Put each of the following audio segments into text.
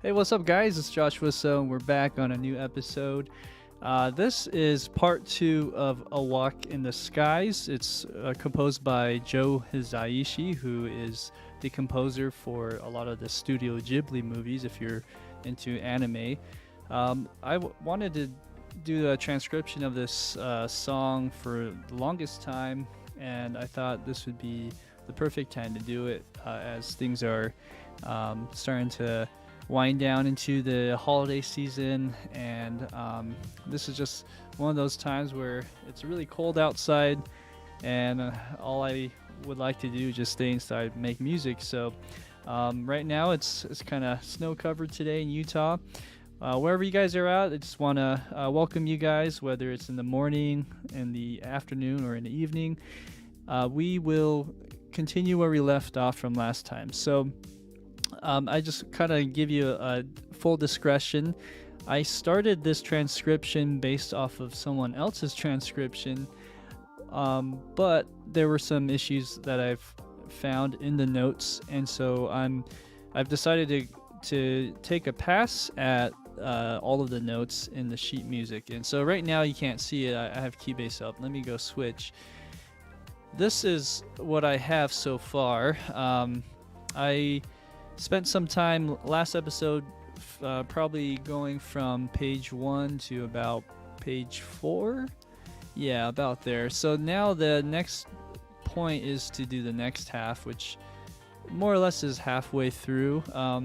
Hey, what's up, guys? It's Joshua, so we're back on a new episode. This is part 2 of A Walk in the Skies. It's composed by Joe Hisaishi, who is the composer for a lot of the Studio Ghibli movies, if you're into anime. Wanted to do a transcription of this song for the longest time, and I thought this would be the perfect time to do it as things are starting to wind down into the holiday season, and this is just one of those times where it's really cold outside, and all I would like to do is just stay inside and make music. So right now it's kind of snow covered today in Utah. Wherever you guys are at, I just want to welcome you guys, whether it's in the morning, in the afternoon, or in the evening. We will continue where we left off from last time. So I just kind of give you a full discretion. I started this transcription based off of someone else's transcription, but there were some issues that I've found in the notes, and so I've decided to take a pass at all of the notes in the sheet music. And so right now you can't see it. I have Keybase up. Let me go switch. This is what I have so far. I spent some time last episode probably going from page 1 to about page 4. Yeah, about there. So now the next point is to do the next half, which more or less is halfway through. A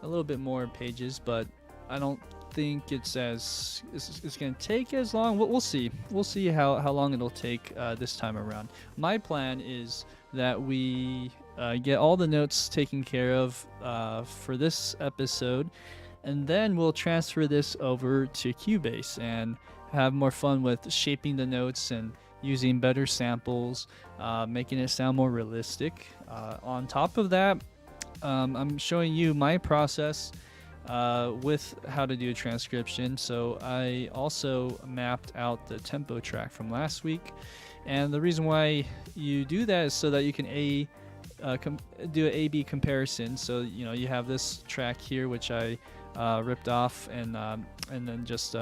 little bit more pages, but I don't think it's going to take as long. We'll see. We'll see how long it'll take this time around. My plan is that we get all the notes taken care of for this episode, and then we'll transfer this over to Cubase and have more fun with shaping the notes and using better samples, making it sound more realistic. On top of that, I'm showing you my process with how to do a transcription. So I also mapped out the tempo track from last week, and the reason why you do that is so that you can do an A/B comparison. So you have this track here, which I ripped off, and then just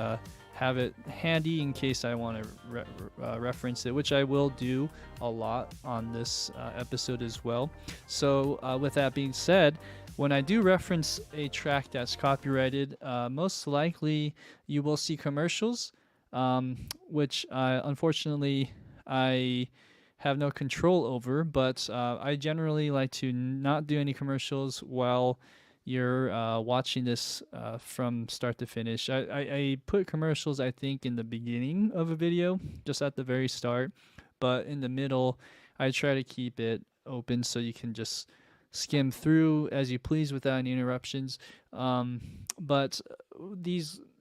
have it handy in case I want to reference it, which I will do a lot on this episode as well. So with that being said, when I do reference a track that's copyrighted, most likely you will see commercials, which unfortunately I have no control over, but I generally like to not do any commercials while you're watching this from start to finish. I put commercials, I think, in the beginning of a video, just at the very start, but in the middle I try to keep it open so you can just skim through as you please without any interruptions. But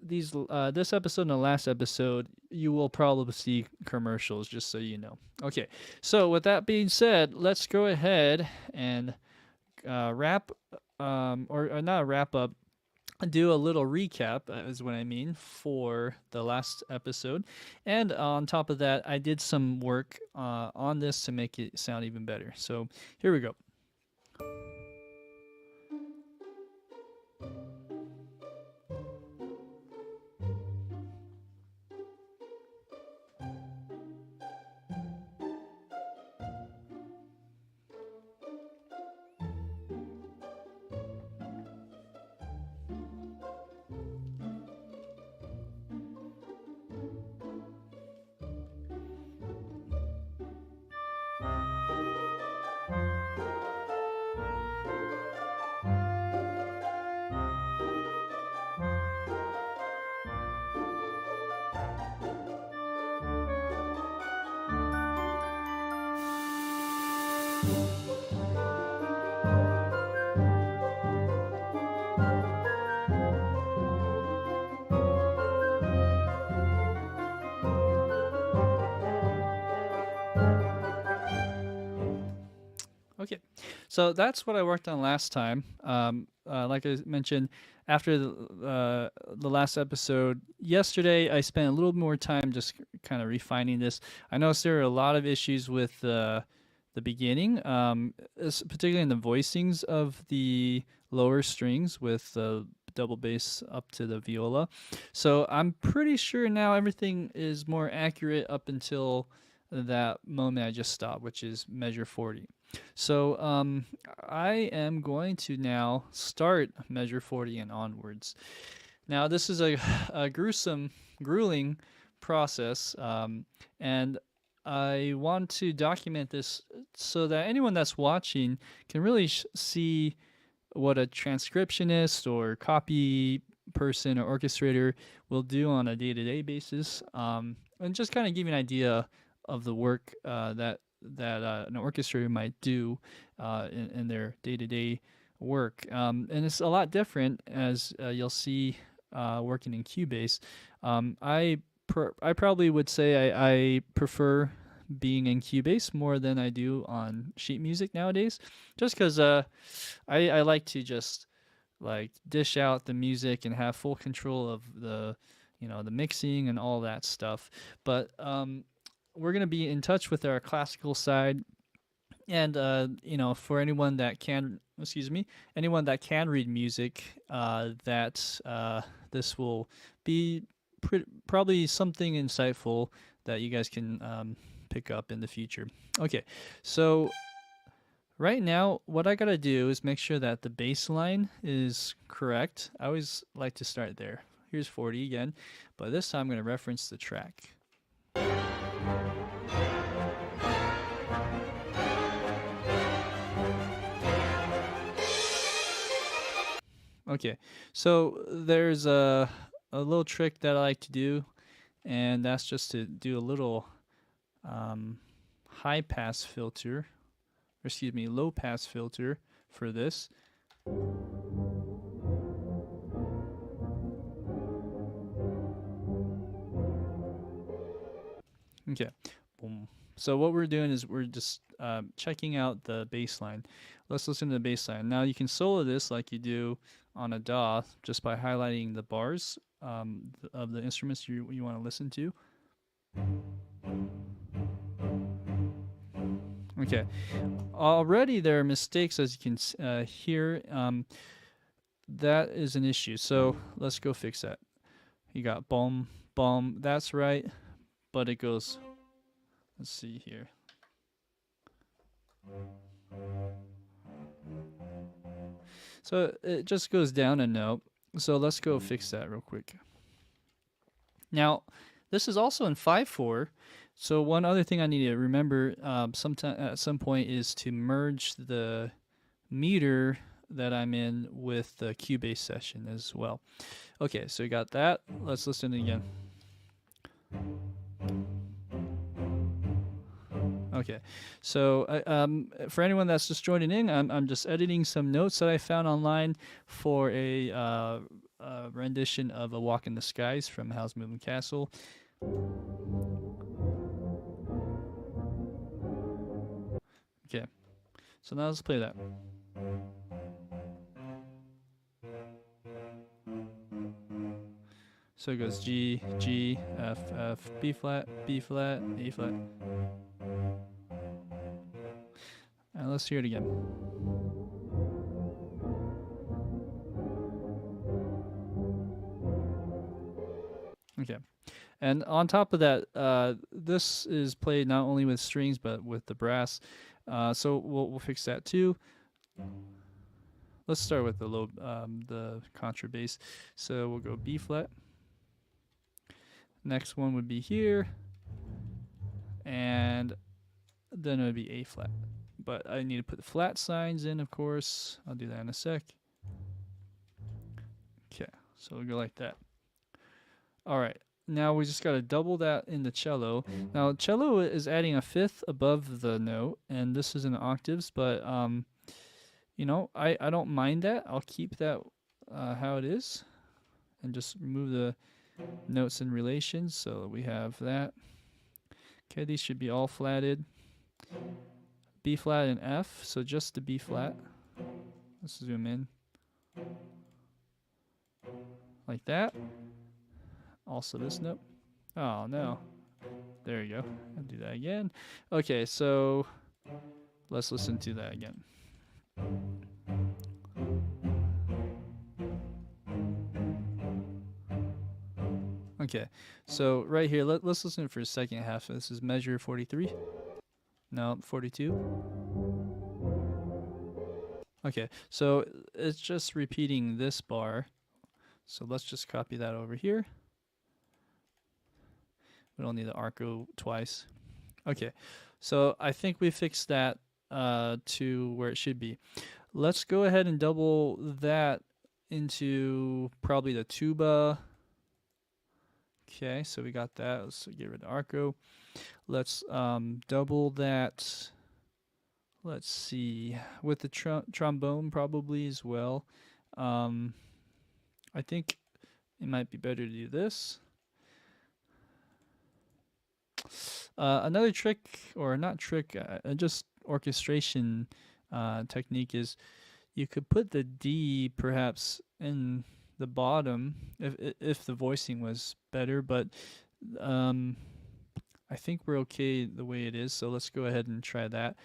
this episode and the last episode, you will probably see commercials, just so you know. Okay, so with that being said, let's go ahead and wrap or not wrap up, do a little recap is what I mean for the last episode. And on top of that, I did some work on this to make it sound even better. So here we go. Okay, so that's what I worked on last time. Like I mentioned, after the last episode yesterday, I spent a little more time just kind of refining this. I noticed there are a lot of issues with the the beginning, particularly in the voicings of the lower strings with the double bass up to the viola. So I'm pretty sure now everything is more accurate up until that moment I just stopped, which is measure 40. So I am going to now start measure 40 and onwards. Now this is a grueling process, and I want to document this so that anyone that's watching can really see what a transcriptionist or copy person or orchestrator will do on a day-to-day basis, and just kind of give you an idea of the work that an orchestrator might do in their day-to-day work. And it's a lot different, as you'll see working in Cubase. I probably would say I prefer being in Cubase more than I do on sheet music nowadays, just because I like to just like dish out the music and have full control of the the mixing and all that stuff. But we're gonna be in touch with our classical side, and for anyone that can, anyone that can read music, that this will be probably something insightful that you guys can pick up in the future. Okay, so right now, what I gotta do is make sure that the bass line is correct. I always like to start there. Here's 40 again, but this time I'm gonna reference the track. Okay, so there's a little trick that I like to do, and that's just to do a little high pass filter, or excuse me, low pass filter for this. Okay, boom. So what we're doing is we're just checking out the bass line. Let's listen to the bass line. Now you can solo this like you do on a DAW just by highlighting the bars of the instruments you want to listen to. Okay, already there are mistakes, as you can hear. That is an issue, so let's go fix that. You got boom, boom, that's right, but it goes, let's see here. So it just goes down a note, so let's go fix that real quick. Now, this is also in 5/4. So one other thing I need to remember at some point is to merge the meter that I'm in with the Cubase session as well. Okay, so we got that. Let's listen again. Okay, so for anyone that's just joining in, I'm just editing some notes that I found online for a rendition of A Walk in the Skies from Howl's Moving Castle. Okay, so now let's play that. So it goes G, G, F, F, B flat, B flat, A flat. And let's hear it again. Okay. And on top of that, this is played not only with strings but with the brass. So we'll fix that too. Let's start with the the contrabass. So we'll go B flat. Next one would be here, and then it would be A flat. But I need to put the flat signs in, of course. I'll do that in a sec. Okay, so we'll go like that. All right. Now we just got to double that in the cello. Now cello is adding a fifth above the note, and this is in octaves, but I don't mind that. I'll keep that how it is, and just remove the notes in relation. So we have that. Okay, these should be all flatted. B flat and F, so just the B flat. Let's zoom in. Like that. Also this note. Oh no. There you go. I'll do that again. Okay, so Let's listen to that again. Okay, so right here, let's listen for the second half. This is measure 43. No, 42. Okay, so it's just repeating this bar. So let's just copy that over here. We don't need the arco twice. Okay, so I think we fixed that to where it should be. Let's go ahead and double that into probably the tuba. Okay, so we got that. Let's get rid of arco. Let's double that. Let's see, with the trombone probably as well. I think it might be better to do this. Another trick, or not trick, just orchestration technique is you could put the D perhaps in the bottom if the voicing was better, but I think we're okay the way it is, so let's go ahead and try that.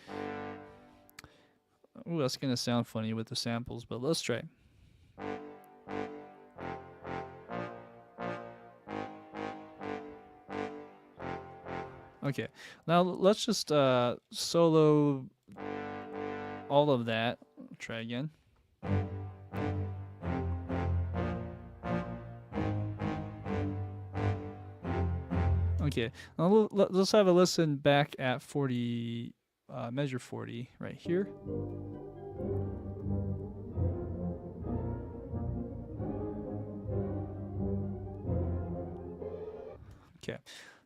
Ooh, that's gonna sound funny with the samples, but let's try. Okay, now let's just solo all of that. Try again. Okay, now let's have a listen back at 40, measure 40 right here. Okay,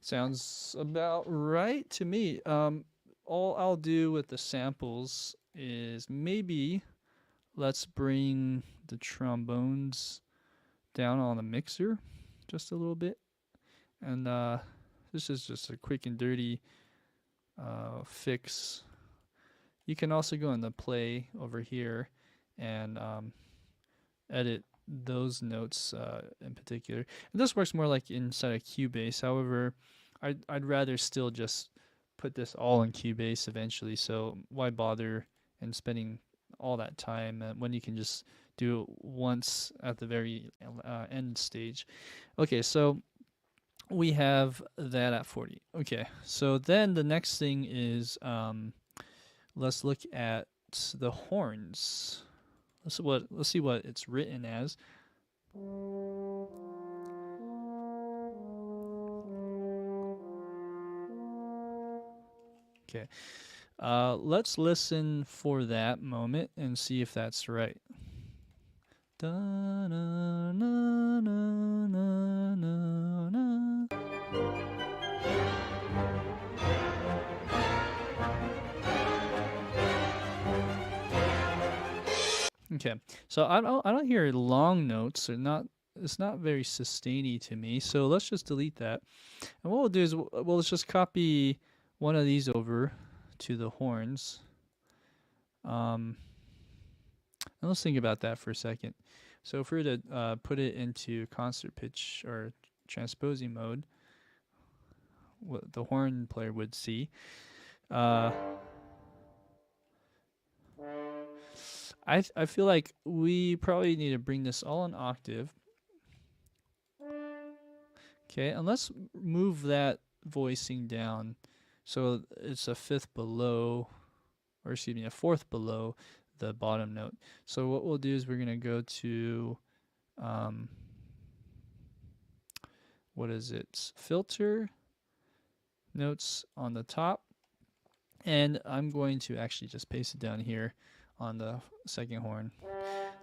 sounds about right to me. All I'll do with the samples is maybe let's bring the trombones down on the mixer just a little bit. And this is just a quick and dirty fix. You can also go in the play over here and edit those notes in particular. And this works more like inside of Cubase. However, I'd rather still just put this all in Cubase eventually. So why bother and spending all that time when you can just do it once at the very end stage. Okay, so we have that at 40. Okay, so then the next thing is let's look at the horns. Let's see what it's written as. Okay, let's listen for that moment and see if that's right. Da, na, na, na, na, na, na. Okay, so I don't hear long notes. It's not very sustainy to me. So let's just delete that. And what we'll do is let's just copy one of these over to the horns. And let's think about that for a second. So if we were to put it into concert pitch or transposing mode, what the horn player would see. I feel like we probably need to bring this all an octave. Okay, and let's move that voicing down so it's a fifth below, or excuse me, a fourth below the bottom note. So what we'll do is we're going to go to, what is it? Filter, notes on the top. And I'm going to actually just paste it down here on the second horn.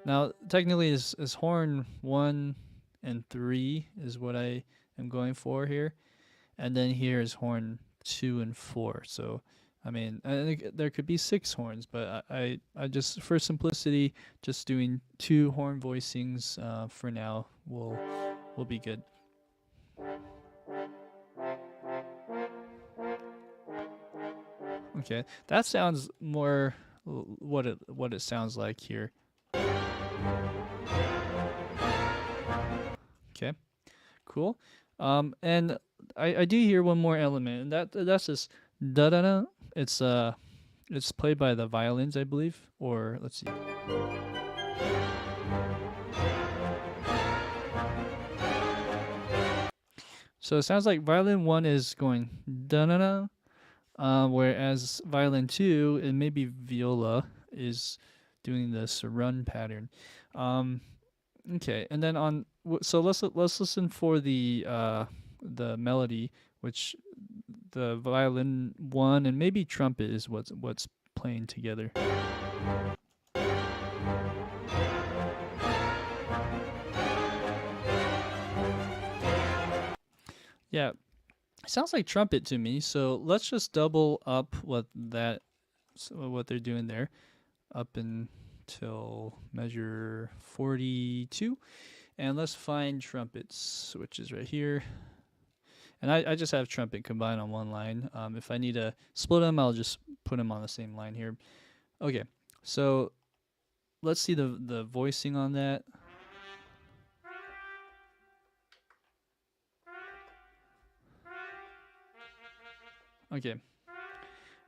Now, technically, is horn 1 and 3 is what I am going for here. And then here is horn 2 and 4. So, I mean, I think there could be 6 horns, but I just, for simplicity, just doing 2 horn voicings for now will be good. Okay, that sounds more what it sounds like here. Okay, cool. And I do hear one more element, and that's this da da da. It's It's played by the violins, I believe, or let's see. So it sounds like violin 1 is going da na na, whereas violin 2 and maybe viola is doing this run pattern. Okay, and then so let's listen for the melody, which the violin 1 and maybe trumpet is what's playing together. Yeah, sounds like trumpet to me. So let's just double up what they're doing there up until measure 42, and let's find trumpets, which is right here. And I just have trumpet combined on one line. If I need to split them, I'll just put them on the same line here. Okay, so let's see the voicing on that. Okay,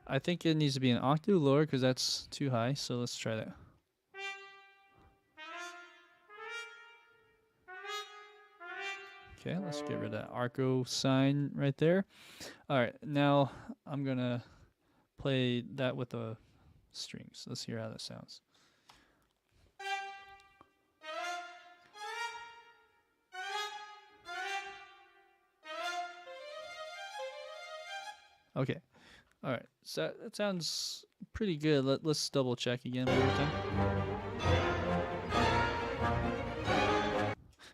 I think it needs to be an octave lower because that's too high. So let's try that. Okay, let's get rid of that arco sign right there. All right, now I'm gonna play that with the strings. Let's hear how that sounds. Okay, all right, so that sounds pretty good. Let's double check again one more time.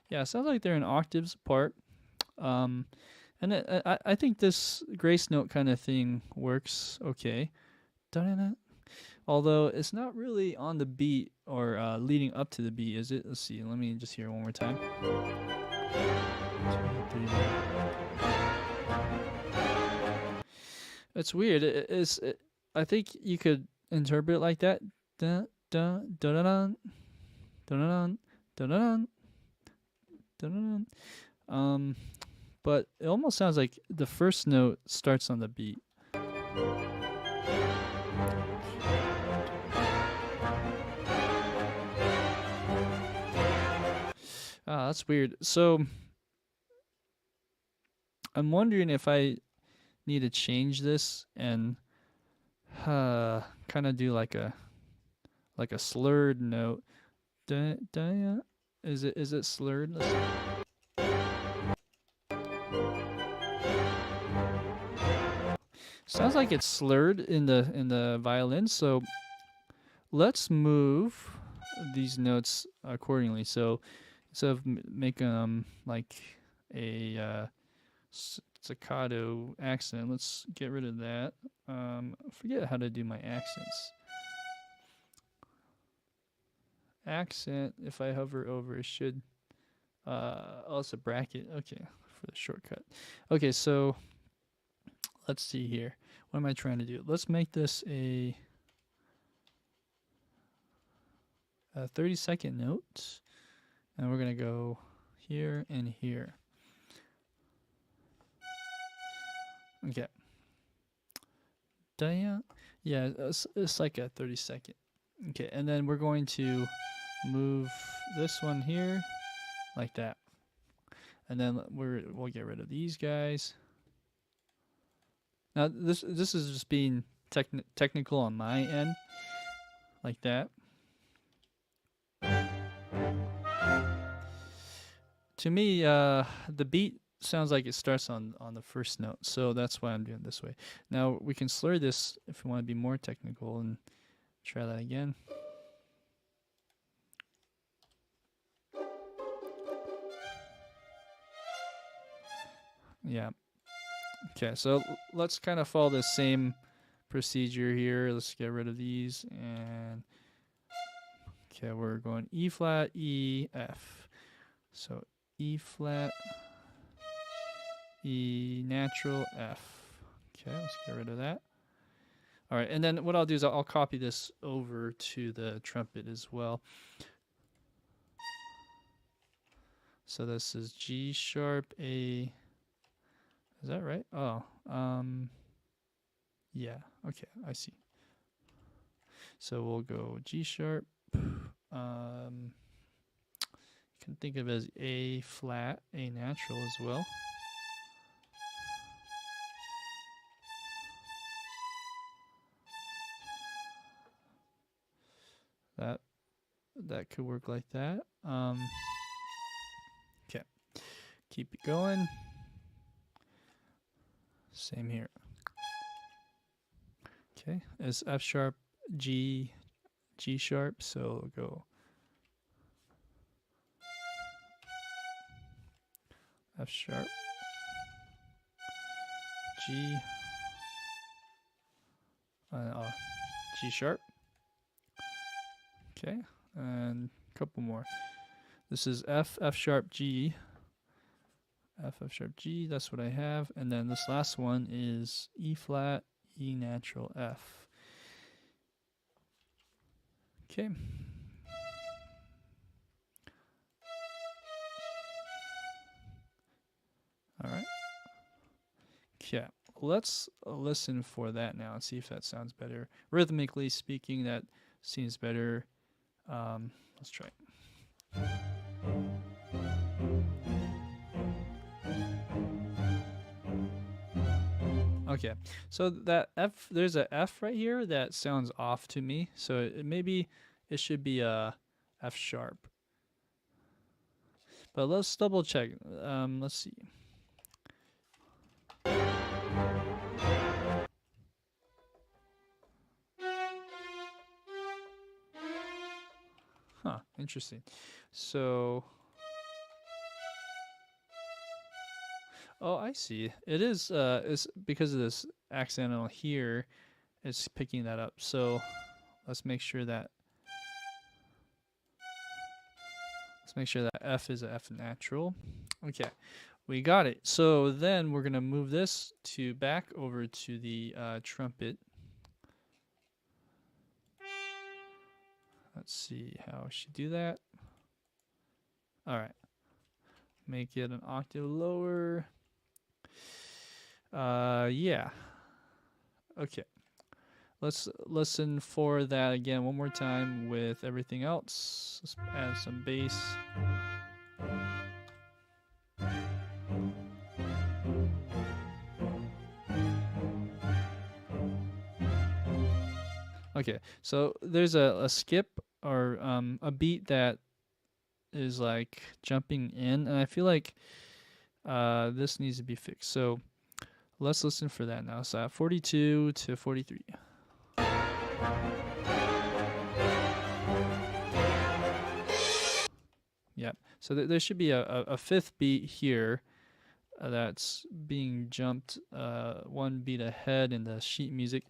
Yeah, it sounds like they're in octaves apart. And I think this grace note kind of thing works okay. Da-da-da. Although it's not really on the beat or leading up to the beat, is it? Let's see. Let me just hear it one more time. 2, 3. It's weird. I think you could interpret it like that. Da da da da da da da da da. But it almost sounds like the first note starts on the beat. Ah, that's weird. So I'm wondering if I need to change this and kind of do like a slurred note. Da, da, is it slurred? Sounds like it's slurred in the violin. So let's move these notes accordingly. So instead of making them like a staccato accent, let's get rid of that. I forget how to do my accents. Accent, if I hover over, it should oh, it's a bracket. Okay, for the shortcut. Okay, so let's see here. What am I trying to do? Let's make this a 30-second note, and we're gonna go here and here. Okay. Yeah, it's like a 30-second. Okay, and then we're going to move this one here like that, and then we'll get rid of these guys. Now this is just being technical on my end, like that. To me, the beat sounds like it starts on the first note, so that's why I'm doing it this way. Now we can slur this if we want to be more technical and try that again. Yeah. Okay, so let's kind of follow the same procedure here. Let's get rid of these, and okay, we're going E flat, E, F. So E flat, E natural, F. Okay, let's get rid of that. All right, and then what I'll do is I'll copy this over to the trumpet as well. So this is G sharp, A. Is that right? Oh, yeah. Okay, I see. So we'll go G sharp. You can think of it as A flat, A natural as well. That could work like that. Okay, keep it going. Same here. Okay, it's F sharp, G sharp. So go F sharp, G, G sharp. Okay, and a couple more. This is F sharp, G, F sharp, G. That's what I have. And then this last one is E flat, E natural, F. Okay. All right. Okay. Let's listen for that now and see if that sounds better. Rhythmically speaking, that seems better. Let's try it. Okay, so that F, there's a F right here that sounds off to me. So maybe it should be a F sharp. But let's double check. Let's see. Huh, interesting. So, oh, I see. It is it's because of this accidental here, it's picking that up. So, let's make sure that F is a F natural. Okay, we got it. So then we're gonna move this to back over to the trumpet. Let's see how I should do that. All right, make it an octave lower. Yeah. Okay. Let's listen for that again one more time with everything else. Let's add some bass. Okay, so there's a skip or a beat that is like jumping in, and I feel like this needs to be fixed. So let's listen for that now. So 42 to 43. Yep. So there should be a fifth beat here that's being jumped one beat ahead in the sheet music.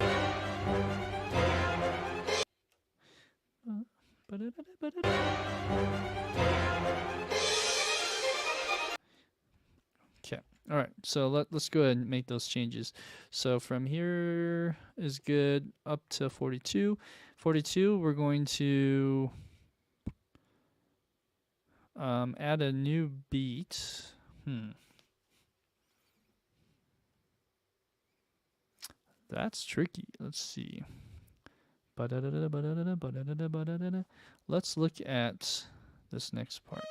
Okay. All right. So let's go ahead and make those changes. So from here is good up to 42. 42, we're going to add a new beat. That's tricky. Let's see. Let's look at this next part.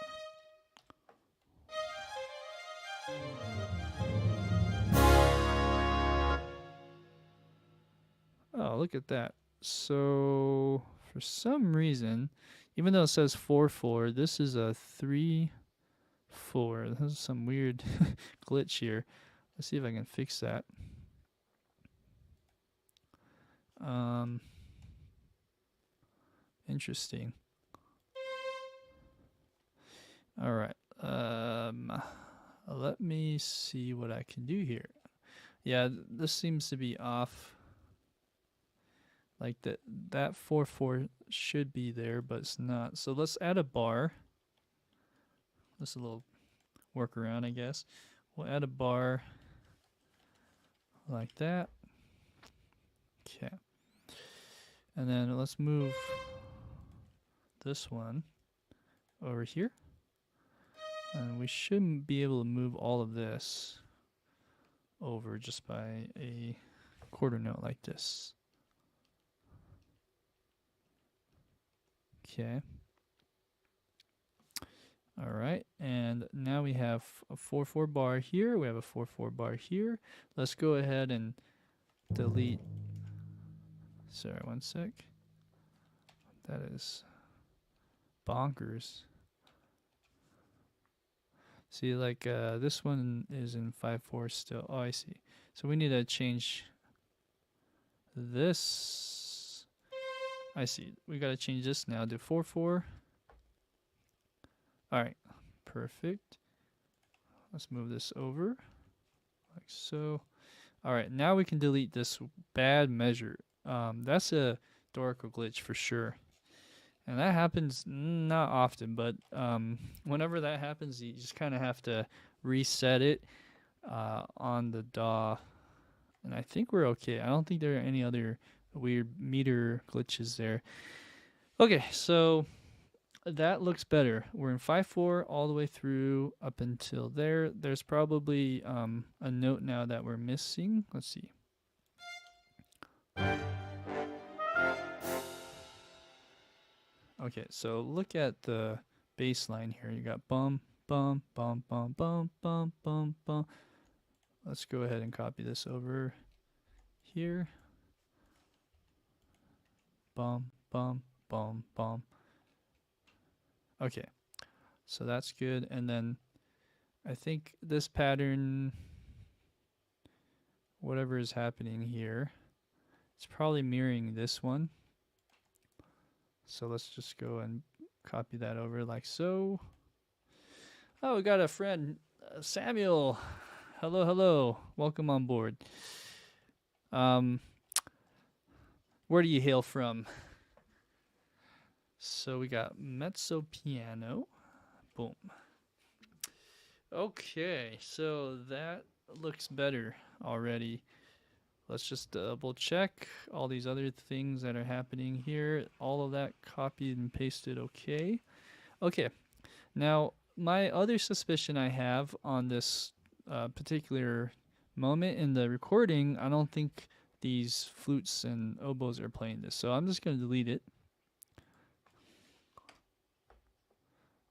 Oh, look at that. So for some reason, even though it says 4/4, this is a 3/4. This is some weird glitch here. Let's see if I can fix that. Interesting. All right. Let me see what I can do here. Yeah, this seems to be off. Like that 4/4 should be there, but it's not. So let's add a bar. That's a little workaround, I guess. We'll add a bar like that. Okay. And then let's move this one over here. And we shouldn't be able to move all of this over just by a quarter note like this. Okay. All right, and now we have a 4/4 bar here. We have a 4/4 bar here. Let's go ahead and delete. Sorry, one sec. That is bonkers. See, like this one is in 5/4 still. Oh, I see. So we need to change this. I see. We got to change this now to 4/4. All right, perfect. Let's move this over like so. All right, now we can delete this bad measure. That's a Dorico glitch for sure. And that happens not often, but whenever that happens, you just kind of have to reset it on the DAW. And I think we're okay. I don't think there are any other weird meter glitches there. Okay, so that looks better. We're in 5/4 all the way through up until there. There's probably a note now that we're missing. Let's see. Okay, so look at the bass line here. You got bum, bum, bum, bum, bum, bum, bum, bum. Let's go ahead and copy this over here. Bum, bum, bum, bum. Okay, so that's good. And then I think this pattern, whatever is happening here, it's probably mirroring this one. So let's just go and copy that over like so. Oh, we got a friend, Samuel. Hello, hello. Welcome on board. Where do you hail from? So we got mezzo piano. Boom. Okay, so that looks better already. Let's just double check all these other things that are happening here. All of that copied and pasted okay. Okay, now my other suspicion I have on this particular moment in the recording, I don't think these flutes and oboes are playing this. So I'm just going to delete it.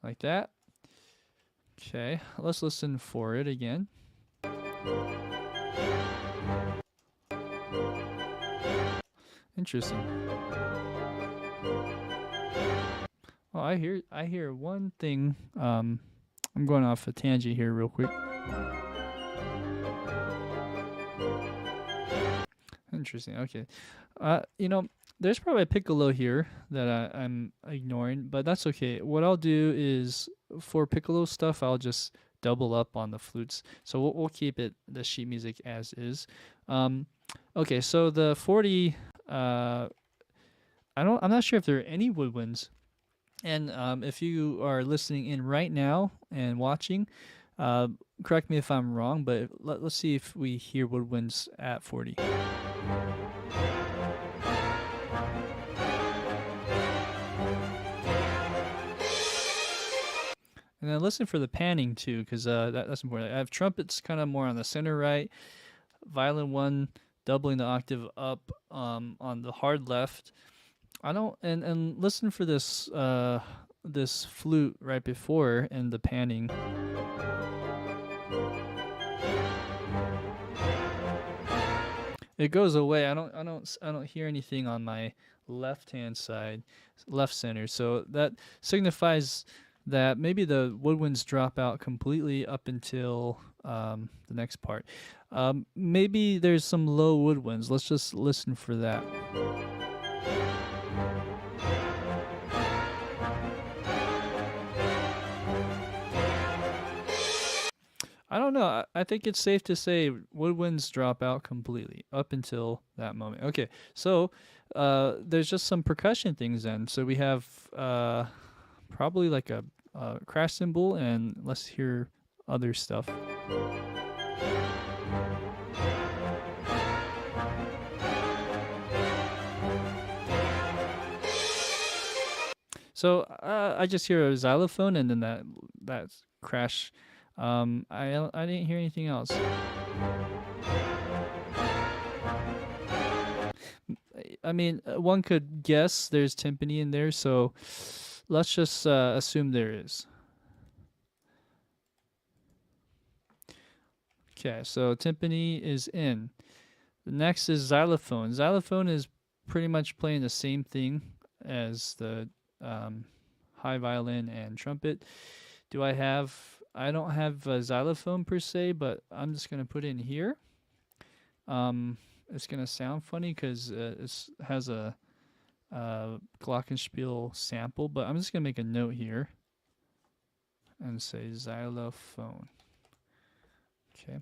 Like that. Okay, let's listen for it again. Interesting. Oh, I hear one thing. I'm going off a tangent here real quick. Interesting. Okay. You know, there's probably a piccolo here that I'm ignoring, but that's okay. What I'll do is for piccolo stuff, I'll just double up on the flutes. So we'll keep it the sheet music as is. Okay, so the 40. I'm not sure if there are any woodwinds. And if you are listening in right now and watching, correct me if I'm wrong, but let's see if we hear woodwinds at 40. And then listen for the panning too, because that's important. I have trumpets kind of more on the center right, violin 1 doubling the octave up on the hard left. I don't and listen for this this flute right before and the panning. It goes away. I don't hear anything on my left hand side, left center. So that signifies that maybe the woodwinds drop out completely up until the next part. Maybe there's some low woodwinds. Let's just listen for that. I don't know. I think it's safe to say woodwinds drop out completely up until that moment. Okay, so there's just some percussion things then. So we have probably like a crash cymbal, and let's hear other stuff. So I just hear a xylophone and then that crash. I didn't hear anything else. I mean, one could guess there's timpani in there, so let's just assume there is. Okay, so timpani is in. The next is xylophone. Xylophone is pretty much playing the same thing as the high violin and trumpet. I don't have a xylophone per se, but I'm just going to put it in here. It's going to sound funny because it has a glockenspiel sample, but I'm just going to make a note here and say xylophone. Okay.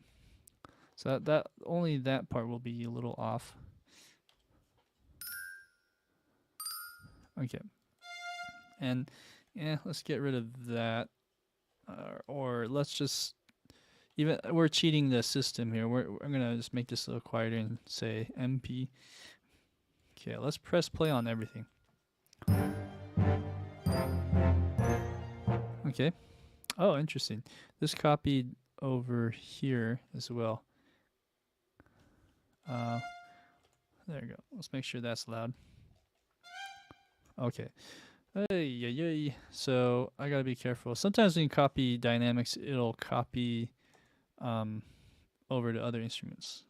So that only that part will be a little off. Okay. And yeah, let's get rid of that. Or let's just we're cheating the system here. I'm gonna just make this a little quieter and say MP. Okay, let's press play on everything. Okay. Oh, interesting. This copied over here as well. There you go. Let's make sure that's loud. Okay. Hey. So I gotta be careful. Sometimes when you copy dynamics, it'll copy over to other instruments.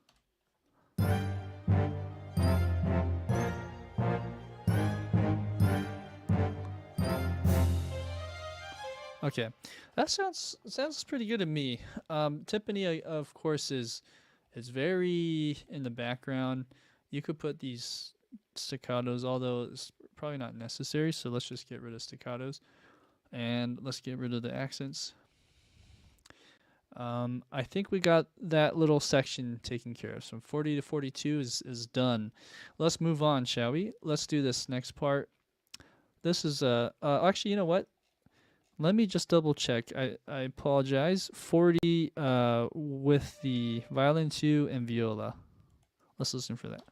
Okay, that sounds pretty good to me. Timpani, of course, is very in the background. You could put these staccatos, although it's probably not necessary. So let's just get rid of staccatos, and let's get rid of the accents. I think we got that little section taken care of. So 40 to 42 is done. Let's move on, shall we? Let's do this next part. This is actually, you know what? Let me just double check. I apologize. 40 with the violin 2 and viola. Let's listen for that.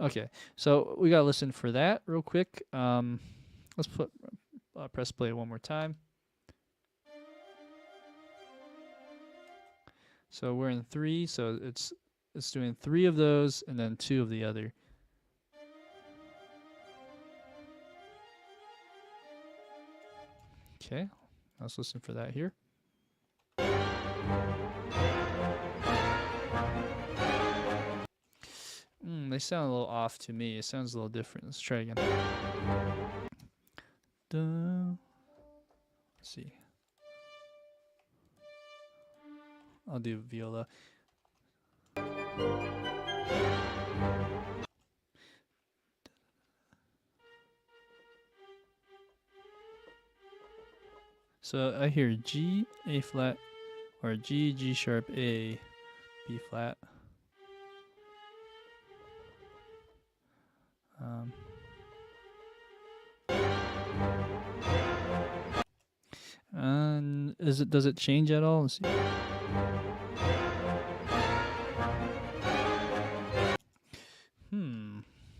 Okay, so we gotta listen for that real quick. Let's press play one more time. So we're in 3, so it's doing 3 of those and then 2 of the other. Okay, let's listen for that here. They sound a little off to me. It sounds a little different. Let's try again. Let's see. I'll do viola. So I hear G, A flat, or G, G sharp, A, B flat. And does it change at all? Let's see.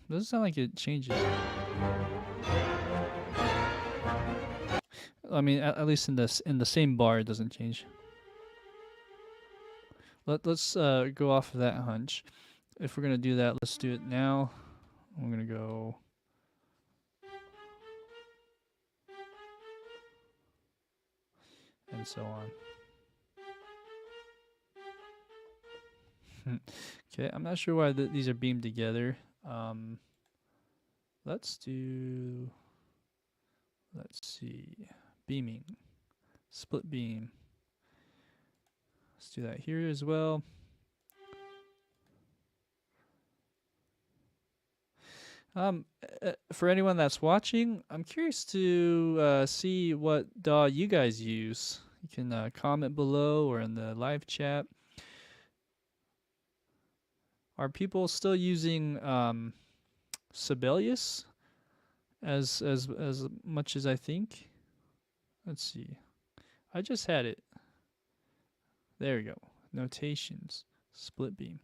Doesn't sound like it changes. I mean, at least in the same bar, it doesn't change. Let's go off of that hunch. If we're gonna do that, let's do it now. I'm gonna go. And so on. Okay, I'm not sure why these are beamed together. Let's see, beaming, split beam. Let's do that here as well. For anyone that's watching, I'm curious to see what DAW you guys use. You can comment below or in the live chat. Are people still using Sibelius as much as I think? Let's see. I just had it. There we go. Notations. Split beam.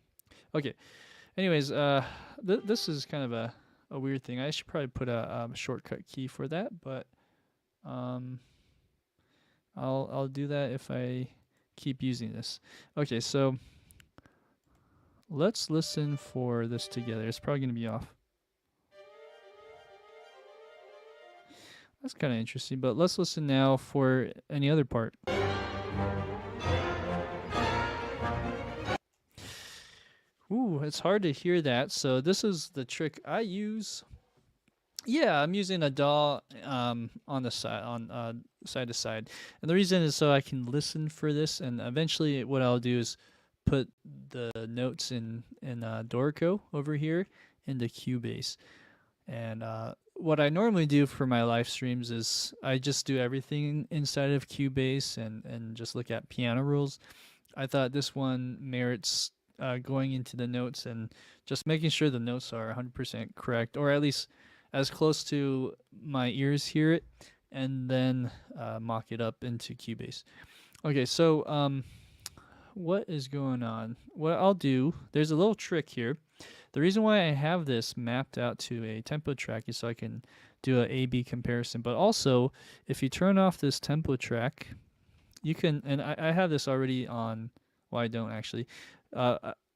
Okay. Anyways, this is kind of a weird thing. I should probably put a shortcut key for that, but I'll do that if I keep using this. Okay, so let's listen for this together. It's probably going to be off. That's kind of interesting, but let's listen now for any other part. Ooh, it's hard to hear that. So this is the trick I use. Yeah, I'm using a DAW on the side, on side to side, and the reason is so I can listen for this, and eventually what I'll do is put the notes in Dorico over here into Cubase. And what I normally do for my live streams is I just do everything inside of Cubase and just look at piano rules. I thought this one merits going into the notes and just making sure the notes are 100% correct, or at least as close to my ears hear it, and then mock it up into Cubase. Okay, so what is going on? What I'll do, there's a little trick here. The reason why I have this mapped out to a tempo track is so I can do an A-B comparison. But also, if you turn off this tempo track, you can, and I have this already on, well, I don't actually.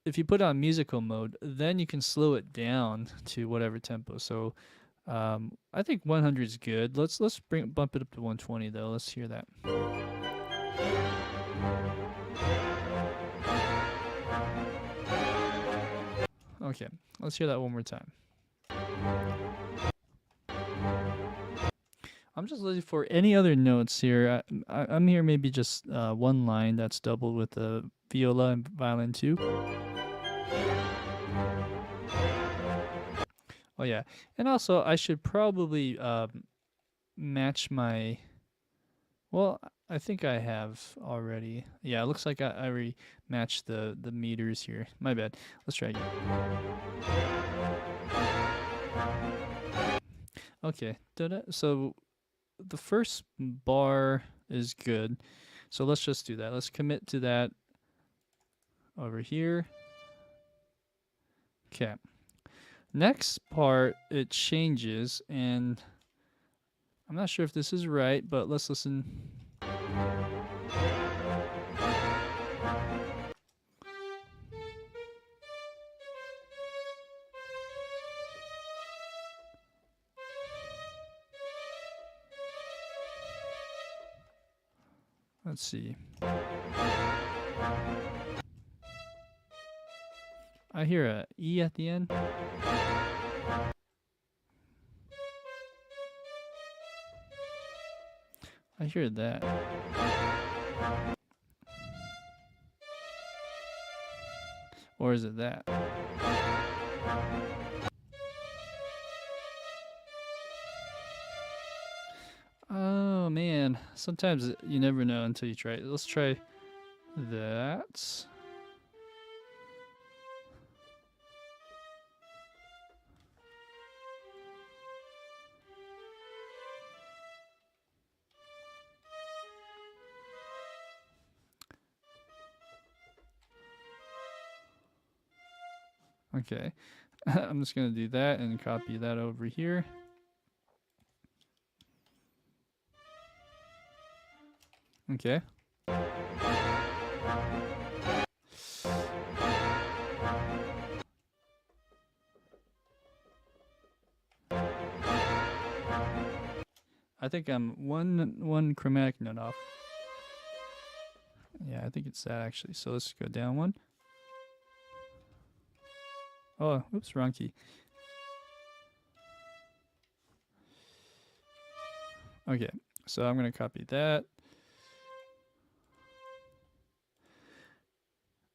If you put it on musical mode, then you can slow it down to whatever tempo. So I think 100 is good. Let's bump it up to 120 though. Let's hear that. Okay, let's hear that one more time. I'm just looking for any other notes here. I'm here maybe just one line that's doubled with the viola and violin too. Oh yeah, and also I should probably match my. Well, I think I have already. Yeah, it looks like I already matched the meters here. My bad. Let's try again. Okay, so the first bar is good. So let's just do that. Let's commit to that over here. Okay. Next part, it changes, and I'm not sure if this is right, but let's listen. Let's see. I hear a E at the end. I hear that. Or is it that? Oh man, sometimes you never know until you try it. Let's try that. Okay, I'm just gonna do that and copy that over here. Okay. I think I'm one chromatic note off. Yeah, I think it's that actually. So let's go down one. Oh, oops, wrong key. Okay, so I'm gonna copy that.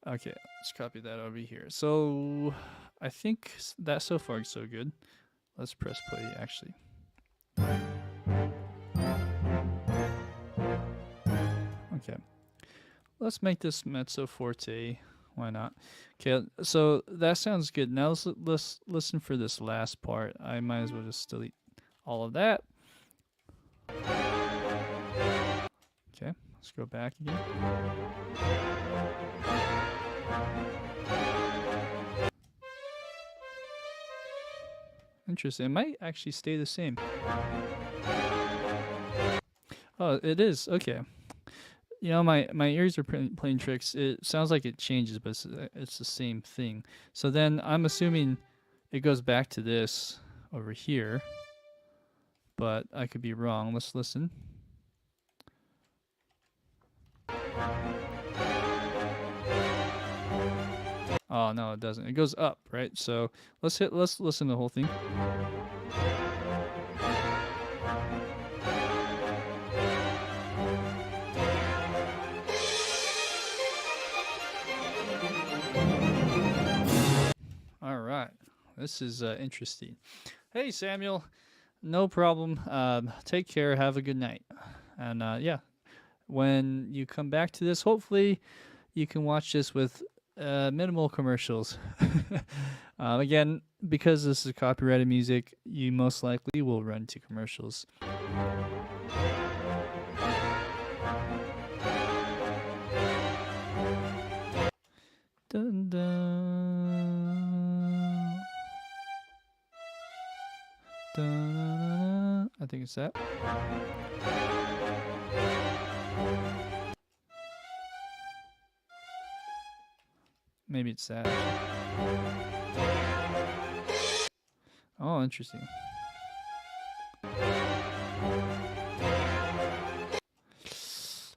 Okay, let's copy that over here. So I think that so far is so good. Let's press play actually. Okay, let's make this mezzo forte. Why not? Okay, so that sounds good. Now let's listen for this last part. I might as well just delete all of that. Okay, let's go back again. Interesting. It might actually stay the same. Oh, it is. Okay. You know, my ears are playing tricks. It sounds like it changes, but it's the same thing. So then I'm assuming it goes back to this over here, but I could be wrong. Let's listen. Oh no, it doesn't. It goes up, right? So let's listen to the whole thing. All right, this is interesting. Hey Samuel, no problem. Take care. Have a good night. And yeah, when you come back to this, hopefully you can watch this with minimal commercials. Again, because this is copyrighted music, you most likely will run into commercials. Dun, dun. Dun, I think it's that. Maybe it's that. Oh, interesting.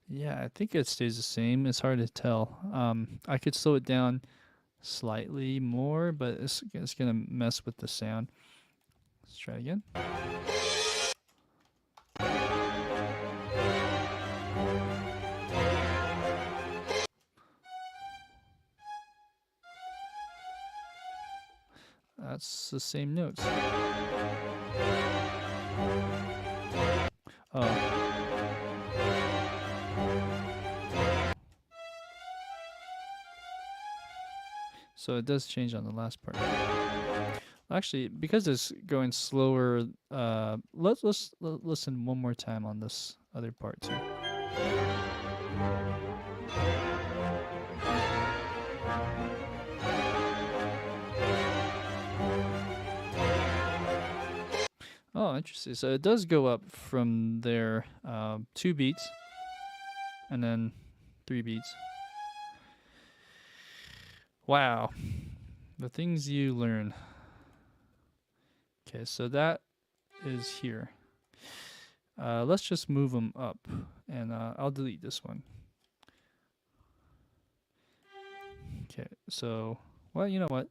Yeah, I think it stays the same. It's hard to tell. I could slow it down slightly more, but it's gonna mess with the sound. Let's try it again. That's the same notes. Oh. So it does change on the last part. Actually, because it's going slower, let's listen one more time on this other part too. Oh, interesting. So it does go up from there, 2 beats, and then 3 beats. Wow, the things you learn. Okay, so that is here. Let's just move them up, and I'll delete this one. Okay, so, well, you know what?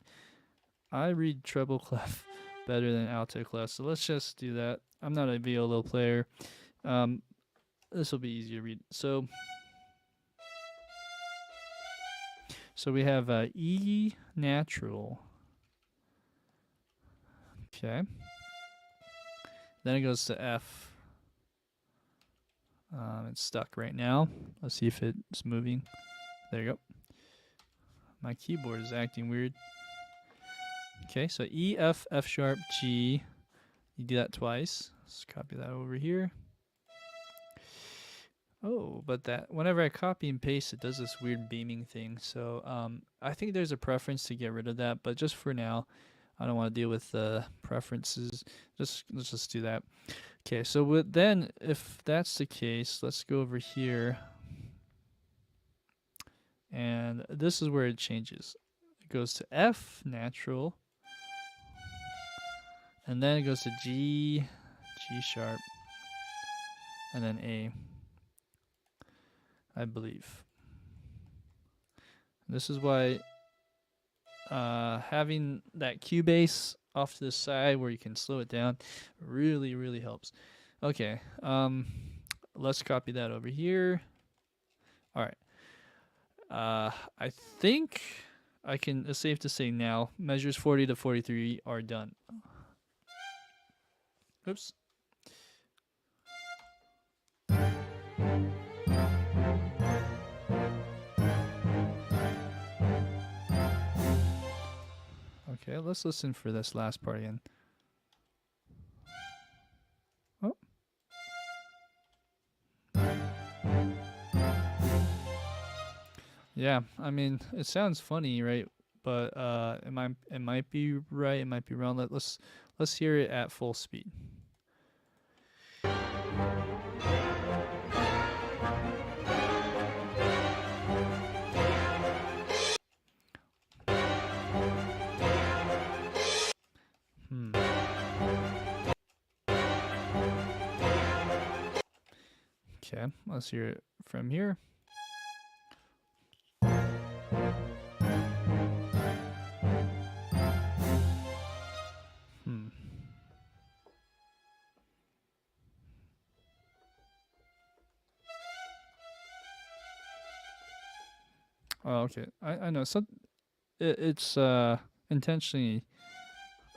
I read treble clef better than alto clef, so let's just do that. I'm not a violo player. This will be easier to read. So we have E natural. Okay. Then it goes to F. It's stuck right now. Let's see if it's moving. There you go. My keyboard is acting weird. Okay, so E, F, F sharp, G. You do that twice. Let's copy that over here. Oh, but that whenever I copy and paste, it does this weird beaming thing. So I think there's a preference to get rid of that, but just for now, I don't want to deal with the preferences. Let's just do that. Okay, so then if that's the case, let's go over here. And this is where it changes. It goes to F natural. And then it goes to G, G sharp, and then A, I believe. This is why having that Cubase off to the side where you can slow it down really, really helps. Okay, let's copy that over here. All right. I think I can, it's safe to say now, measures 40 to 43 are done. Oops. Okay, let's listen for this last part again. Oh. Yeah, I mean, it sounds funny, right? But it might be right, it might be wrong. Let's hear it at full speed. Okay, let's hear it from here. Oh, okay. I know. So it's intentionally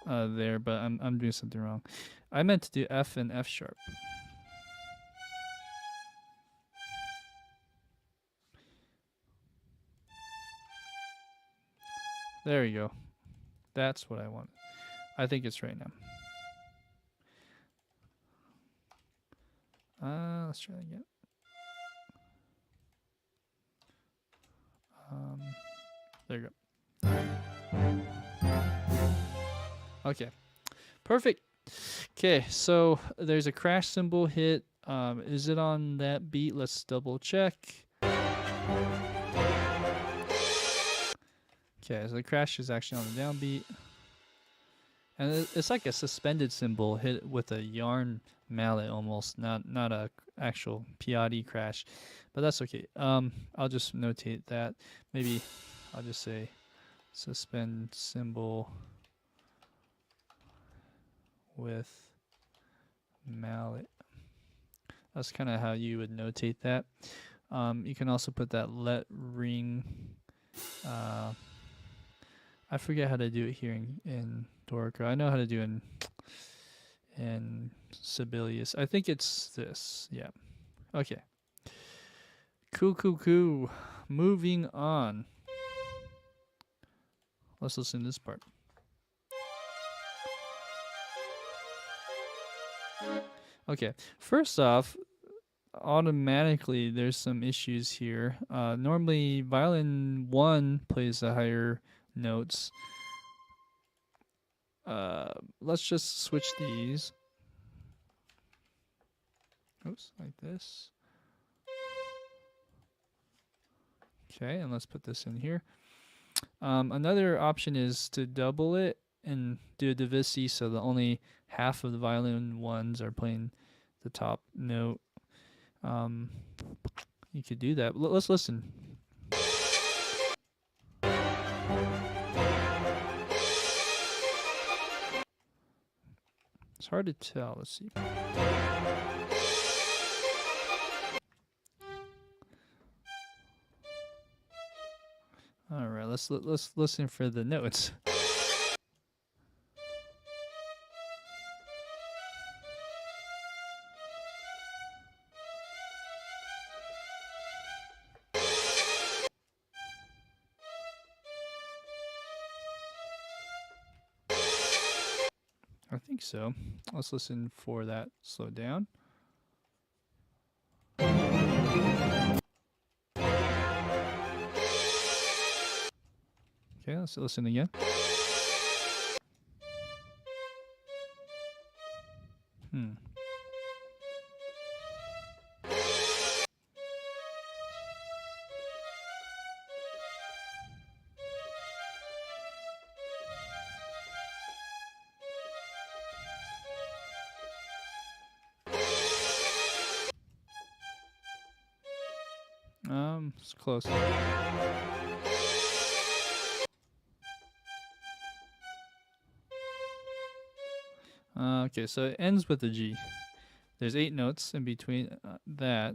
there, but I'm doing something wrong. I meant to do F and F sharp. There you go. That's what I want. I think it's right now. Let's try that again. There you go. Okay, perfect. Okay, so there's a crash cymbal hit. Is it on that beat? Let's double check. Okay, so the crash is actually on the downbeat. And it's like a suspended cymbal hit with a yarn mallet almost, not a actual Piatti crash, but that's okay. I'll just notate that. Maybe I'll just say suspend cymbal with mallet. That's kind of how you would notate that. You can also put that let ring. I forget how to do it here in Dorico. I know how to do it in Sibelius. I think it's this. Yeah. Okay. Cool. Moving on. Let's listen to this part. Okay. First off, automatically there's some issues here. Normally violin 1 plays the higher notes. Let's just switch these. Oops, like this. Okay, and let's put this in here. Another option is to double it and do a divisi, so the only half of the violin ones are playing the top note. You could do that. Let's listen. It's hard to tell. Let's see. All right, let's listen for the notes. I think so. Let's listen for that slow down. Okay, let's listen again. It's close. Okay, so it ends with a G. There's 8 notes in between that.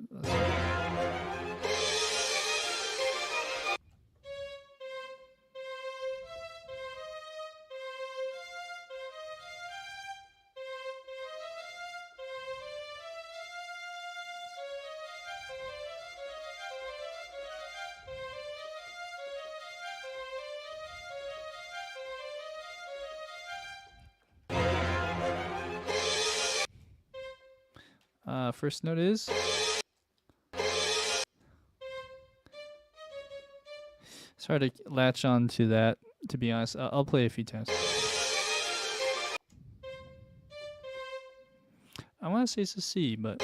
First note is. It's hard to latch on to that, to be honest. I'll play a few times. I want to say it's a C, but.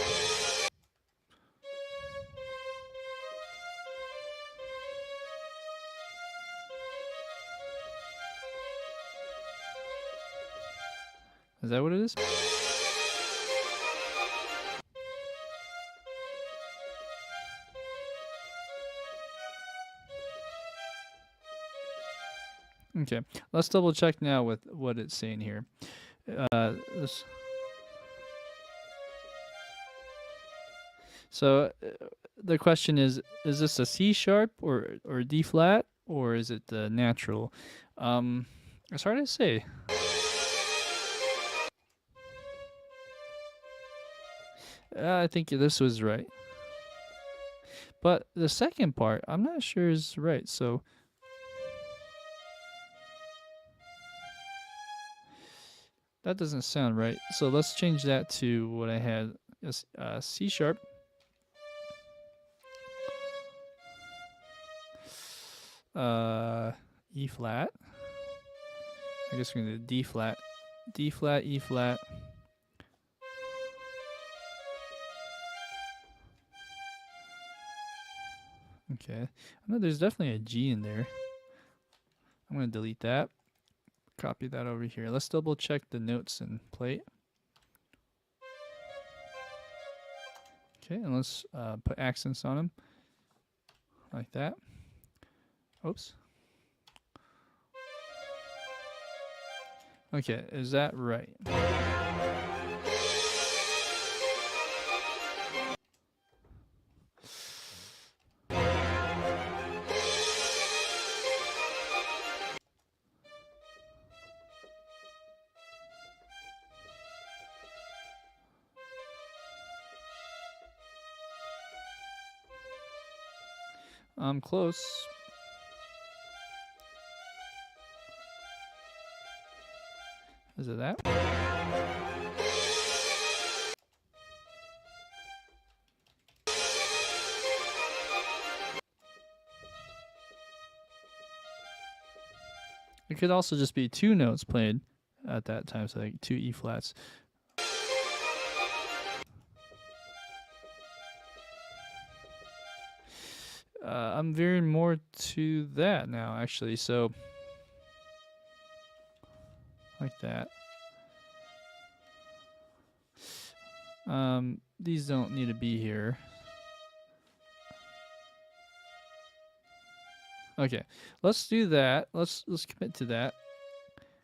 Is that what it is? Okay, let's double check now with what it's saying here. This, so the question is this a C sharp or D flat, or is it the natural? It's hard to say. I think this was right. But the second part, I'm not sure is right. So that doesn't sound right. So let's change that to what I had as C sharp. E flat. I guess we're gonna do D flat. D flat, E flat. Okay. I know there's definitely a G in there. I'm gonna delete that. Copy that over here. Let's double check the notes and play it. Okay, and let's put accents on them. Like that. Oops. Okay, is that right? I'm close. Is it that? It could also just be two notes played at that time, so like two E flats. I'm veering more to that now, actually. So, like that. These don't need to be here. Okay, let's do that. Let's commit to that,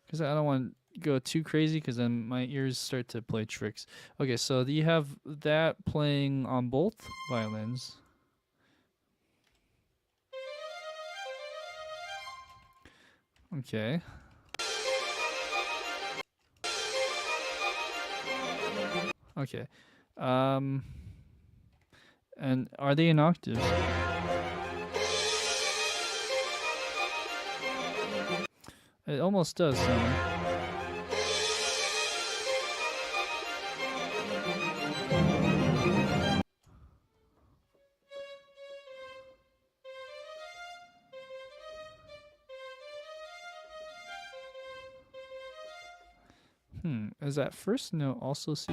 because I don't want to go too crazy, because then my ears start to play tricks. Okay, so you have that playing on both violins. Okay. Okay. And are they in octaves? It almost does sound like. Is that first note also C?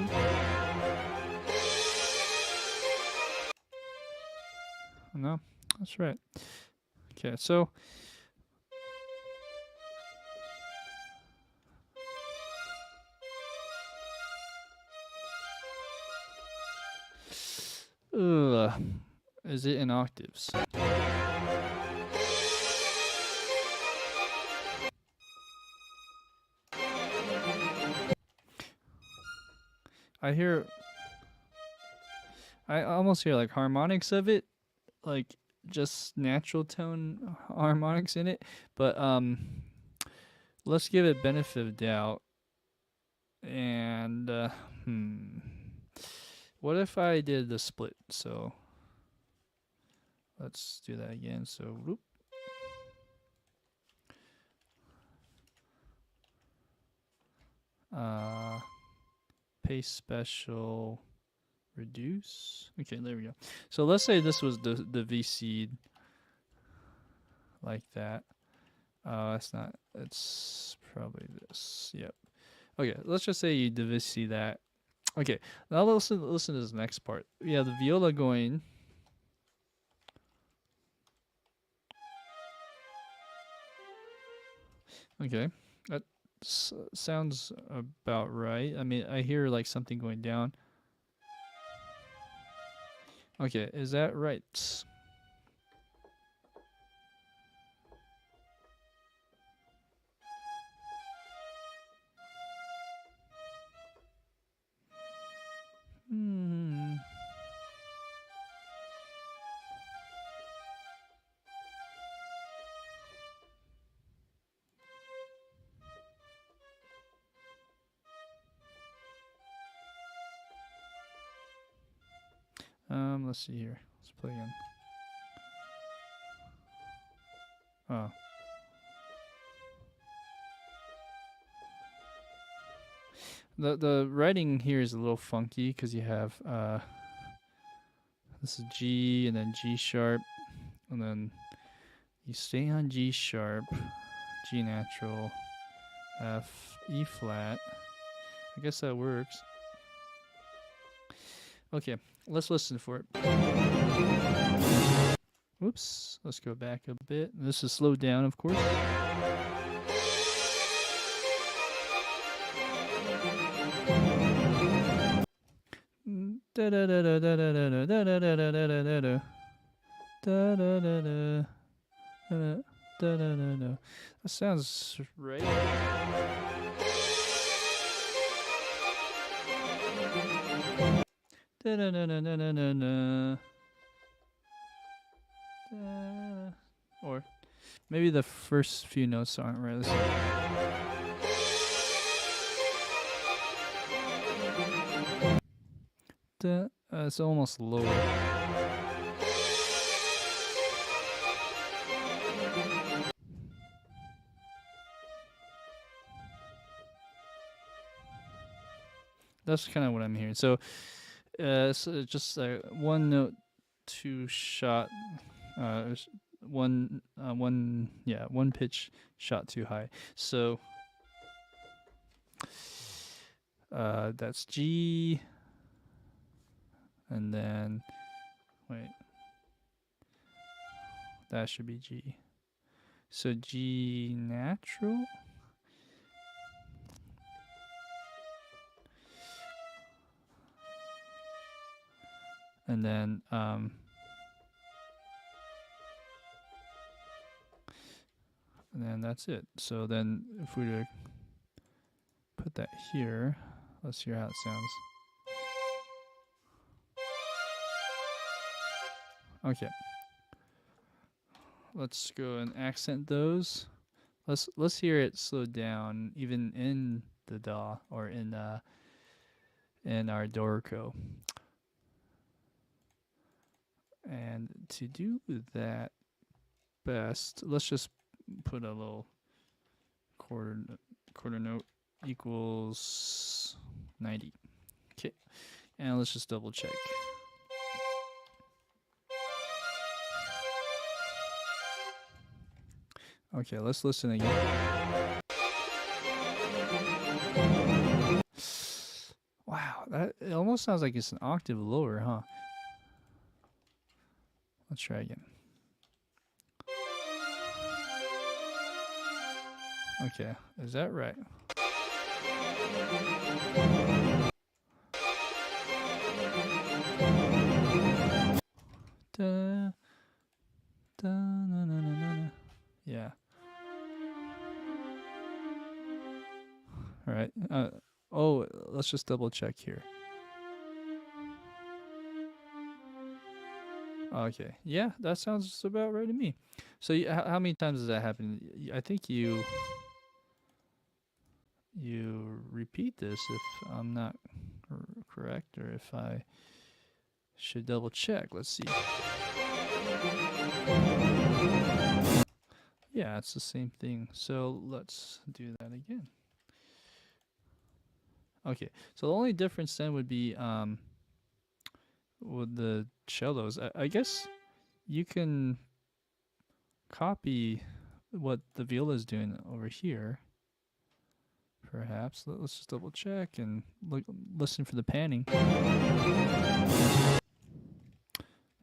No, that's right. Okay, so is it in octaves? I almost hear like harmonics of it, like just natural tone harmonics in it, but let's give it benefit of doubt. And what if I did the split? So let's do that again. So whoop. Paste special reduce. Okay, there we go. So let's say this was the V seed, like that. It's not. It's probably this. Yep. Okay, let's just say you divisi that. Okay, now listen to this next part. We have the viola going. Okay, that sounds about right. I mean, I hear like something going down. Okay, is that right? Let's see here. Let's play again. Oh. The writing here is a little funky because you have this is G and then G sharp, and then you stay on G sharp, G natural, F, E flat. I guess that works. Okay, let's listen for it. Whoops, let's go back a bit. This is slowed down, of course. Da da da da da da da da da da da da da da da da da da da da. That sounds right. Da da da da da da da da. Or maybe the first few notes aren't right. Let's see. It's almost lower. That's kind of what I'm hearing. So, just one note, two shot, one pitch shot too high. So, that's G, and then wait, that should be G. So G natural. And then that's it. So then if we were to put that here, let's hear how it sounds. Okay. Let's go and accent those. Let's hear it slowed down, even in the DAW or in our Dorico. And to do that best, let's just put a little quarter note equals 90. Okay, and let's just double check. Okay, let's listen again. Wow, it almost sounds like it's an octave lower, huh? Let's try again. Okay, is that right? Da, da, na, na, na, na. Yeah. All right. Let's just double check here. Okay. Yeah, that sounds about right to me. So how many times does that happen? I think you repeat this if I'm not correct, or if I should double check. Let's see. Yeah, it's the same thing. So let's do that again. Okay, so the only difference then would be with the cellos. I guess you can copy what the viola is doing over here. Perhaps. Let's just double check and listen for the panning.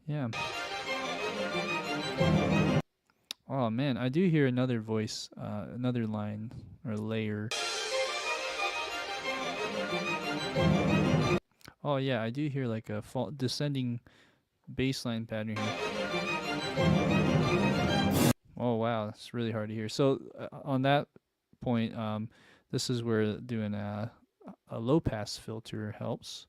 Yeah. Oh man, I do hear another voice, another line or layer. Oh yeah, I do hear like a descending bass line pattern here. Oh wow, it's really hard to hear. So on that point, this is where doing a low pass filter helps.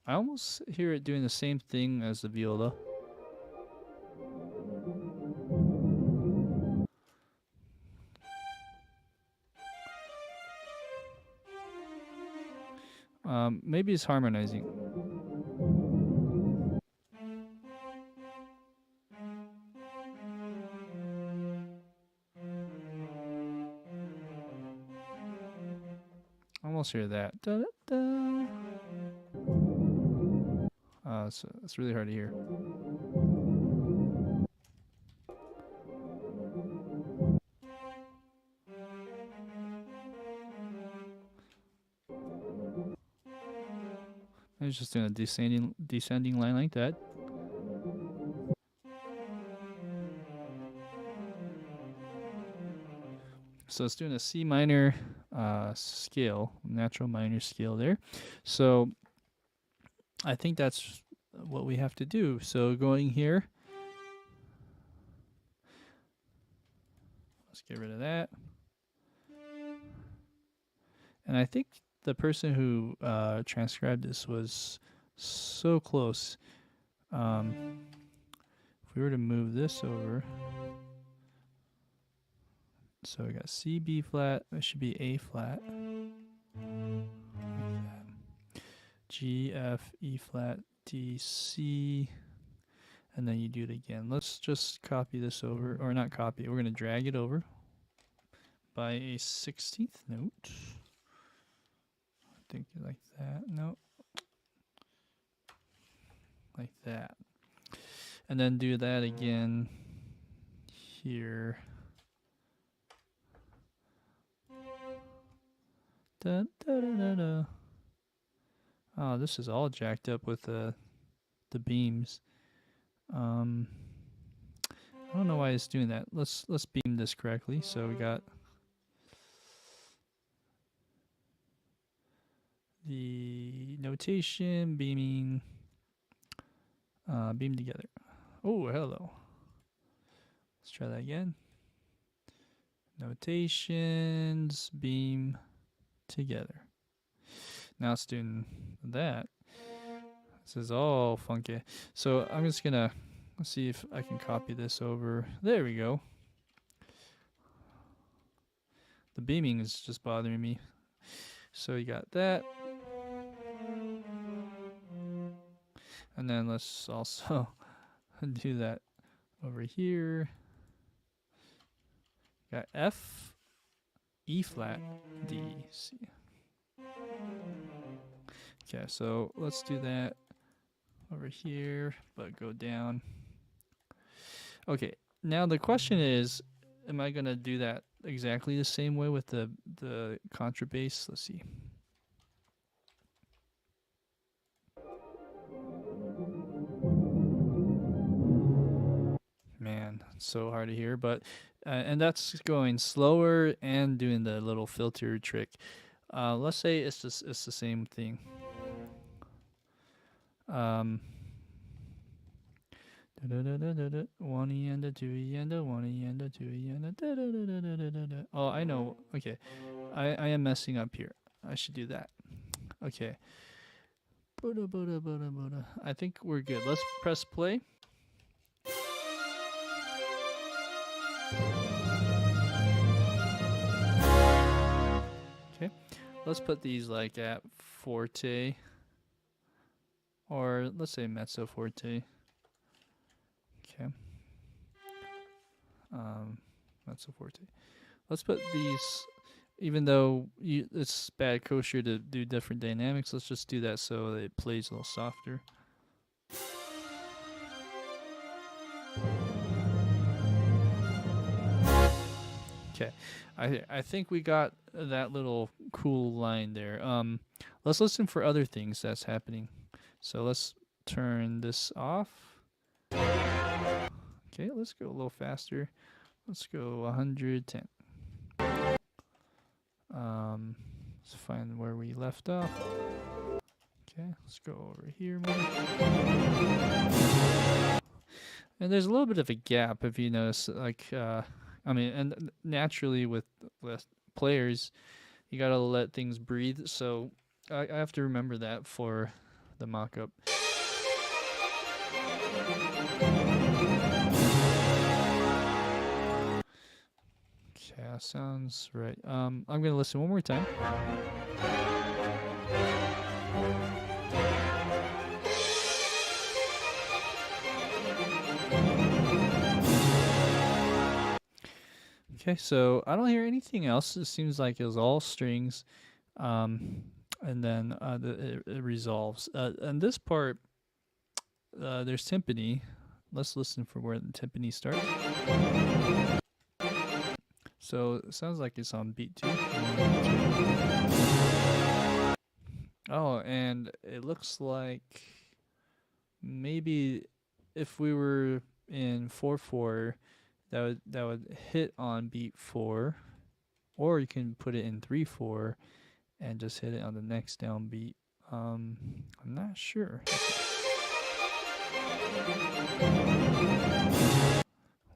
I almost hear it doing the same thing as the viola. maybe it's harmonizing. Almost hear that. Da, da, da. It's really hard to hear. I was just doing a descending line like that. So it's doing a C minor scale, natural minor scale there. So I think that's what we have to do. So going here, let's get rid of that. And I think the person who transcribed this was so close. If we were to move this over, so we got C, B flat, that should be A flat. Like that. G, F, E flat, D, C, and then you do it again. Let's just copy this over, or not copy, we're going to drag it over by a 16th note. I think like that. No. Like that. And then do that again here. Da, da, da, da, da. Oh, this is all jacked up with the beams. I don't know why it's doing that. Let's beam this correctly. So we got the notation, beaming, beam together. Oh, hello. Let's try that again. Notations, beam together. Now it's doing that. This is all funky. So I'm just gonna see if I can copy this over. There we go. The beaming is just bothering me. So you got that. And then let's also do that over here. Got F, E flat, D, C. Okay, so let's do that over here, but go down. Okay, now the question is, am I gonna do that exactly the same way with the contrabass? Let's see. Man, it's so hard to hear, but and that's going slower and doing the little filter trick. Let's say it's the same thing. One E and a two E and a one E and a two E and a oh, I know. Okay, I am messing up here. I should do that. Okay. I think we're good. Let's press play. Okay, let's put these like at forte, or let's say mezzo forte. Okay, mezzo forte. Let's put these, even though it's bad kosher to do different dynamics, let's just do that so that it plays a little softer. Okay, I think we got that little cool line there. Let's listen for other things that's happening. So let's turn this off. Okay, let's go a little faster. Let's go 110. Let's find where we left off. Okay, let's go over here maybe. And there's a little bit of a gap if you notice, like I mean, and naturally with players, you gotta let things breathe. So I have to remember that for the mock-up. Okay, that sounds right. I'm gonna listen one more time. Okay, so I don't hear anything else. It seems like it was all strings, and then it resolves. And this part, there's timpani. Let's listen for where the timpani starts. So it sounds like it's on beat 2. 1, 2. Oh, and it looks like maybe if we were in 4/4, that would hit on beat 4, or you can put it in 3/4 and just hit it on the next downbeat. I'm not sure.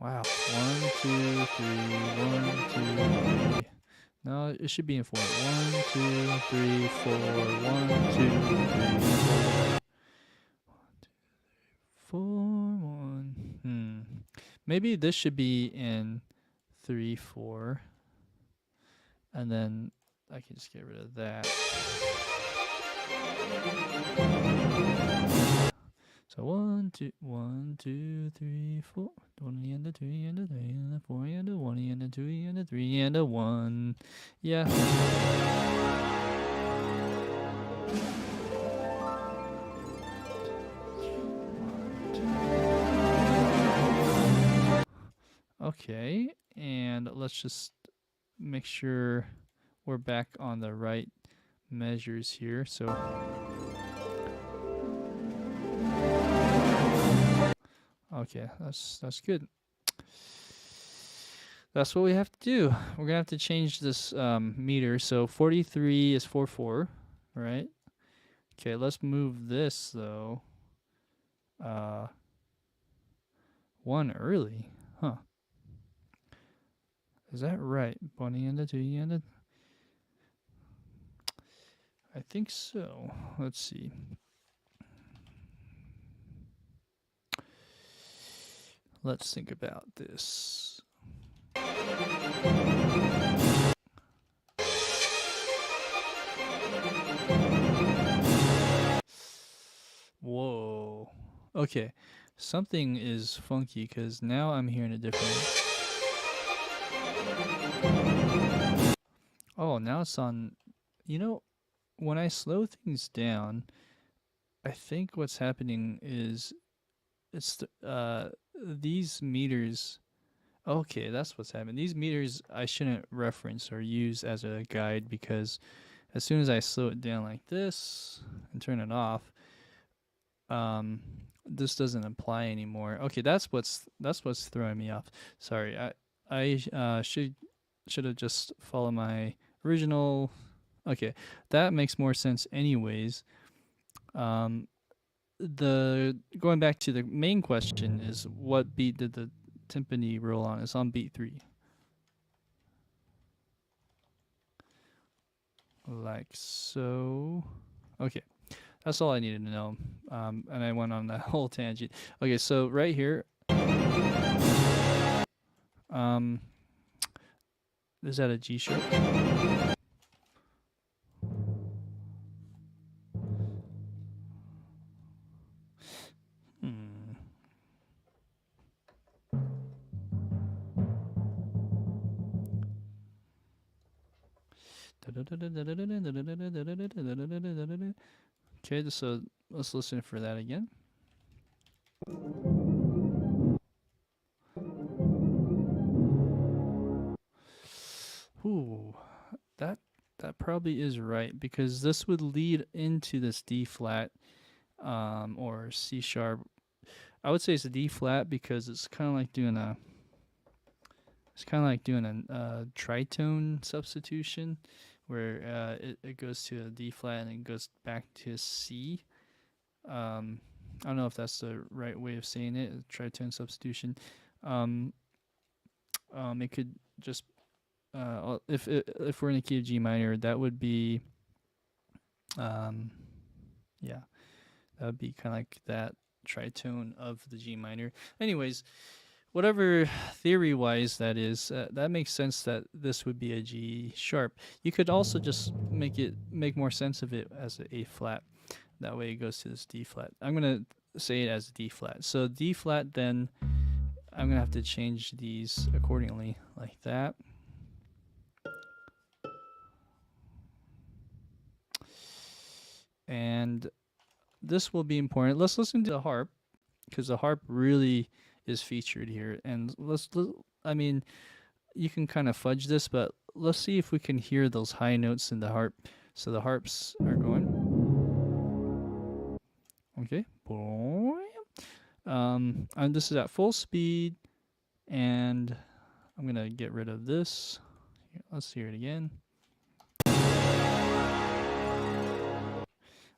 Wow. 1, 2, 3. 1, 2, 3. No, it should be in 4. 1, 2, 3, 4. 1, 2, 3, 4. 4, 1. Maybe this should be in 3, 4. And then I can just get rid of that. So 1, 2, 1, 2, 3, 4. 1 and a 2 and a 3 and a 4 and a 1 and a 2 and a 3 and a 1. Yeah. Okay, and let's just make sure we're back on the right measures here. So okay, that's good. That's what we have to do. We're gonna have to change this meter. So 43 is 4/4, right? Okay, let's move this though. 1 early, huh? Is that right? 1 and a 2 and a. I think so. Let's see. Let's think about this. Whoa. Okay. Something is funky because now I'm hearing a different. Oh, now it's on. You know, when I slow things down, I think what's happening is it's these meters. Okay, that's what's happening. These meters I shouldn't reference or use as a guide because as soon as I slow it down like this and turn it off, this doesn't apply anymore. Okay, that's what's throwing me off. Sorry, I should have just followed my original. Okay, that makes more sense anyways. The going back to the main question is what beat did the timpani roll on? It's on beat 3. Like so. Okay. That's all I needed to know. And I went on that whole tangent. Okay, so right here, is that a G sharp? Okay, so let's listen for that again. Ooh, that probably is right because this would lead into this D flat, or C sharp. I would say it's a D flat because it's kind of like doing a. It's kind of like doing a tritone substitution, where it goes to a D flat and it goes back to a C. I don't know if that's the right way of saying it. Tritone substitution. It could just if we're in a key of G minor, that would be yeah, that would be kind of like that tritone of the G minor. Anyways, whatever theory-wise that is, that makes sense that this would be a G sharp. You could also just make more sense of it as an A flat. That way it goes to this D flat. I'm gonna say it as D flat. So D flat then I'm gonna have to change these accordingly, like that. And this will be important. Let's listen to the harp, because the harp really is featured here. And I mean, you can kind of fudge this, but let's see if we can hear those high notes in the harp. So the harps are going. Okay. And this is at full speed, and I'm gonna get rid of this. Here, let's hear it again.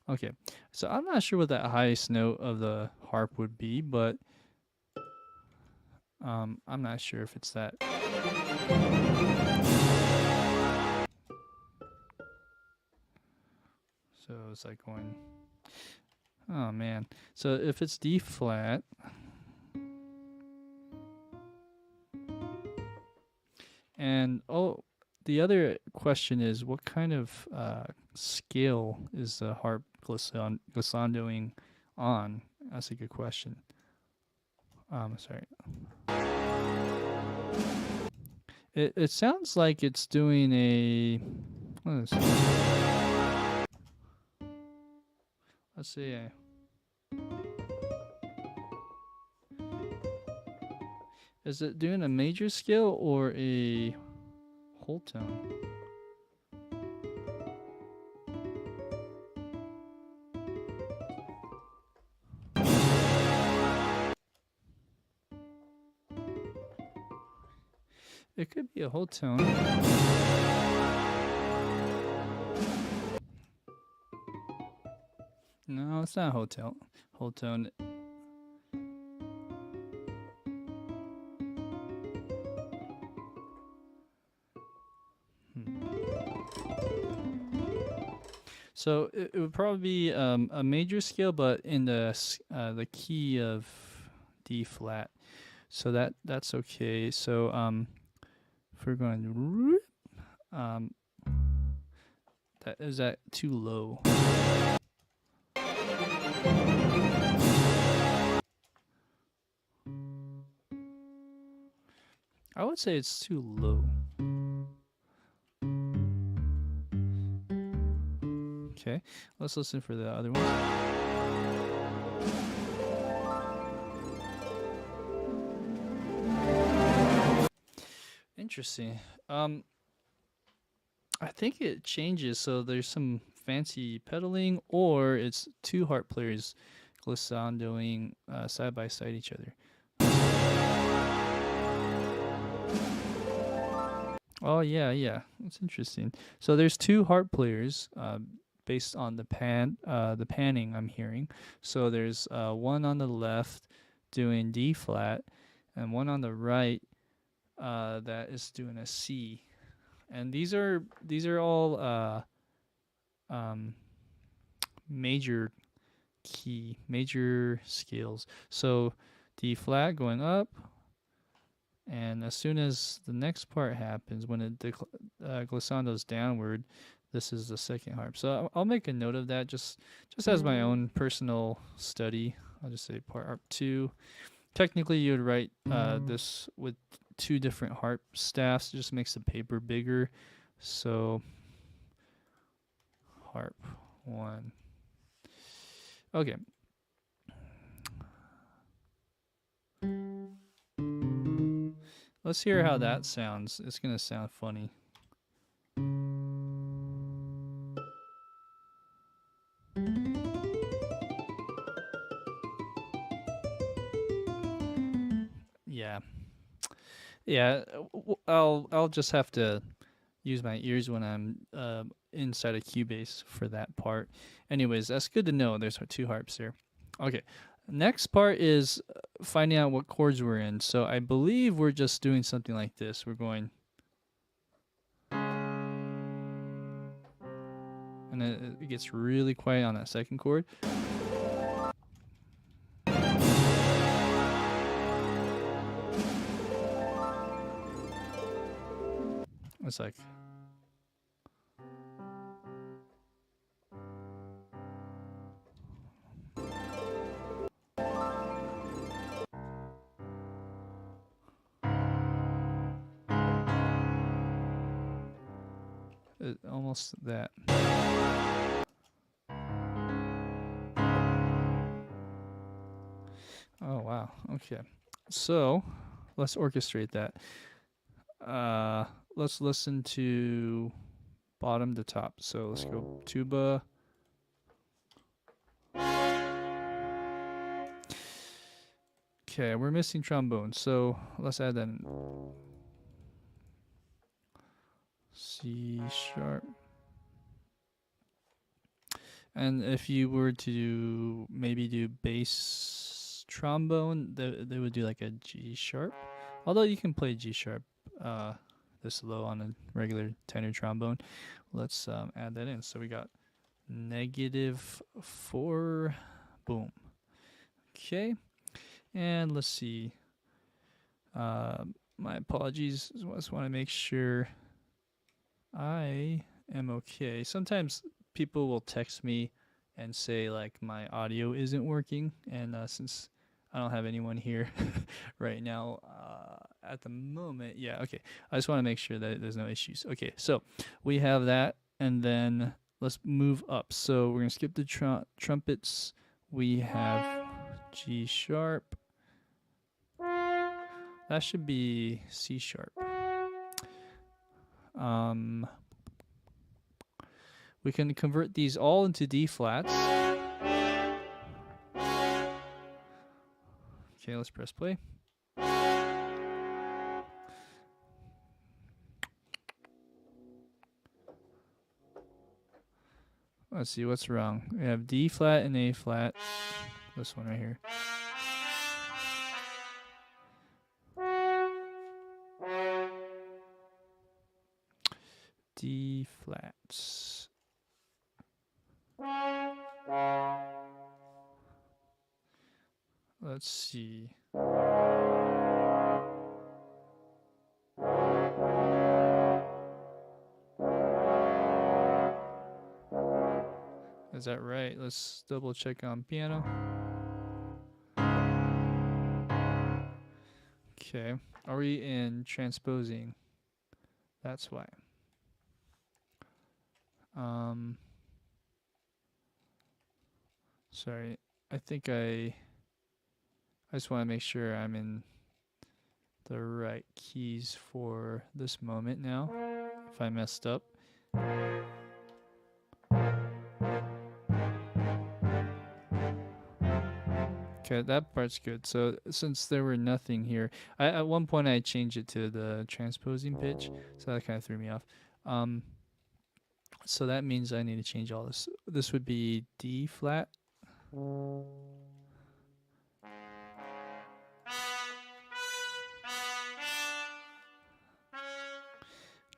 Okay, so I'm not sure what that highest note of the harp would be, but I'm not sure if it's that. So it's like going, oh man. So if it's D flat, and the other question is, what kind of scale is the harp glissandoing on? That's a good question. Sorry. It sounds like it's doing a. Let's see. Is it doing a major scale or a whole tone? It could be a whole tone. No, it's not whole tone. Whole tone. So it would probably be a major scale, but in the key of D flat. So that's okay. So if we're going, is that too low? I would say it's too low. Okay, let's listen for the other one. Interesting. I think it changes, so there's some fancy pedaling, or it's two harp players glissandoing side by side each other. Oh yeah, that's interesting. So there's two harp players based on the panning I'm hearing. So there's one on the left doing D flat, and one on the right that is doing a C. And these are all major scales. So D flat going up, and as soon as the next part happens, when it glissando's downward, this is the second harp. So I'll make a note of that just as my own personal study. I'll just say part harp 2. Technically, you would write this with 2 different harp staffs. It just makes the paper bigger. So harp 1. Okay. Let's hear how that sounds. It's going to sound funny. Yeah. I'll just have to use my ears when I'm inside a Cubase for that part. Anyways, that's good to know. There's 2 harps there. Okay. Next part is finding out what chords we're in. So I believe we're just doing something like this. We're going, and then it gets really quiet on that second chord. It's like, almost that. Oh wow. Okay. So let's orchestrate that. Let's listen to bottom to top. So let's go tuba. Okay, we're missing trombone, so let's add that in. C sharp. And if you were to maybe do bass trombone, they would do like a G sharp. Although you can play G sharp this low on a regular tenor trombone. Let's add that in. So we got -4, boom. Okay, and let's see. My apologies. Just want to make sure I am okay. Sometimes people will text me and say like my audio isn't working, and since I don't have anyone here right now at the moment, yeah, okay. I just want to make sure that there's no issues. Okay, so we have that, and then let's move up. So we're gonna skip the trumpets. We have G sharp. That should be C sharp. We can convert these all into D flats. Okay, let's press play. Let's see what's wrong. We have D flat and A flat. This one right here. D flats. Let's see. Is that right? Let's double check on piano. Okay. Are we in transposing? That's why. Sorry. I think I just want to make sure I'm in the right keys for this moment now. If I messed up. Okay, that part's good. So since there were nothing here, at one point I changed it to the transposing pitch, so that kind of threw me off. So that means I need to change all this. This would be D flat.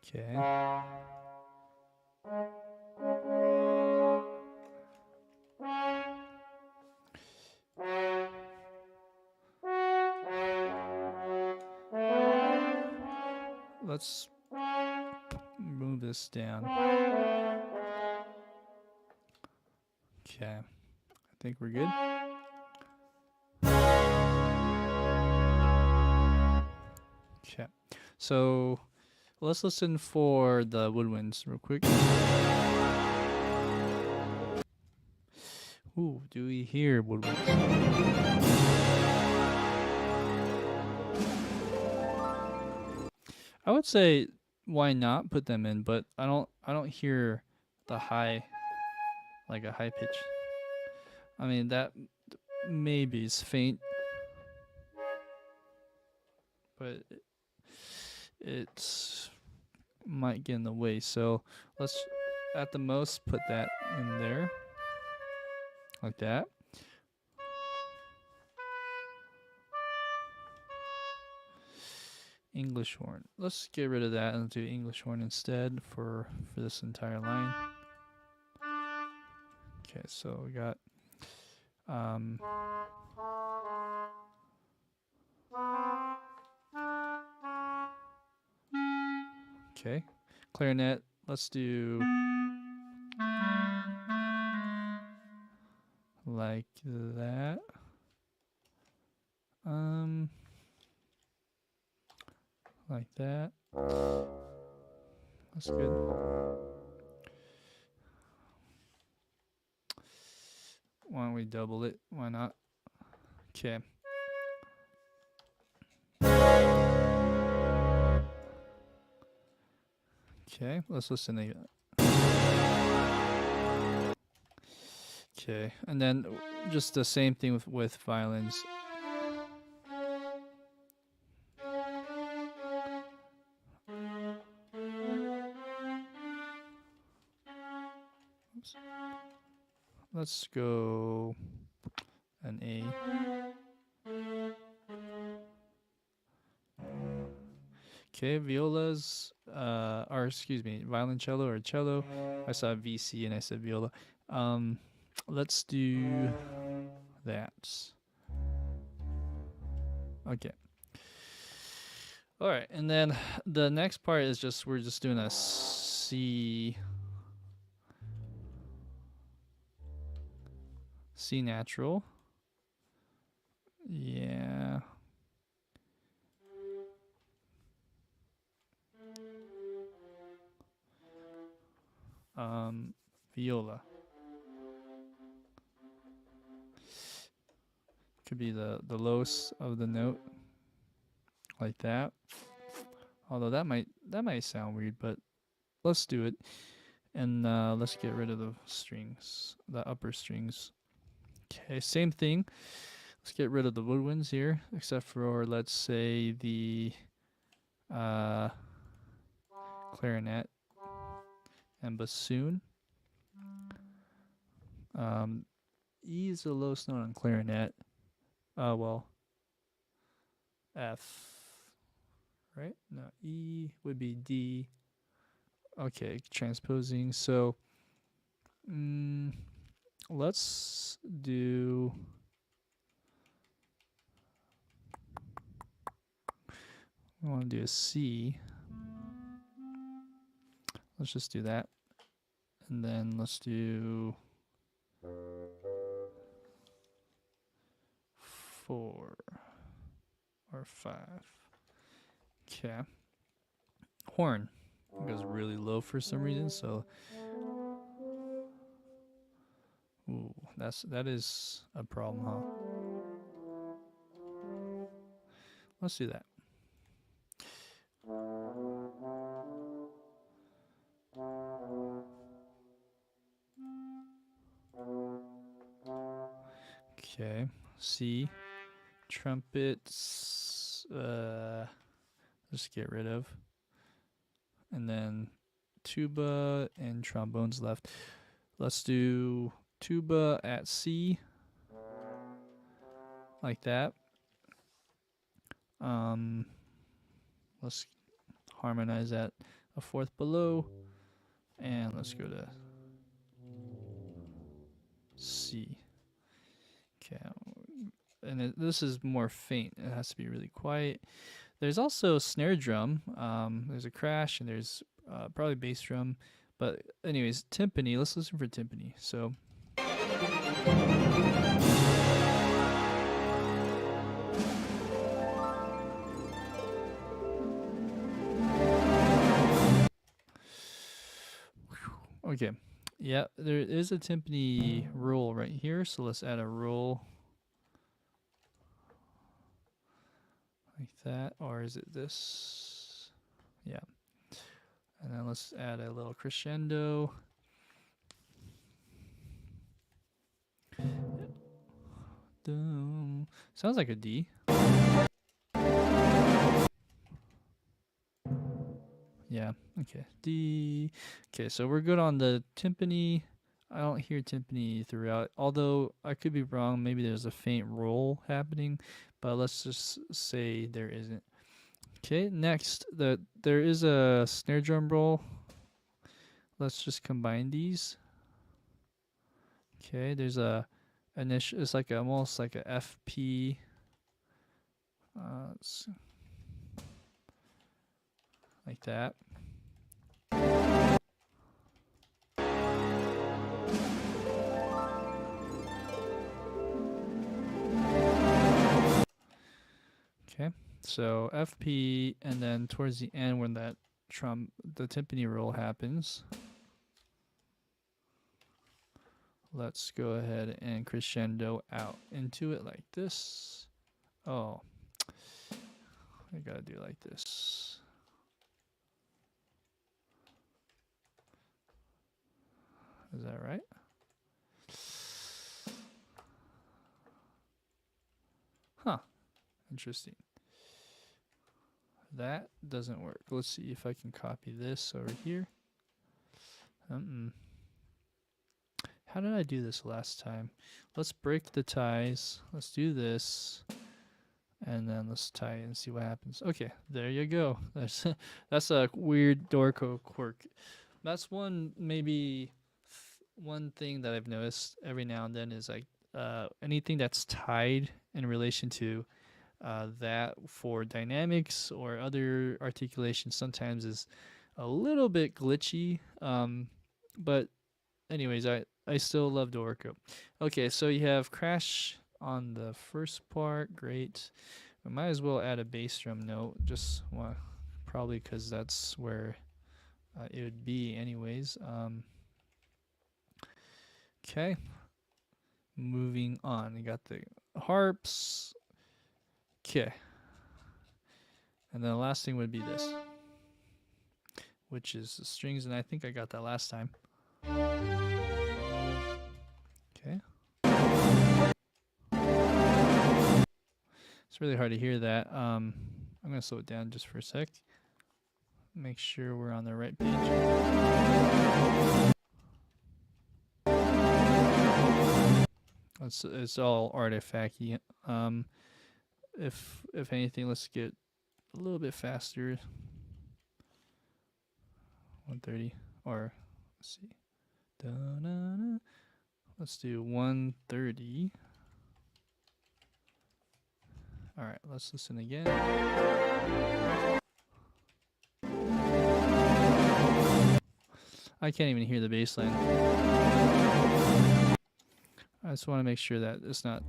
Okay. Let's move this down. Okay. I think we're good. Okay. So let's listen for the woodwinds real quick. Ooh, do we hear woodwinds? I would say why not put them in, but I don't hear the high, like a high pitch. I mean that maybe is faint, but it might get in the way. So let's at the most put that in there, like that. English horn. Let's get rid of that and do English horn instead for this entire line. Okay, so we got okay, clarinet. Let's do like that. Like that. That's good. Why don't we double it? Why not? Okay. Okay, let's listen to that. Okay, and then just the same thing with violins. Oops. Let's go an A. Okay, violas, or excuse me, violoncello or cello. I saw VC and I said viola. Let's do that. Okay. All right, and then the next part is we're just doing a C natural. Yeah. Viola. Could be the lowest of the note, like that. Although that might sound weird, but let's do it. And let's get rid of the strings, the upper strings. Okay, same thing. Let's get rid of the woodwinds here, except for, let's say, the clarinet and bassoon. E is the lowest note on clarinet. Well, F, right? No, E would be D. Okay, transposing. So, let's do. I want to do a C. Let's just do that. And then let's do 4 or 5. Okay. Horn. It goes really low for some reason, so ooh, that is a problem, huh? Let's do that. Okay. C. Trumpets. Just get rid of. And then tuba and trombones left. Let's do tuba at C. Like that. Let's harmonize that a fourth below. And let's go to C. Okay. And this is more faint. It has to be really quiet. There's also snare drum. There's a crash, and there's probably bass drum. But anyways, timpani. Let's listen for timpani. So. Okay. Yeah, there is a timpani roll right here, so let's add a roll like that, or is it this? Yeah. And then let's add a little crescendo. Sounds like a D. Yeah, okay. D. Okay, so we're good on the timpani. I don't hear timpani throughout, although I could be wrong. Maybe there's a faint roll happening, but let's just say there isn't. Okay, next, there is a snare drum roll. Let's just combine these. Okay, there's it's like almost like a FP. Like that. Okay, so FP, and then towards the end when the timpani roll happens, Let's go ahead and crescendo out into it like this. Oh, I gotta do it like this. Is that right? Huh. Interesting. That doesn't work. Let's see if I can copy this over here. How did I do this last time? Let's break the ties. Let's do this. And then let's tie it and see what happens. Okay, there you go. That's a weird Dorico quirk. That's one one thing that I've noticed every now and then is like anything that's tied in relation to that for dynamics or other articulations sometimes is a little bit glitchy. But anyways, I still love Dorico. Okay, so you have crash on the first part. Great. I might as well add a bass drum note. Just probably because that's where it would be anyways. Okay. Moving on. You got the harps. Okay. And then the last thing would be this, which is the strings, and I think I got that last time. Okay. It's really hard to hear that. I'm going to slow it down just for a sec. Make sure we're on the right page. It's all artifacty. If anything, let's get a little bit faster. 130, or let's see. Da-na-na. Let's do 130. All right, let's listen again. I can't even hear the bass line. I just want to make sure that it's not.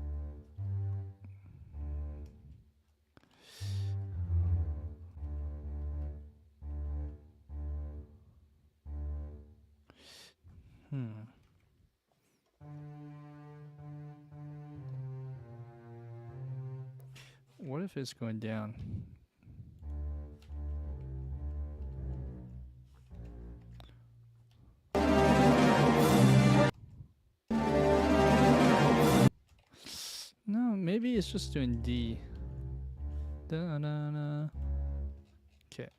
What if it's going down? No, maybe it's just doing D. Da-na-na. Okay.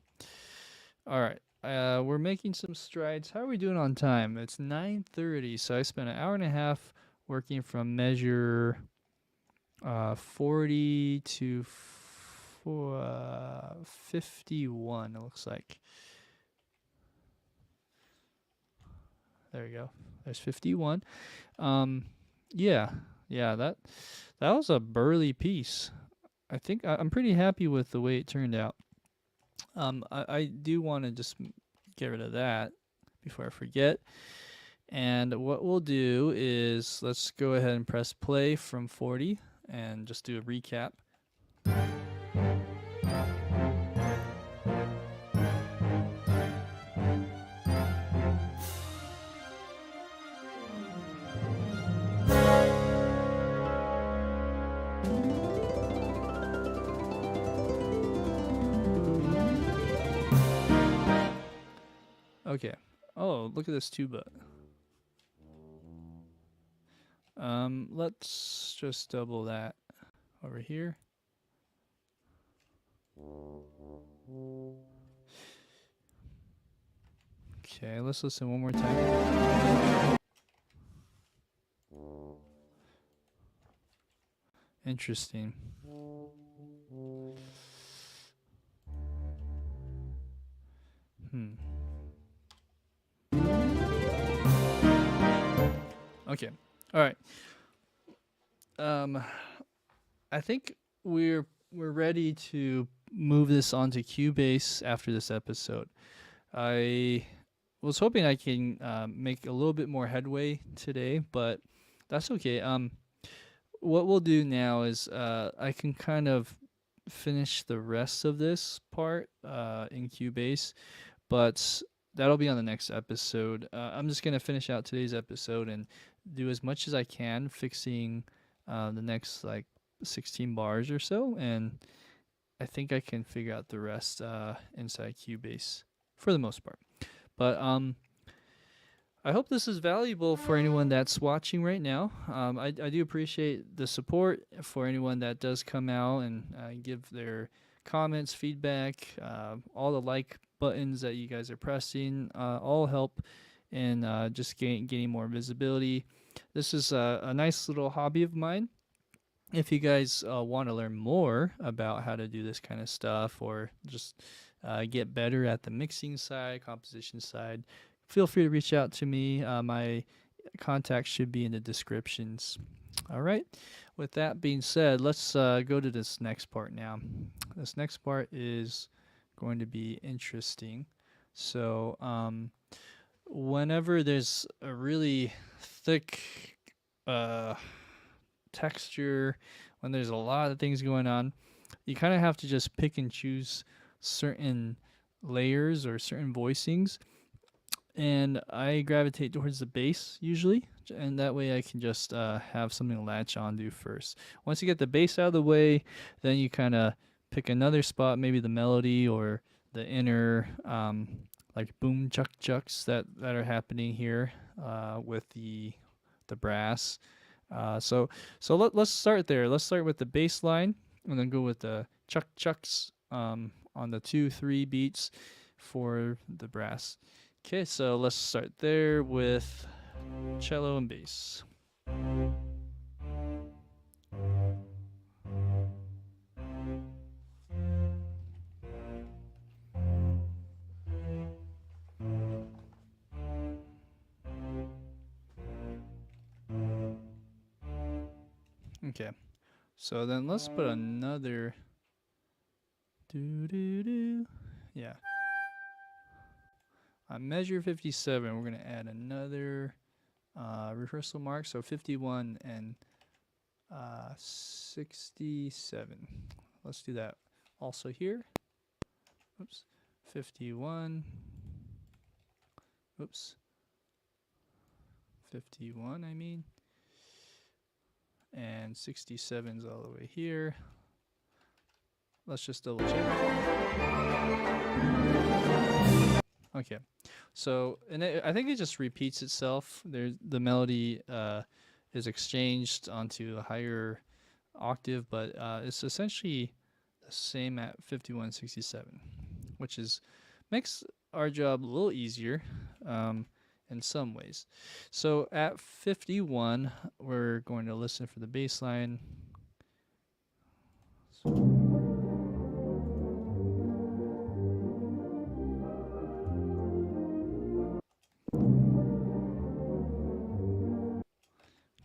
All right. We're making some strides. How are we doing on time? It's 9:30, so I spent an hour and a half working from measure 40 to 51, it looks like. There we go. There's 51. Yeah, that was a burly piece. I think I'm pretty happy with the way it turned out. I do want to just get rid of that before I forget. And what we'll do is let's go ahead and press play from 40 and just do a recap. Okay. Oh, look at this tuba. Let's just double that over here. Okay, let's listen one more time. Interesting. Okay. All right. I think we're ready to move this onto Cubase after this episode. I was hoping I can make a little bit more headway today, but that's okay. What we'll do now is I can kind of finish the rest of this part in Cubase, but that'll be on the next episode. I'm just going to finish out today's episode and do as much as I can fixing the next like 16 bars or so, and I think I can figure out the rest inside Cubase for the most part. But I hope this is valuable for anyone that's watching right now. I do appreciate the support for anyone that does come out and give their comments, feedback, all the like buttons that you guys are pressing, all help in just gaining more visibility. This is a nice little hobby of mine. If you guys want to learn more about how to do this kind of stuff or just get better at the mixing side, composition side, feel free to reach out to me. My contact should be in the descriptions. All right. With that being said, let's go to this next part now. This next part is going to be interesting. So, whenever there's a really thick texture, when there's a lot of things going on, you kind of have to just pick and choose certain layers or certain voicings. And I gravitate towards the bass usually, and that way I can just have something to latch onto first. Once you get the bass out of the way, then you kind of pick another spot, maybe the melody or the inner like boom chuck chucks that are happening here with the brass. Let's start there. Let's start with the bass line and then go with the chuck chucks on the 2-3 beats for the brass. Okay, so let's start there with cello and bass. Okay, so then let's put another yeah. On measure 57, we're going to add another rehearsal mark, so 51 and 67. Let's do that also here. Oops. 51. Oops. 51, I mean. And 67's all the way here. Let's just double check. Okay, so I think it just repeats itself. The melody is exchanged onto a higher octave, but it's essentially the same at 5167, which makes our job a little easier in some ways. So at 51, we're going to listen for the bass line.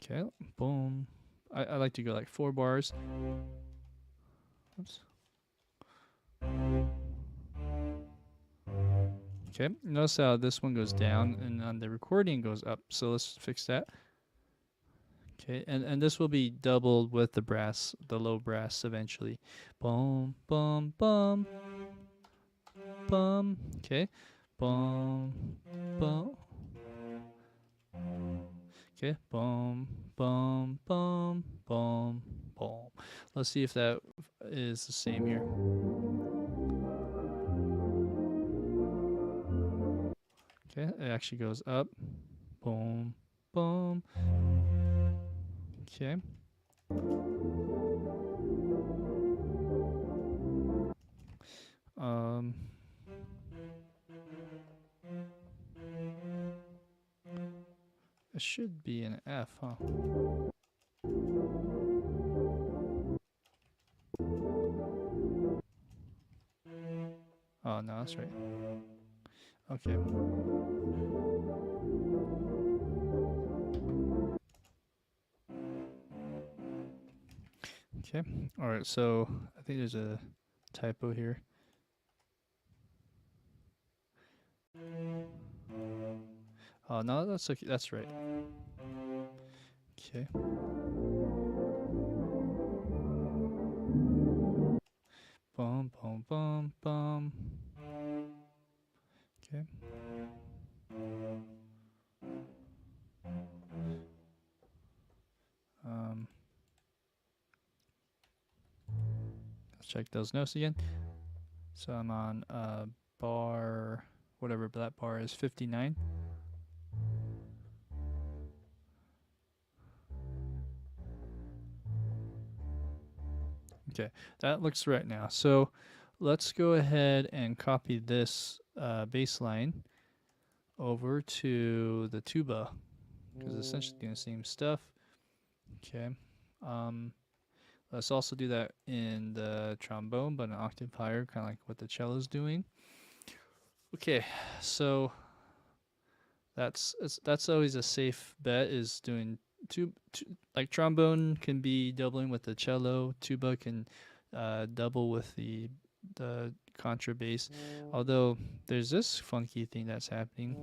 Okay, boom. I like to go like 4 bars. Oops. Okay, notice how this one goes down and on the recording goes up. So let's fix that. Okay, and this will be doubled with the brass, the low brass eventually. Boom, boom, boom, boom. Okay, boom, boom. Okay, boom, boom, boom, boom, boom. Let's see if that is the same here. Okay, it actually goes up. Boom, boom. Okay. It should be an F, huh? Oh, no, that's right. Okay. Okay. All right. So I think there's a typo here. Oh, no, that's okay. That's right. Okay. Boom, boom, boom, boom. Okay. check those notes again. So I'm on bar, whatever that bar is, 59. Okay, that looks right now. So let's go ahead and copy this bass line over to the tuba, because it's essentially doing the same stuff. Okay. Let's also do that in the trombone, but an octave higher, kind of like what the cello's doing. Okay, so that's always a safe bet, is doing like trombone can be doubling with the cello, tuba can double with the contrabass. Although there's this funky thing that's happening.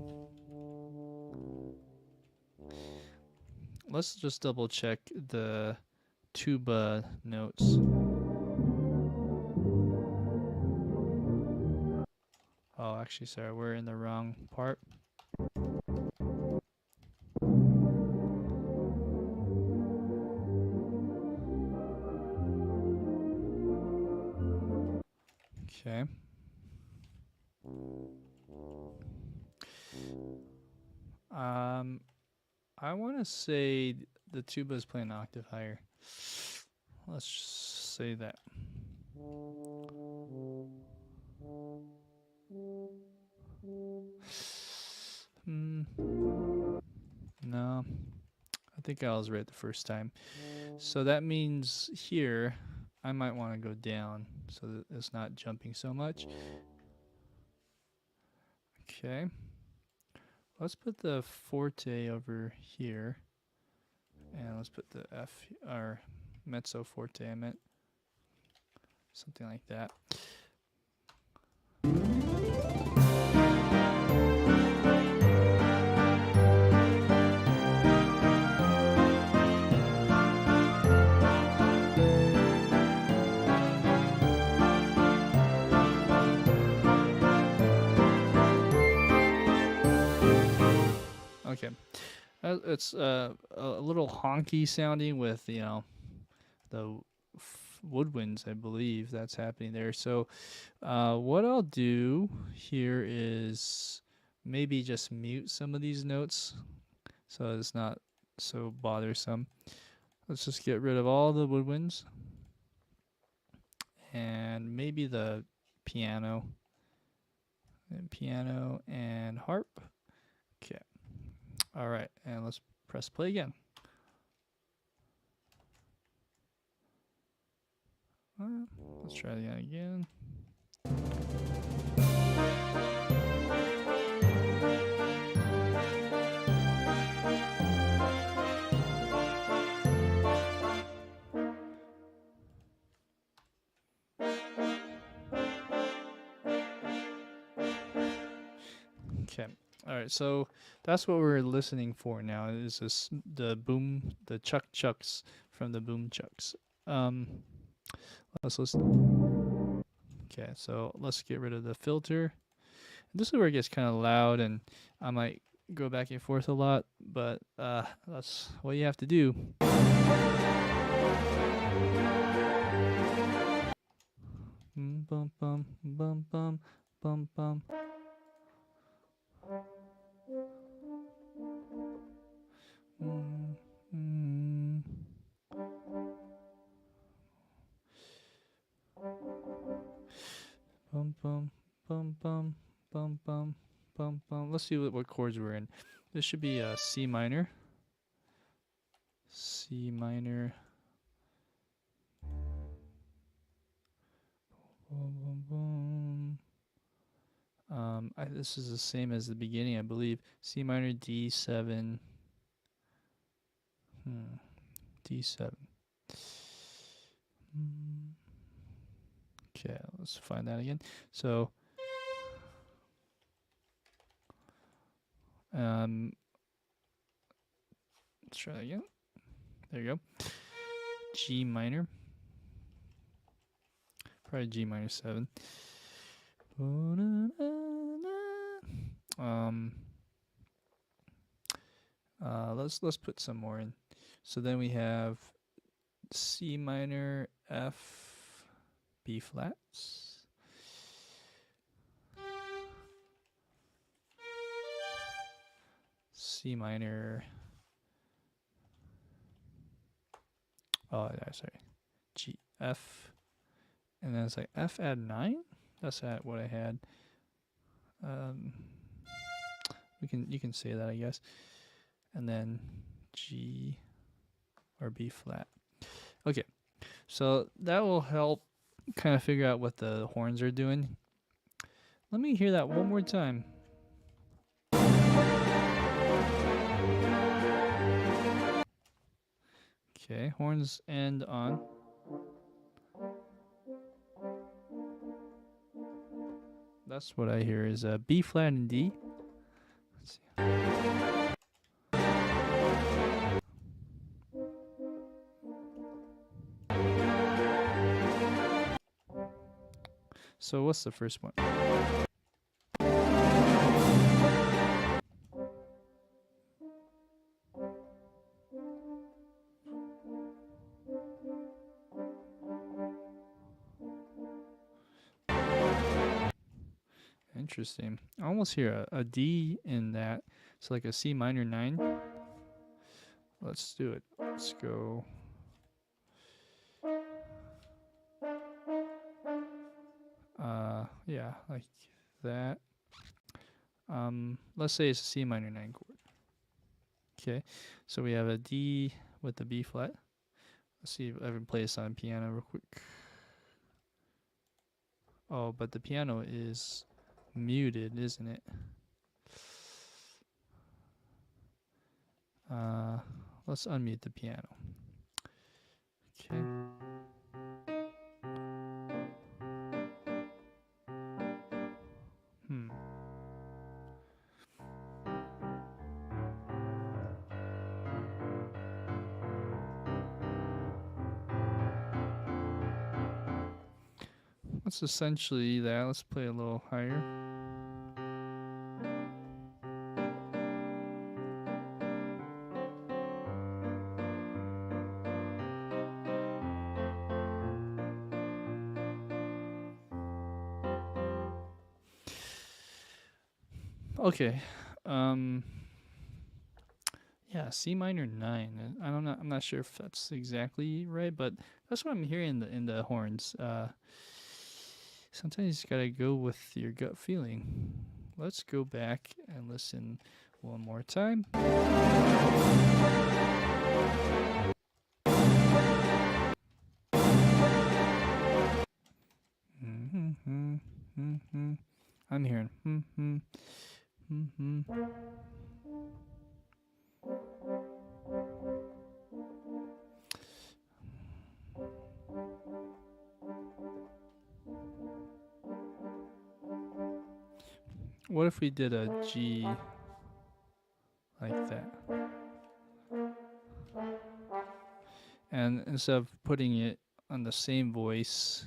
Let's just double check the tuba notes. Oh, actually, sorry, we're in the wrong part. Okay. I want to say the tuba is playing an octave higher. Let's just say that. No, I think I was right the first time. So that means here I might want to go down so that it's not jumping so much. Okay. Let's put the forte over here. And let's put the F, or mezzo forte, I meant. Something like that. Okay. It's a little honky sounding with, you know, the woodwinds, I believe that's happening there. So what I'll do here is maybe just mute some of these notes so it's not so bothersome. Let's just get rid of all the woodwinds and maybe the piano and harp. Okay. All right, and let's press play again. Let's try that again. Okay. All right. So that's what we're listening for now. Is this the boom, the chuck chucks from the boom chucks? Let's listen. Okay. So let's get rid of the filter. This is where it gets kind of loud, and I might go back and forth a lot, but that's what you have to do. Bum bum bum bum bum bum. Bum bum bum bum bum bum bum bum. Let's see what chords we're in. This should be a C minor. C minor. Boom, boom, boom. This is the same as the beginning, I believe. C minor, D7. D7. Okay, let's find that again. So, let's try that again. There you go. G minor. Probably G minor 7. Let's put some more in. So then we have C minor, F, B flats. C minor. Oh, sorry. G, F. And then it's like F add 9? That's at what I had. You can say that, I guess. And then G or B flat. Okay. So that will help kind of figure out what the horns are doing. Let me hear that one more time. Okay, horns end on. That's what I hear is a B flat and D. Let's see. So what's the first one? Interesting. I almost hear a D in that. So like a C minor 9. Let's do it. Let's go. Yeah, like that. Let's say it's a C minor 9 chord. Okay, so we have a D with the B flat. Let's see if I can play this on piano real quick. Oh, but the piano is muted, isn't it? Let's unmute the piano. Okay. That's essentially that. Let's play a little higher. Okay. Yeah, C minor 9. I'm not sure if that's exactly right, but that's what I'm hearing in the horns. Sometimes you just gotta go with your gut feeling. Let's go back and listen one more time. I'm hearing. What if we did a G like that? And instead of putting it on the same voice,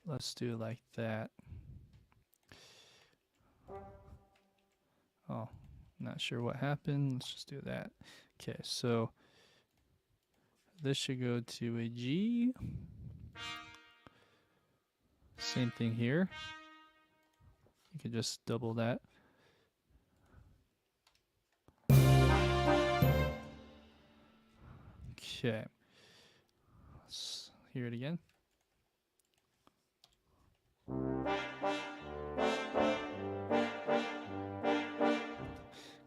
let's do it like that. Oh, not sure what happened. Let's just do that. Okay, so this should go to a G. Same thing here. You can just double that. Okay. Let's hear it again.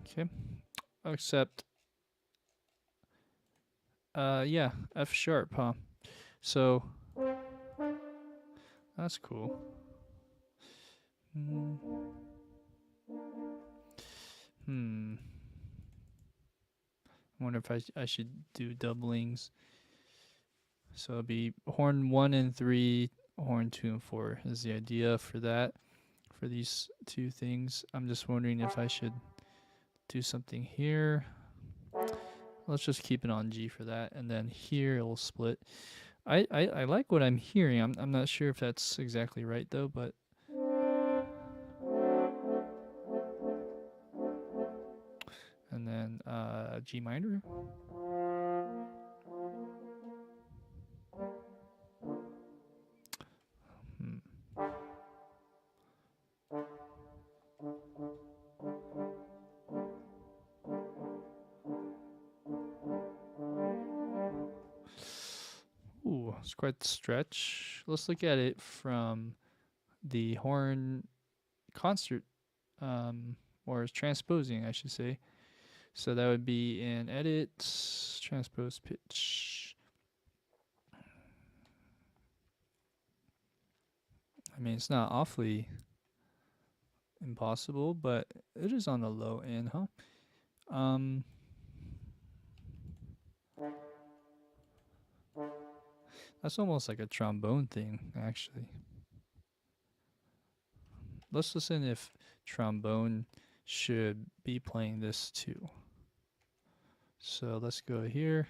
Okay. Except, yeah, F sharp, huh? So, that's cool. I wonder if I should do doublings. So it'll be horn 1 and 3, horn 2 and 4 is the idea for that, for these two things. I'm just wondering if I should do something here. Let's just keep it on G for that, and then here it'll split. I like what I'm hearing. I'm not sure if that's exactly right though, but and then G minor. It's quite the stretch. Let's look at it from the horn concert, or transposing, I should say. So that would be in edit, transpose pitch. I mean, it's not awfully impossible, but it is on the low end, huh? That's almost like a trombone thing, actually. Let's listen if trombone should be playing this too. So let's go here.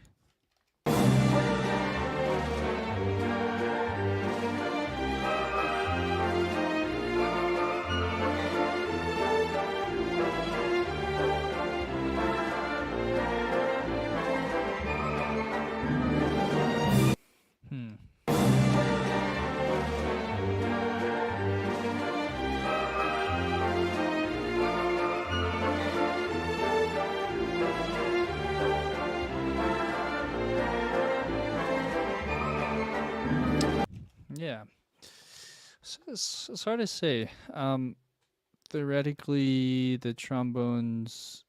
Yeah. It's hard to say. Theoretically, the trombones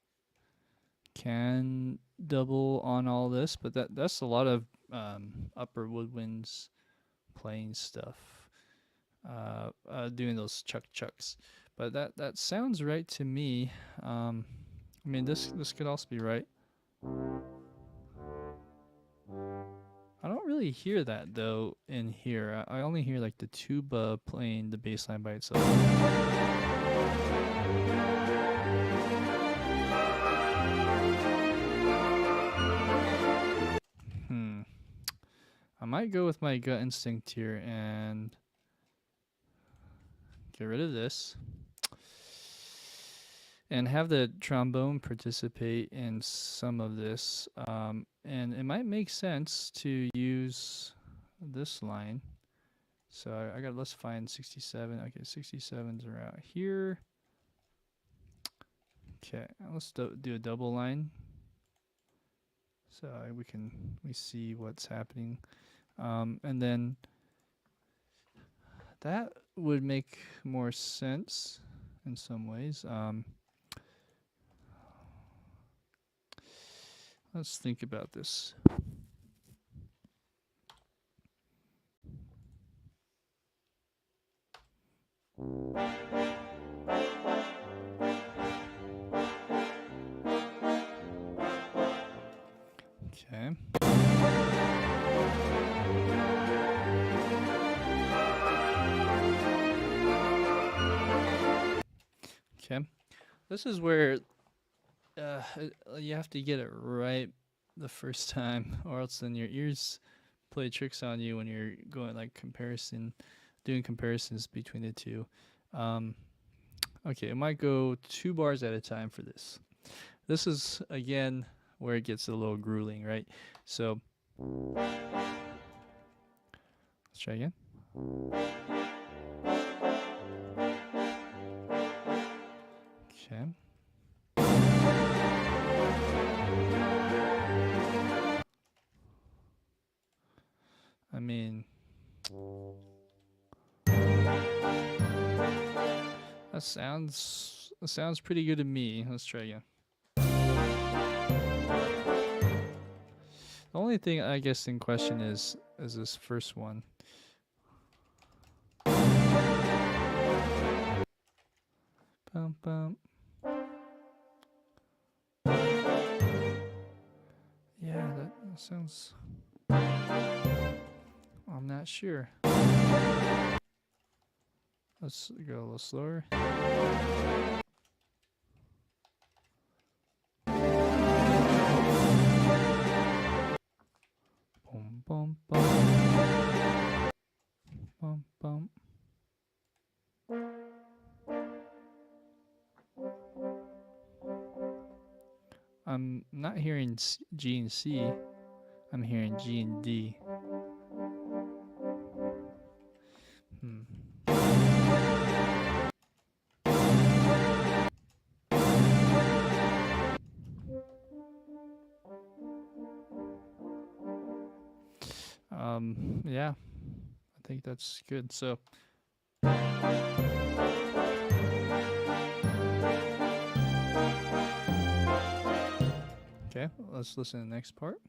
can double on all this, but that's a lot of upper woodwinds playing stuff, doing those chucks. But that sounds right to me. I mean, this could also be right. I don't really hear that though in here. I only hear like the tuba playing the bass line by itself. I might go with my gut instinct here and get rid of this and have the trombone participate in some of this. And it might make sense to use this line. So let's find 67. Okay, 67's around here. Okay, let's do a double line. So we see what's happening. And then that would make more sense in some ways. Let's think about this. Okay. Okay. This is where you have to get it right the first time, or else then your ears play tricks on you when you're going doing comparisons between the two. Okay, I might go 2 bars at a time for this. This is again where it gets a little grueling, right? So let's try again. Okay. I mean, that sounds pretty good to me. Let's try again. The only thing I guess in question is this first one. Bum, bum. Yeah, that sounds... I'm not sure. Let's go a little slower. Boom, boom, boom. Bum, bum. I'm not hearing G and C. I'm hearing G and D. Yeah, I think that's good. So okay, let's listen to the next part.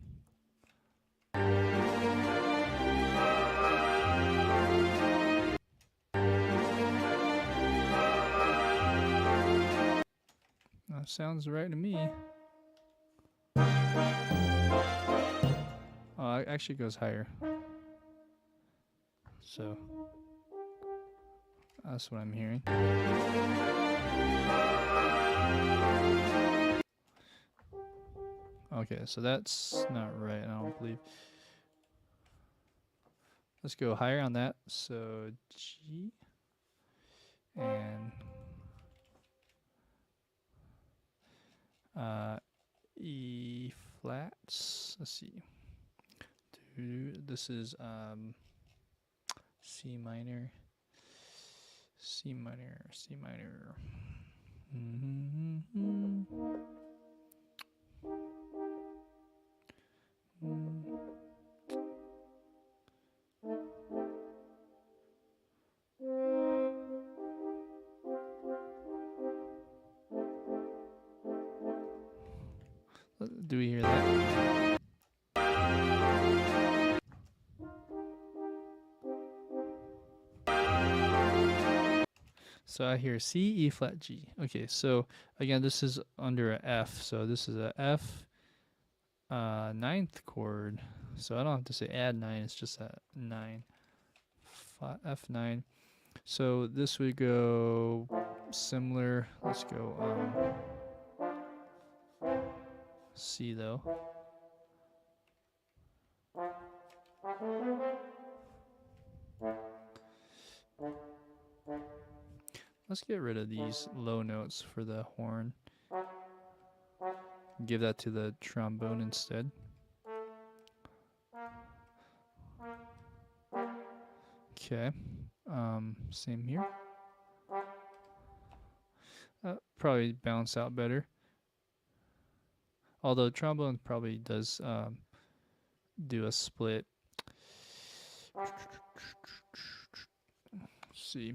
That sounds right to me. Oh, it actually goes higher. So that's what I'm hearing. Okay, so that's not right, I don't believe. Let's go higher on that. So G and E flats. Let's see. This is C minor, C minor, C minor. Do we hear that? So I hear C, E flat, G. Okay, so again, this is under a F. So this is a F ninth chord. So I don't have to say add 9, it's just a 9. F9. So this would go similar. Let's go C though. Let's get rid of these low notes for the horn. Give that to the trombone instead. Okay. Same here. Probably bounce out better. Although trombone probably does do a split. Let's see.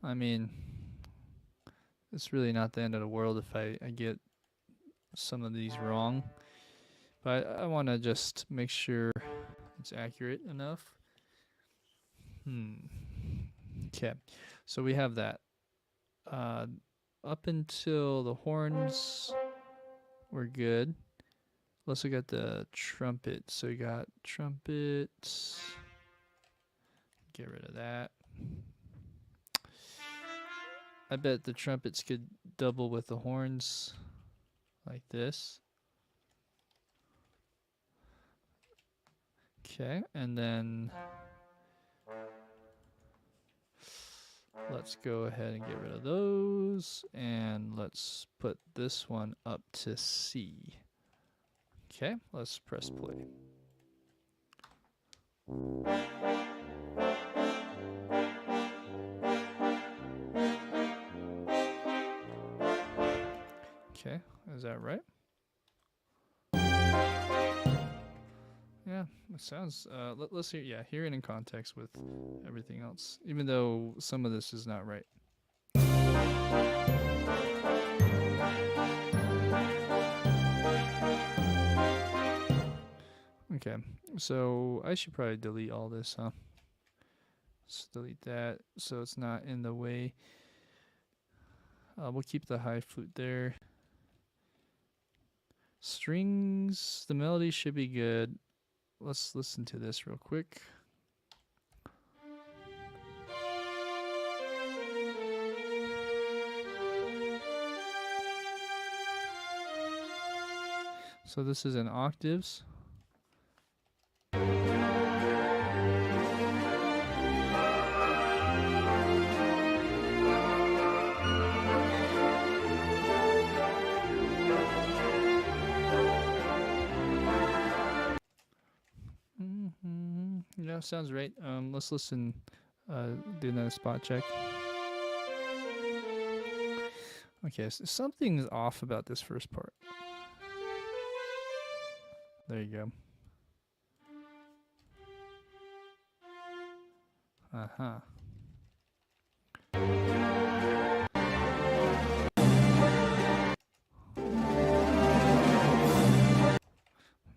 I mean, it's really not the end of the world if I get some of these wrong. But I want to just make sure it's accurate enough. Okay, so we have that. Up until the horns, we're good. Let's look at the trumpet. So we got trumpets. Get rid of that. I bet the trumpets could double with the horns like this. Okay, and then let's go ahead and get rid of those, and let's put this one up to C. Okay, let's press play. Okay, is that right? Yeah, it sounds. Let's hear. Yeah, hear it in context with everything else, even though some of this is not right. Okay, so I should probably delete all this, huh? Let's delete that so it's not in the way. We'll keep the high flute there. Strings, the melody should be good. Let's listen to this real quick. So this is in octaves. Yeah, sounds right. Let's listen. Do another spot check. Okay, so something's off about this first part. There you go. Uh-huh.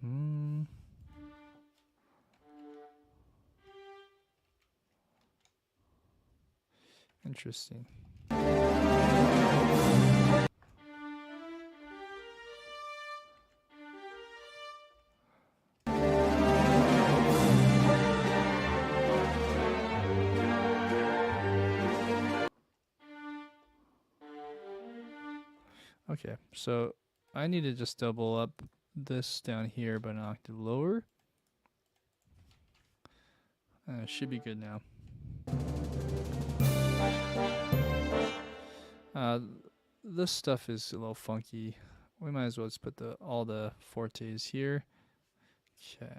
Hmm. Interesting. Okay, so I need to just double up this down here but an octave lower. It should be good now. This stuff is a little funky. We might as well just put all the fortes here. Okay.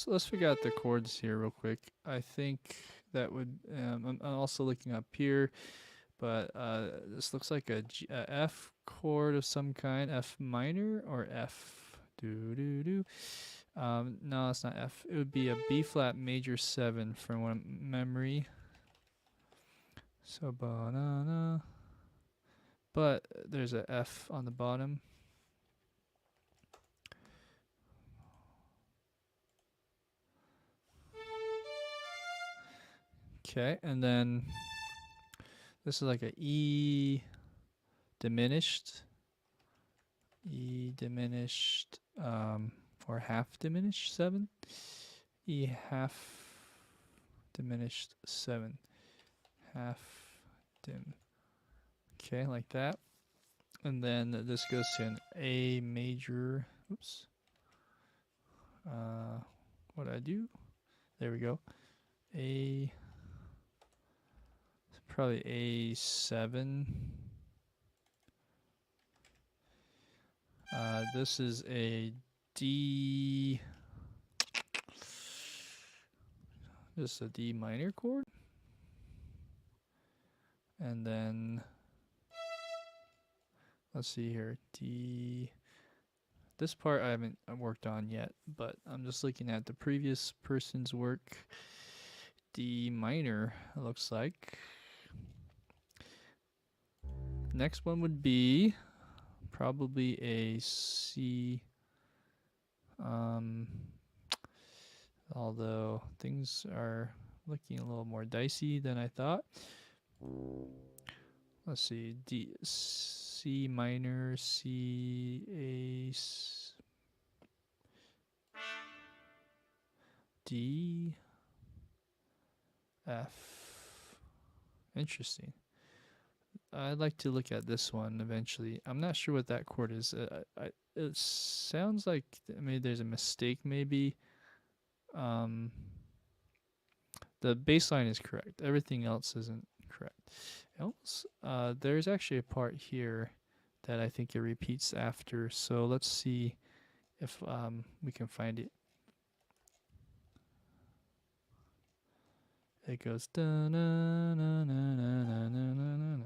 Let's figure out the chords here real quick. I think that would. I'm also looking up here, but this looks like a F chord of some kind, F minor or F. No, it's not F. It would be a B flat major 7 from one memory. So banana, but there's a F on the bottom. Okay, and then this is like a E diminished, or half diminished 7, E half diminished 7, half dim. Okay, like that. And then this goes to an A major. Oops. What I do? There we go. A. Probably A7. This is a D. This is a D minor chord. And then let's see here. D. This part I haven't worked on yet, but I'm just looking at the previous person's work. D minor, it looks like. Next one would be probably a C. Although things are looking a little more dicey than I thought. Let's see, D, C minor, C, A, D, F. Interesting. I'd like to look at this one eventually. I'm not sure what that chord is. It sounds like maybe there's a mistake. Maybe the bass line is correct. Everything else isn't correct. Else, there's actually a part here that I think it repeats after. So let's see if we can find it. It goes da na na na na na na na na.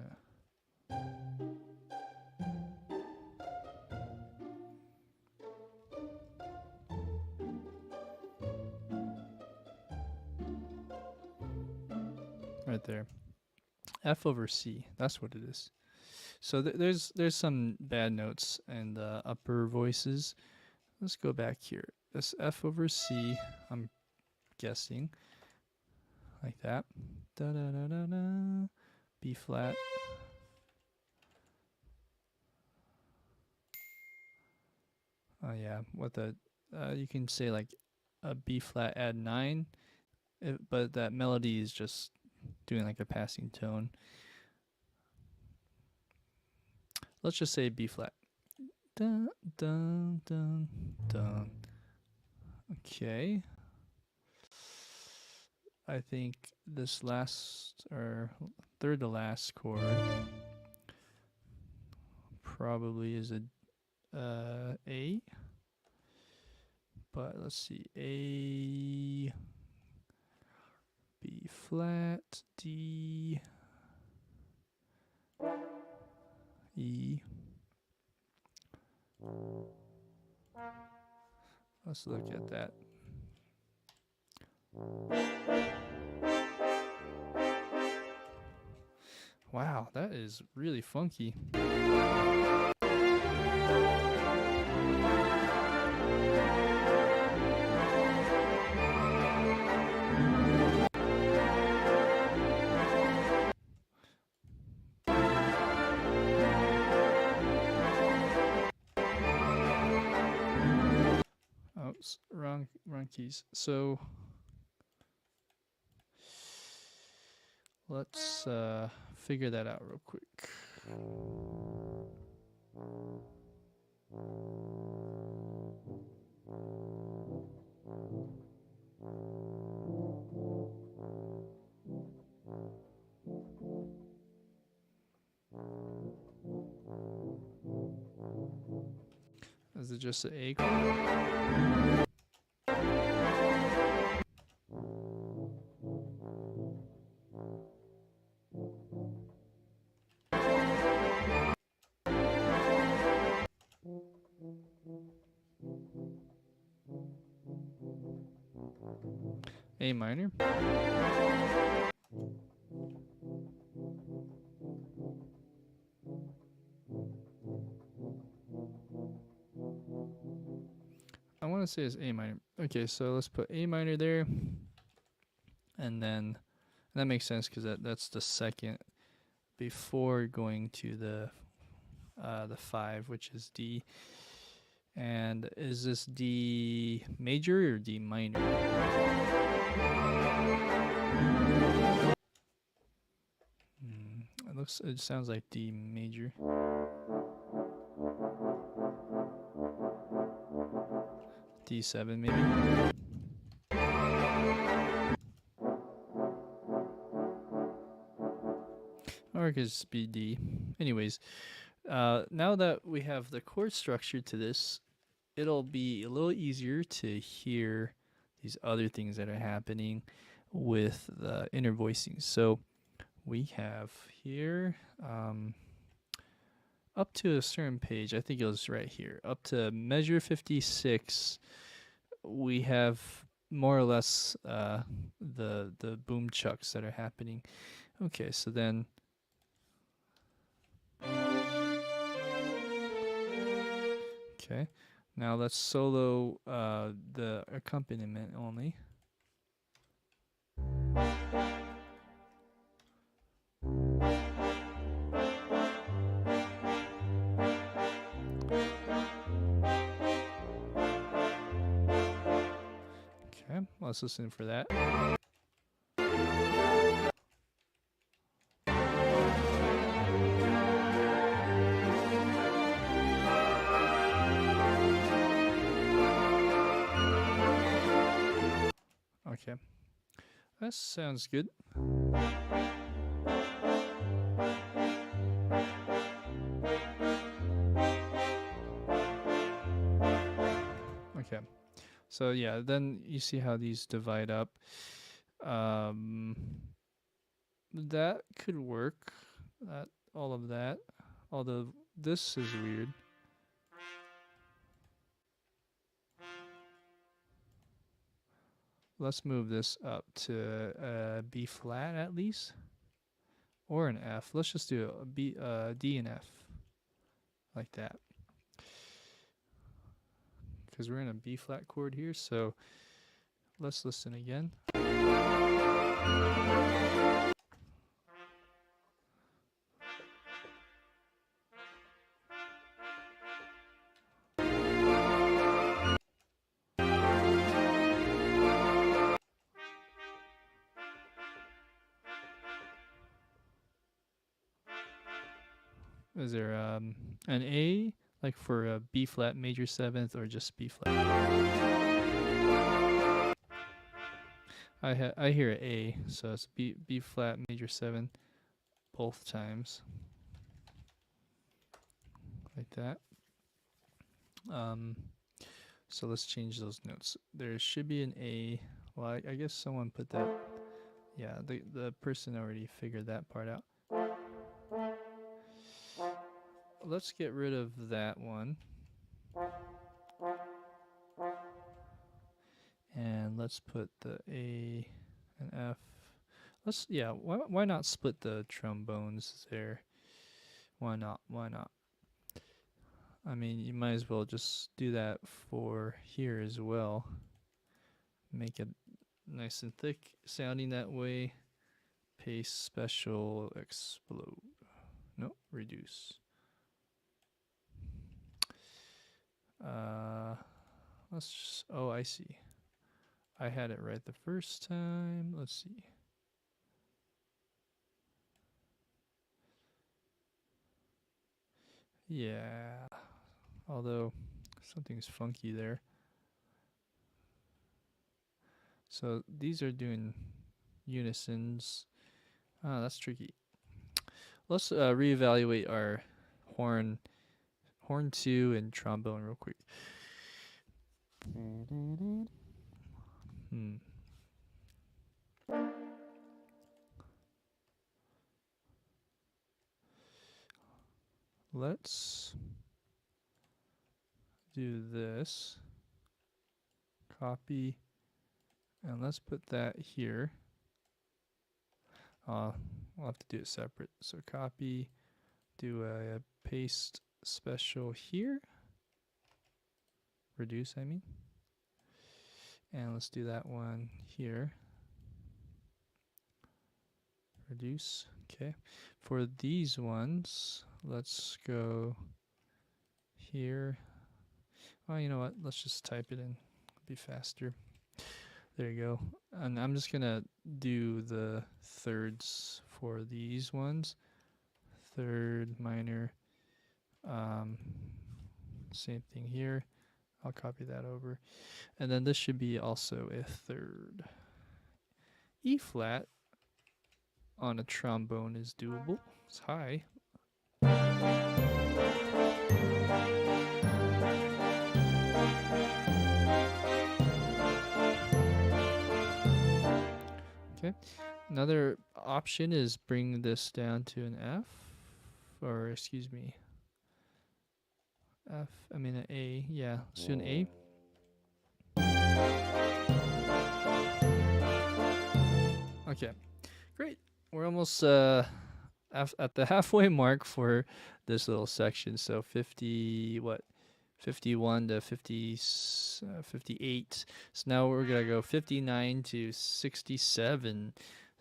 Right there. F over C. That's what it is. So there's some bad notes and upper voices. Let's go back here. This F over C, I'm guessing. Like that. Da da da da da. B flat. Oh yeah, what the you can say like a B flat add 9, but that melody is just doing like a passing tone. Let's just say B flat. Dun dun dun dun. Okay. I think this last or third to last chord probably is a A. But let's see, A, B flat, D, E. Let's look at that. Wow, that is really funky. Oh, wrong keys. So let's figure that out real quick. Is it just an A chord? A minor. I want to say it's A minor. Okay, so let's put A minor there. And then that makes sense because that's the second before going to the 5, which is D. And is this D major or D minor? It sounds like D major. D7 maybe. Or it could just be D. Anyways, now that we have the chord structure to this, it'll be a little easier to hear these other things that are happening with the inner voicings. So we have here up to a certain page, I think it was right here, up to measure 56, we have more or less the boom chucks that are happening. Okay, so then okay, now let's solo the accompaniment only. Okay, let's listen for that. Okay, that sounds good. Okay, so yeah, then you see how these divide up. That could work. All of that. Although this is weird. Let's move this up to B flat at least, or an F. Let's just do a B, D and F, like that, because we're in a B flat chord here. So let's listen again. Is there an A, like for a B flat major 7th, or just B flat? I hear A, so it's B flat major 7 both times, like that. So let's change those notes. There should be an A. Well, I guess someone put that. Yeah, the person already figured that part out. Let's get rid of that one. And let's put the A and F. Why not split the trombones there? Why not? Why not? I mean, you might as well just do that for here as well. Make it nice and thick sounding that way. Paste special explode. No, reduce. Let's just, oh, I see. I had it right the first time. Let's see. Yeah. Although something's funky there. So these are doing unisons. Ah, that's tricky. Let's reevaluate our horn 2 and trombone real quick. Let's do this. Copy. And let's put that here. We'll have to do it separate. So copy, do a paste special here. Reduce, I mean. And let's do that one here. Reduce, okay. For these ones, let's go here. Oh, you know what? Let's just type it in. It'll be faster. There you go. And I'm just gonna do the thirds for these ones. Third minor. Same thing here. I'll copy that over. And then this should be also a third. E flat on a trombone is doable. It's high. Okay. Another option is bring this down to an F, or excuse me, an A. Yeah, let's do an A. Okay, great. We're almost at the halfway mark for this little section. So 51 to 58. So now we're gonna go 59 to 67.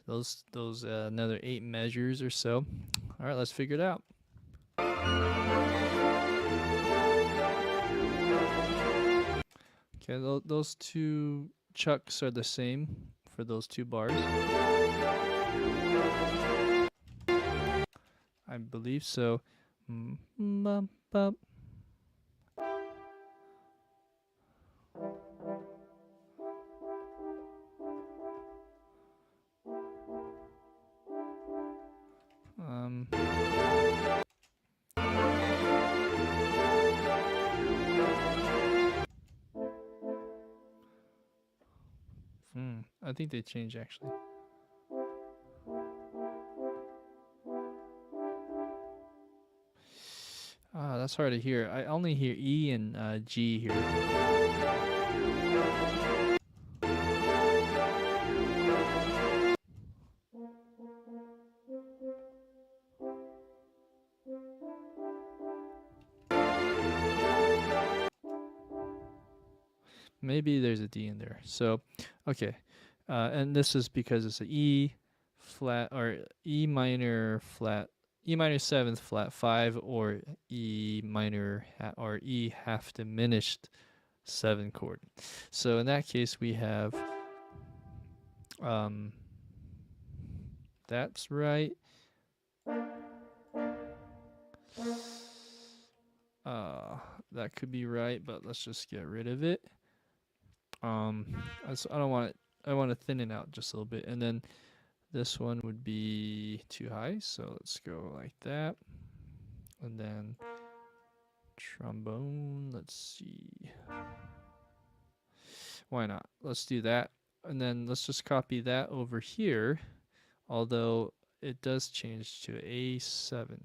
Those another 8 measures or so. All right, let's figure it out. Okay, those two chucks are the same for those 2 bars. I believe so. I think they changed actually. That's hard to hear. I only hear E and G here. Maybe there's a D in there. So, okay. And this is because it's an E flat or E minor flat, E minor 7th flat 5, or E minor or E half diminished 7 chord. So in that case, we have that's right. That could be right, but let's just get rid of it. I don't want it I want to thin it out just a little bit, and then this one would be too high, so let's go like that. And then trombone, let's see. Why not? Let's do that. And then let's just copy that over here, although it does change to A7.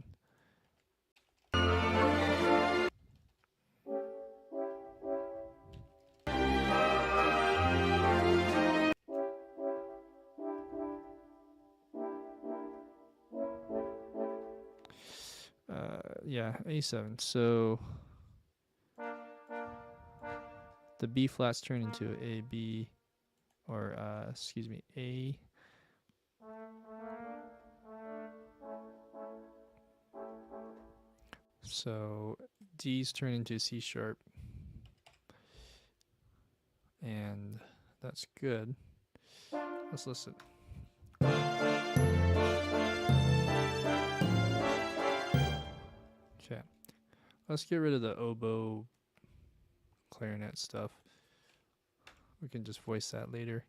Yeah, A7. So the B flats turn into A, B, or excuse me, A. So D's turn into C sharp, and that's good. Let's listen. Okay, let's get rid of the oboe, clarinet stuff. We can just voice that later.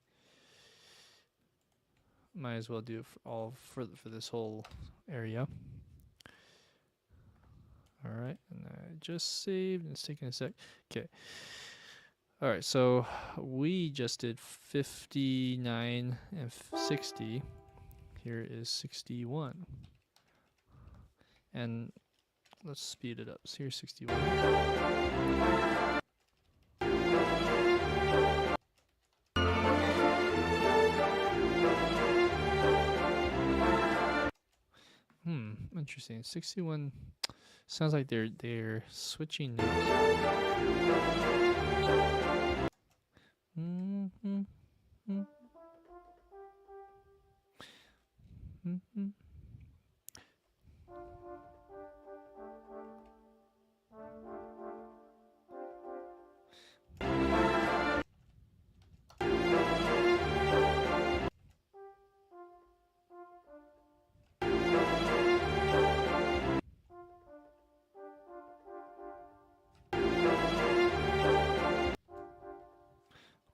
Might as well do it for this whole area. All right, and I just saved, and it's taking a sec. Okay. All right, so we just did 59 and 60. Here is 61. And let's speed it up. So here's 61. Interesting. 61 sounds like they're switching notes.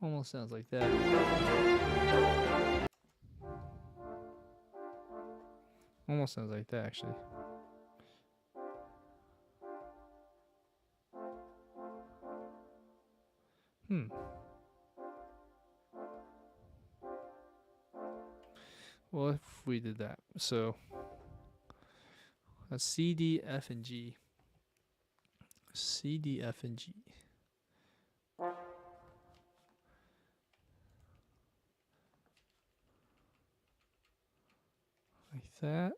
Almost sounds like that. Almost sounds like that, actually. Well, if we did that, so that's C, D, F, and G. C, D, F, and G. Like that.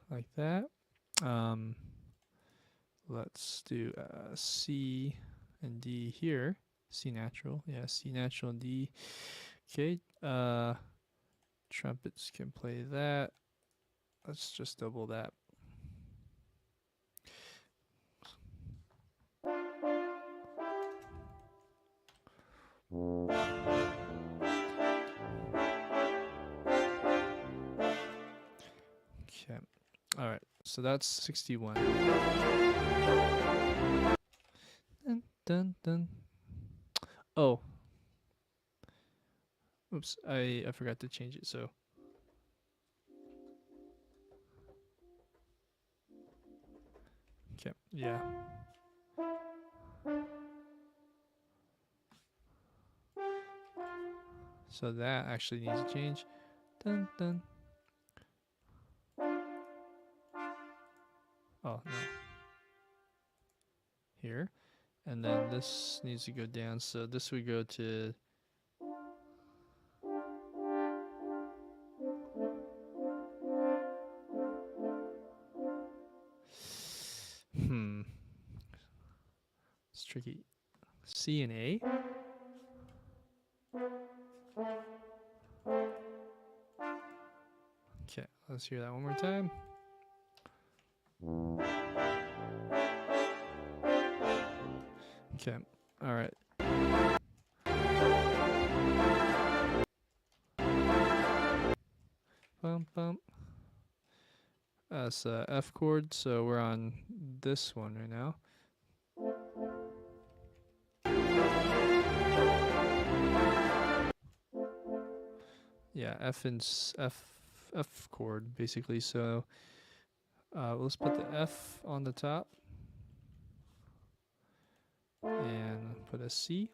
Like that. Let's do C and D here. C natural. Yeah, C natural and D. Okay. Trumpets can play that. Let's just double that. Okay. All right. So that's 61. Dun, dun, dun. Oh. Oops. I forgot to change it. So. Okay. Yeah. So that actually needs to change. Dun, dun. Oh, no. Here. And then this needs to go down. So this would go to... It's tricky. C and A. Okay, let's hear that one more time. Okay, all right. Bump, bump. That's F chord, so we're on this one right now. F chord basically. So let's put the F on the top and put a C.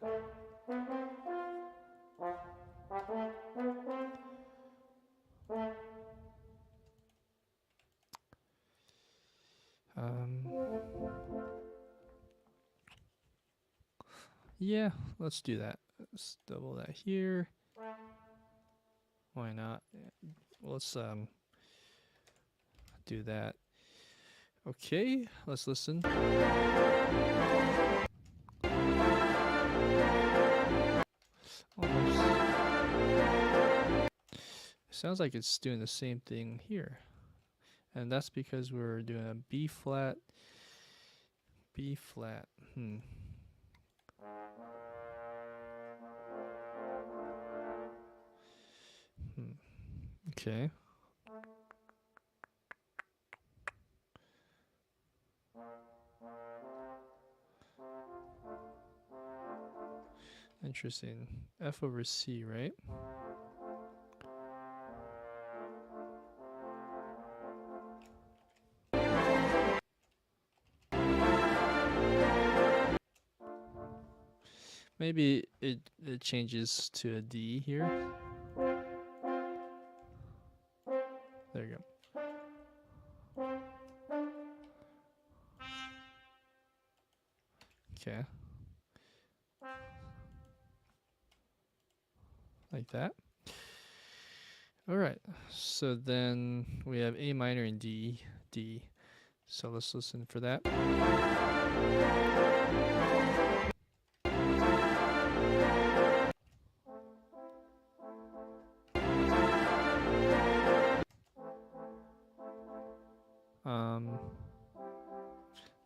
Yeah, let's do that. Let's double that here. Why not? Let's do that. Okay, let's listen. Almost. Sounds like it's doing the same thing here. And that's because we're doing a B flat, B flat. Okay. Interesting. F over C, right? Maybe it changes to a D here. There you go. Okay. Like that. All right. So then we have A minor and D, D. So let's listen for that.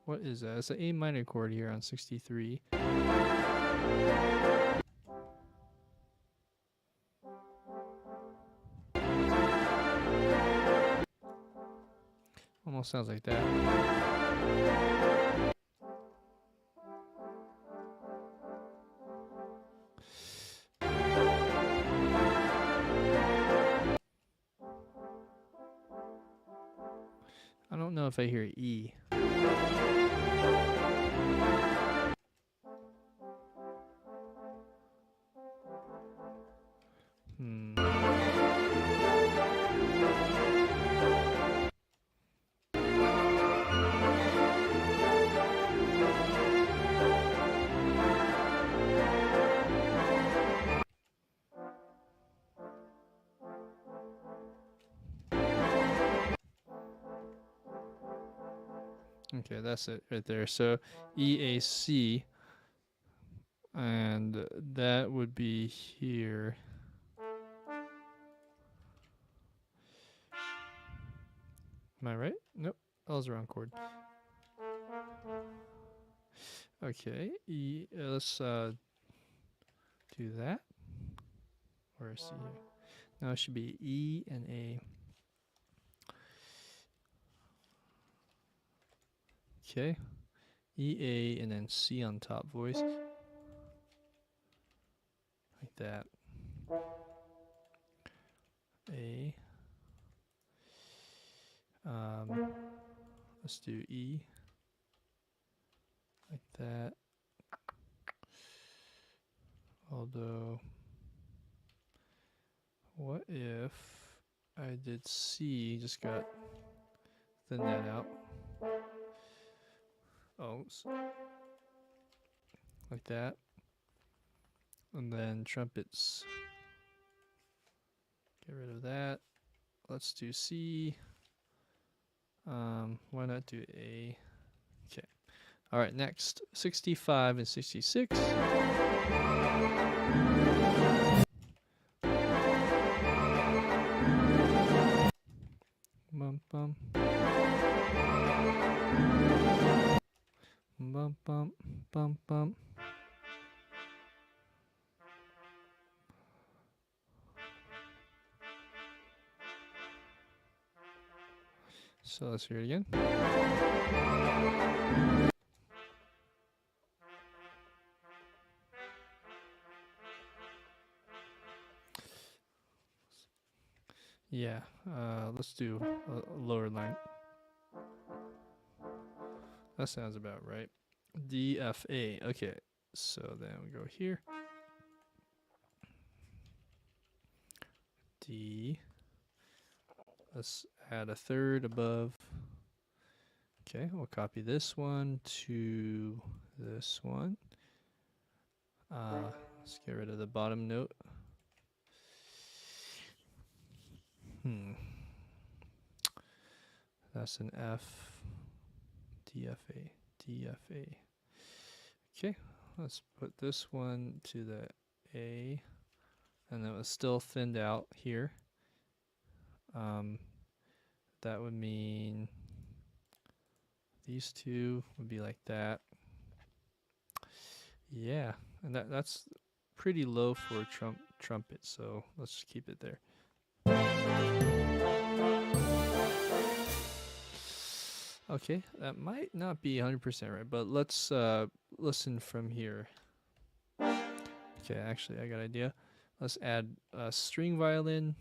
What is that? It's an A minor chord here on 63. Almost sounds like that. I don't know if I hear E. Okay, that's it right there. So EAC, and that would be here. Am I right? Nope, that was the wrong chord. Okay, E. Let's do that. Or C here. Now it should be E and A. Okay, E, A, and then C on top voice. Like that. A. Let's do E. Like that. Although, what if I did C, just got thin that out. Oh, like that. And then trumpets. Get rid of that. Let's do C. Why not do A? Okay. All right, next 65 and 66. Bum bum. Bum bum bum bum. So let's hear it again. Yeah, let's do a lower line. That sounds about right. D, F, A. Okay, so then we go here. D. Let's add a third above. Okay, we'll copy this one to this one. Let's get rid of the bottom note. That's an F, D, F, A, D, F, A. Okay, let's put this one to the A, and then it's still thinned out here. That would mean these two would be like that. Yeah, and that's pretty low for a trumpet, so let's just keep it there. Okay, that might not be 100% right, but let's listen from here. Okay, actually, I got an idea. Let's add a string violin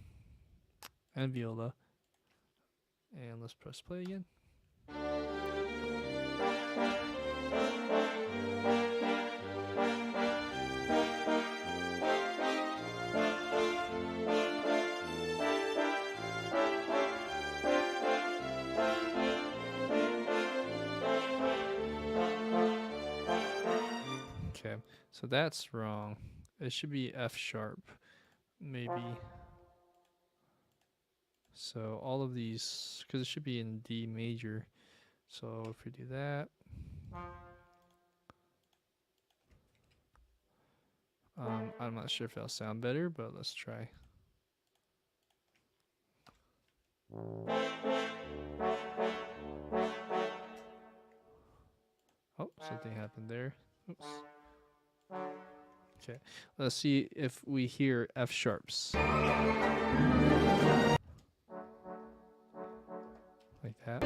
and viola, and let's press play again. Okay, so that's wrong. It should be F sharp, maybe. So all of these, because it should be in D major. So if we do that, I'm not sure if that'll sound better, but let's try. Oh, something happened there. Oops. Okay, let's see if we hear F sharps. Like that.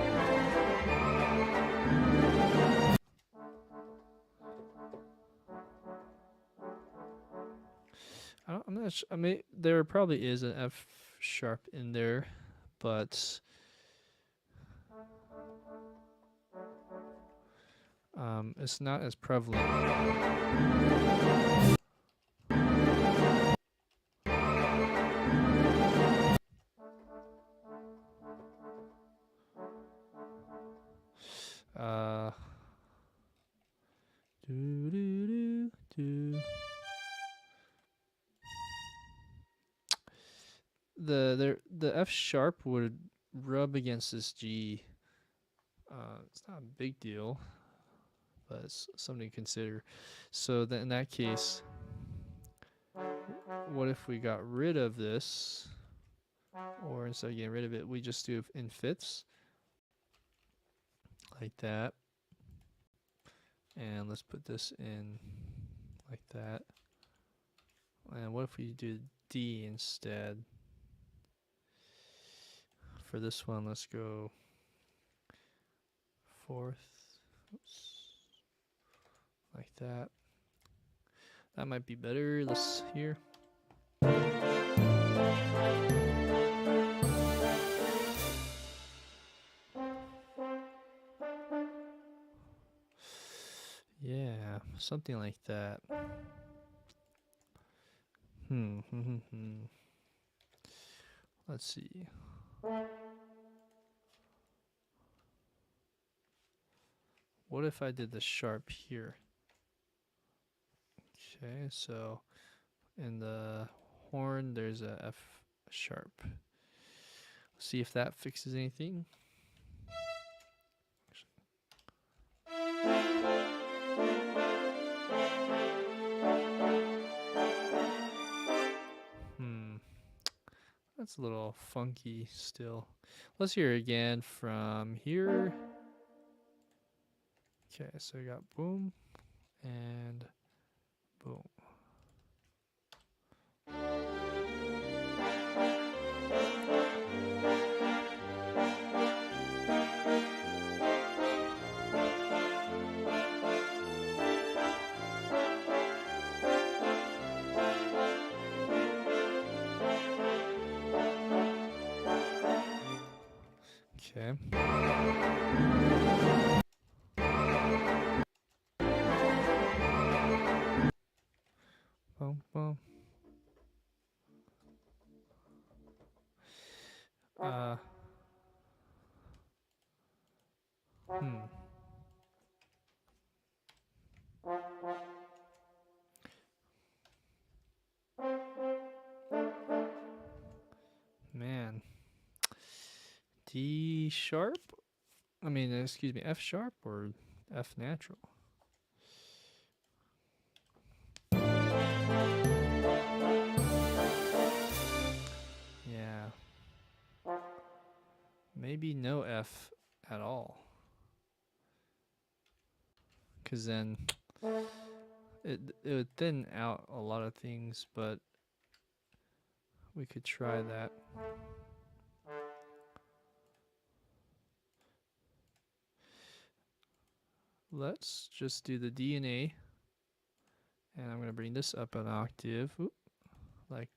I'm not sure. I mean, there probably is an F sharp in there, but it's not as prevalent. The F sharp would rub against this G. It's not a big deal, but it's something to consider. So then in that case, what if we got rid of this, or instead of getting rid of it, we just do it in fifths, like that. And let's put this in like that. And what if we do D instead? For this one, let's go fourth. Oops. Like that. That might be better. Let's hear. Yeah, something like that. Let's see. What if I did the sharp here? Okay, so in the horn, there's a F sharp. Let's see if that fixes anything. That's a little funky still. Let's hear it again from here. Okay, so we got boom and boom. bum, bum. Hmm. Man. D sharp? I mean, excuse me, F sharp or F natural? Yeah. Maybe no F at all. Because then it would thin out a lot of things, but we could try that. Let's just do the D and A. And I'm going to bring this up an octave. Oop, like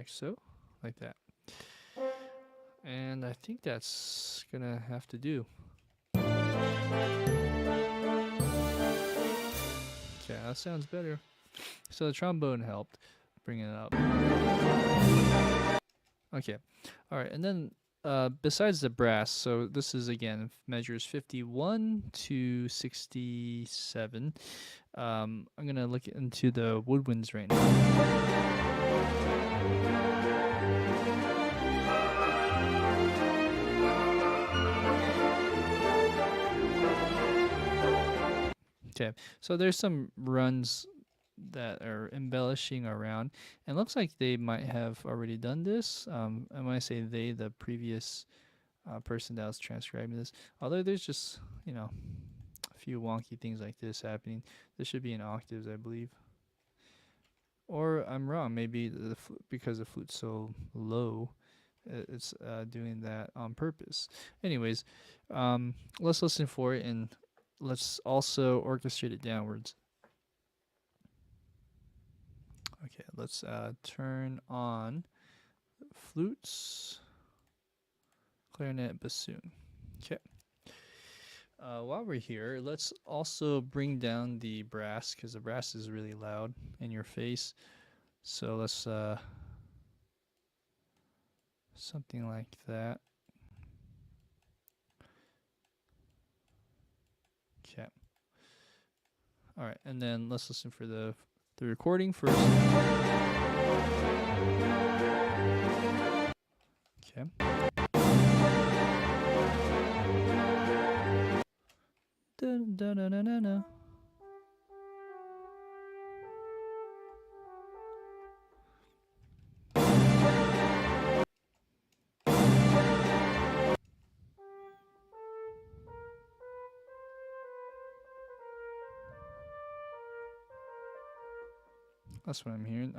so. Like that. And I think that's going to have to do. Okay, that sounds better. So the trombone helped bring it up. Okay. All right. And then besides the brass, so this is again measures 51 to 67. I'm going to look into the woodwinds right now. Okay, so there's some runs that are embellishing around, and it looks like they might have already done this. And when I say they, the previous person that was transcribing this, although there's just, you know, a few wonky things like this happening. This should be in octaves, I believe. Or I'm wrong. Maybe because the flute's so low, it's doing that on purpose. Anyways, let's listen for it, and let's also orchestrate it downwards. Okay, let's turn on flutes, clarinet, bassoon. Okay. While we're here, let's also bring down the brass, because the brass is really loud in your face. So let's something like that. Okay. All right, and then let's listen for the recording first. Okay. Dun, dun, dun, dun, dun, dun. That's what I'm hearing.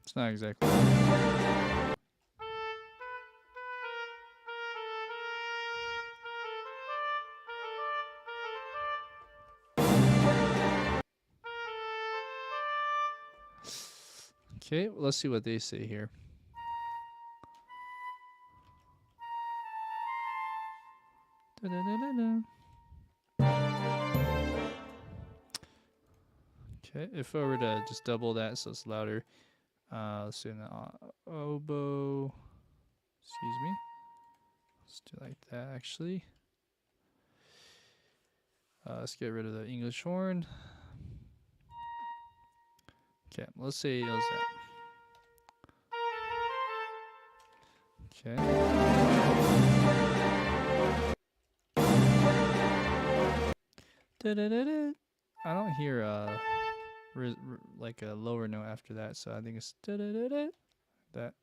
It's not exactly. Okay, well, let's see what they say here. Da-da-da-da-da. Okay, if I were to just double that so it's louder, let's do an oboe. Excuse me. Let's do like that actually. Let's get rid of the English horn. Okay, let's say it does that. Okay. Da-da-da-da. I don't hear like a lower note after that, so I think it's da-da-da-da. That.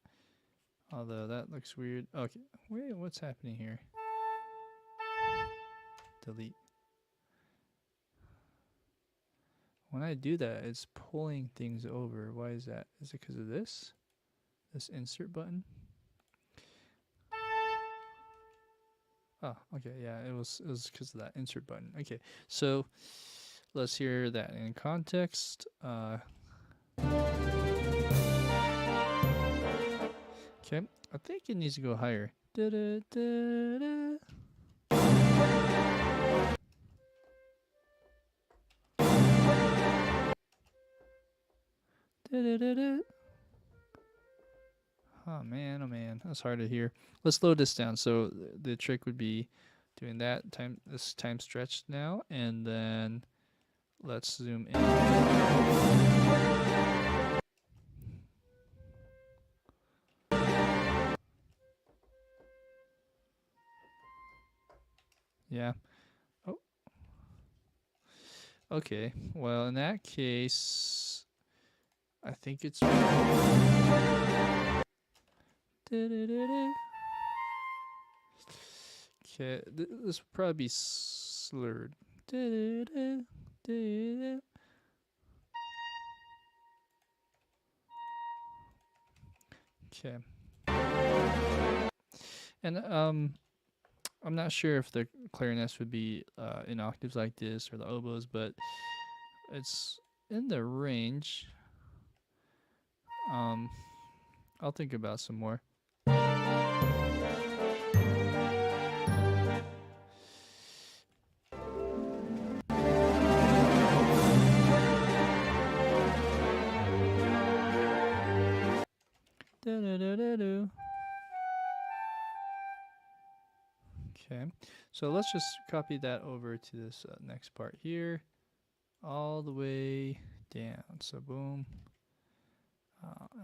Although that looks weird. Okay, wait, what's happening here? Delete. When I do that, it's pulling things over. Why is that? Is it because of this? This insert button? Oh, okay, yeah, it was because of that insert button. Okay, so Let's hear that in context. Okay, I think it needs to go higher. Da-da-da-da. Da-da-da-da. Oh man, that's hard to hear. Let's slow this down. So the trick would be doing that time, this time stretch now, and then let's zoom in. Yeah. Oh. Okay. Well, in that case, I think it's. Okay, this would probably be slurred. Okay. And I'm not sure if the clarinets would be in octaves like this or the oboes, but it's in the range. I'll think about some more. Okay, so let's just copy that over to this next part here, all the way down. So boom.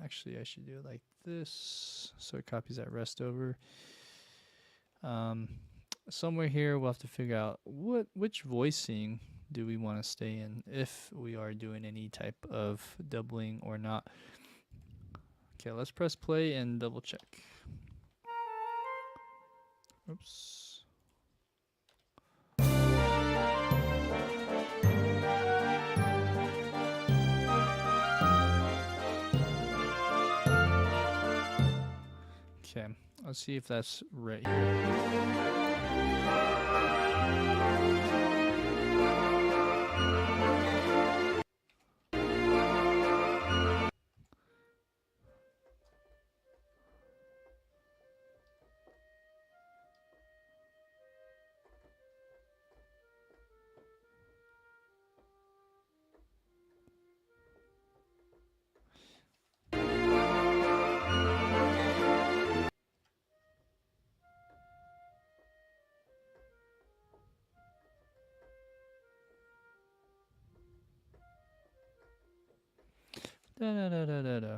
Actually, I should do it like this, so it copies that rest over. Somewhere here, we'll have to figure out which voicing do we want to stay in, if we are doing any type of doubling or not. Okay, let's press play and double check. Oops. Okay, let's see if that's right here.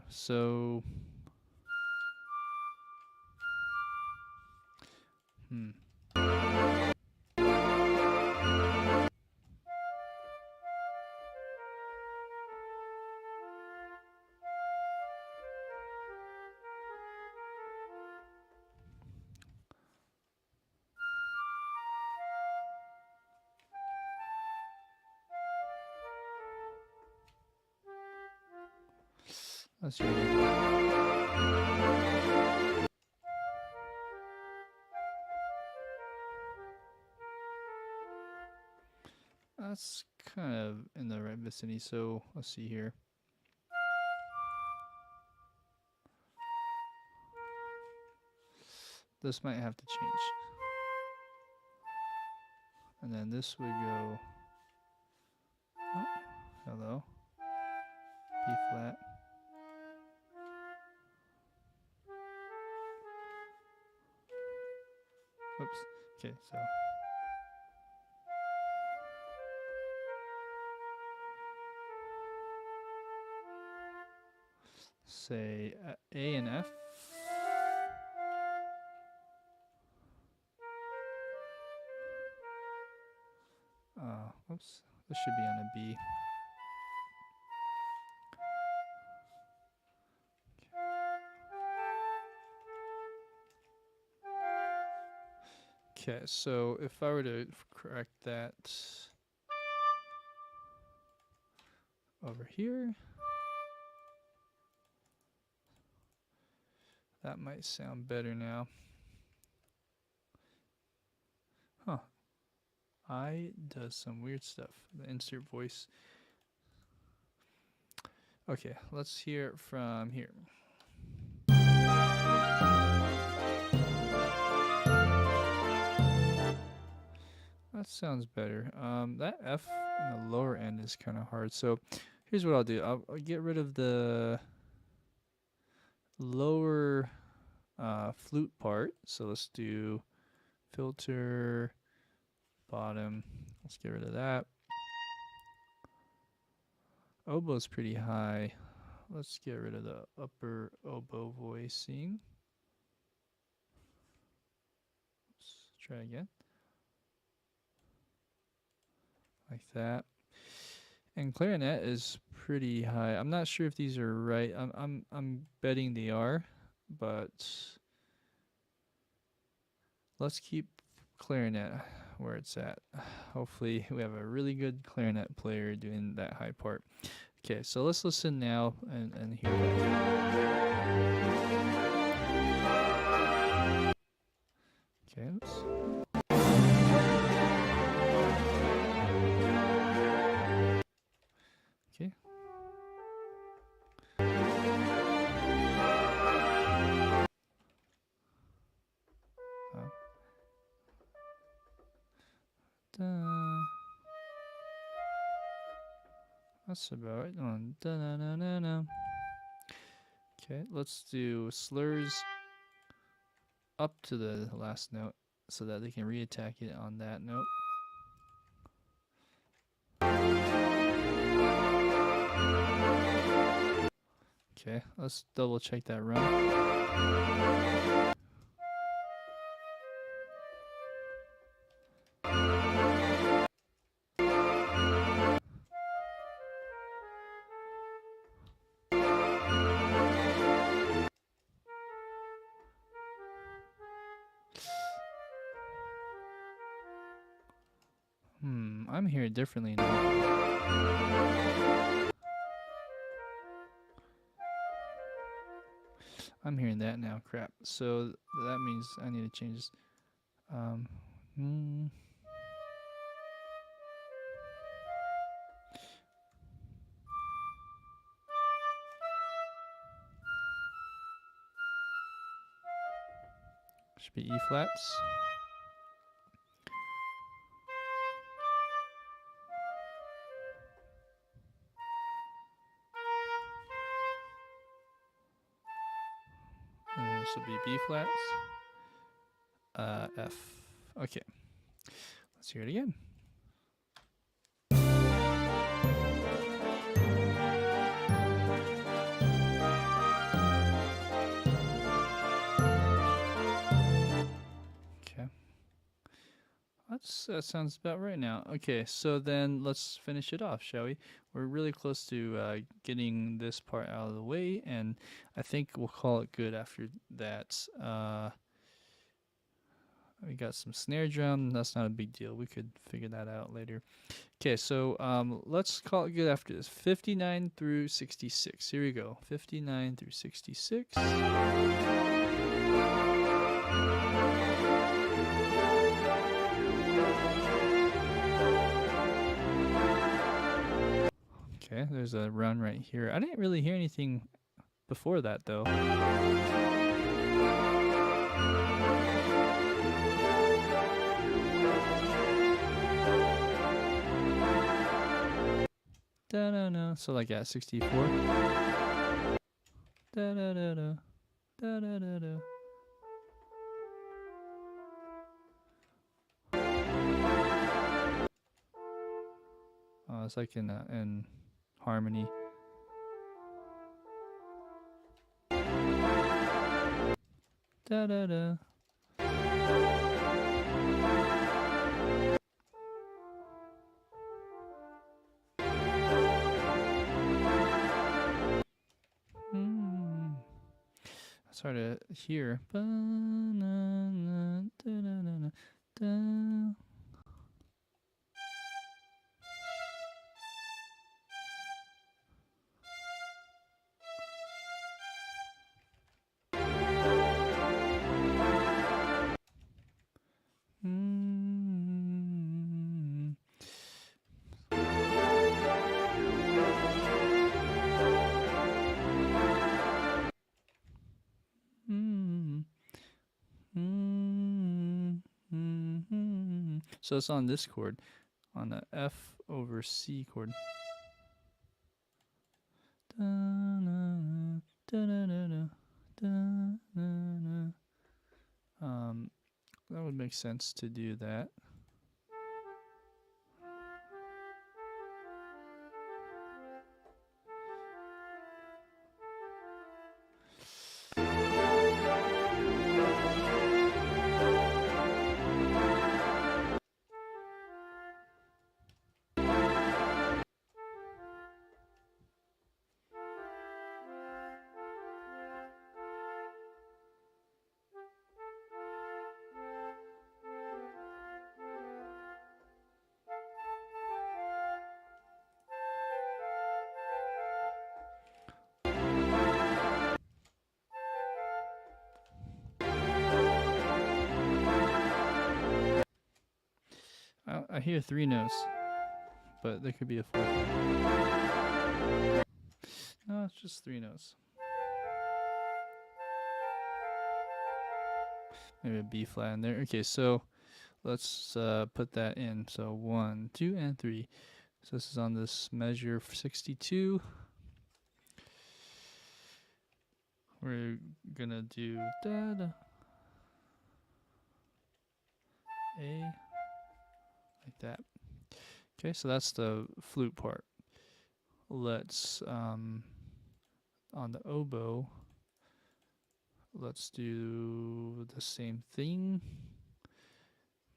So, let's see. That's kind of in the right vicinity, so let's see here. This might have to change. And then this would go, oh, hello, B flat. Whoops, okay, so. Say A and F. Whoops, this should be on a B. Okay, so if I were to correct that over here, that might sound better now. Huh. I does some weird stuff. The insert voice. Okay, let's hear it from here. That sounds better. That F in the lower end is kind of hard. So here's what I'll do. I'll get rid of the lower flute part. So let's do filter, bottom. Let's get rid of that. Oboe's pretty high. Let's get rid of the upper oboe voicing. Let's try again. Like that. And clarinet is pretty high. I'm not sure if these are right. I'm betting they are, but let's keep clarinet where it's at. Hopefully we have a really good clarinet player doing that high part. Okay, so let's listen now and hear that. Okay, oops. Okay. That's about it. Okay, let's do slurs up to the last note so that they can reattack it on that note. Okay, let's double check that run. I'm hearing differently now. I'm hearing that now. Crap. So that means I need to change this. Should be E flats. And this will be B flats. F. Okay. Let's hear it again. Okay. That sounds about right now. Okay, so then let's finish it off, shall we? We're really close to getting this part out of the way, and I think we'll call it good after that. We got some snare drum. That's not a big deal. We could figure that out later. Okay, so let's call it good after this. 59 through 66. Here we go. 59 through 66. Okay, there's a run right here. I didn't really hear anything before that, though. Da-da-da. So like at 64. Da-da-da-da. Da-da-da-da. Oh, it's like in harmony. Da-da-da. It's hard to hear. So it's on this chord, on the F over C chord. That would make sense to do that. I hear 3 notes, but there could be a 4th one. No, it's just 3 notes. Maybe a B flat in there. Okay, so let's put that in. So 1, 2, and 3. So this is on this measure 62. We're gonna do da da A like that. Okay, so that's the flute part. Let's on the oboe, let's do the same thing.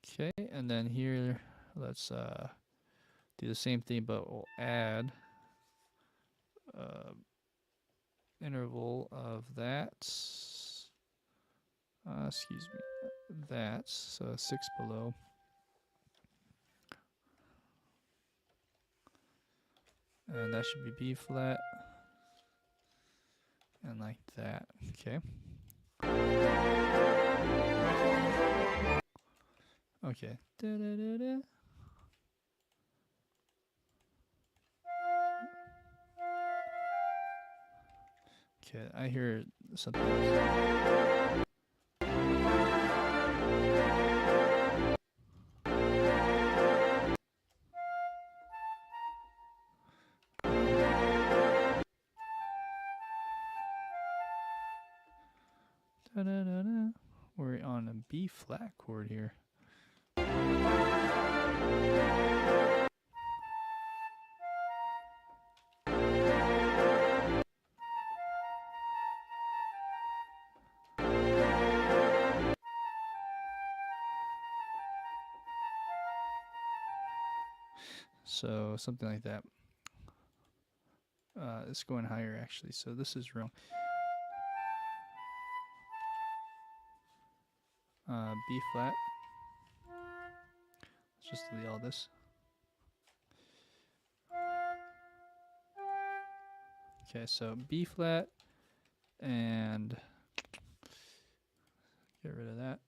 Okay, and then here let's do the same thing, but we'll add interval of that. Excuse me, that. So 6 below. And that should be B flat. And like that. Okay. Okay. Da, da, da, da. Okay, I hear something else. Da, da, da, da. We're on a B flat chord here. So something like that. It's going higher actually, so this is wrong. B flat. Let's just delete all this. Okay, so B flat and get rid of that.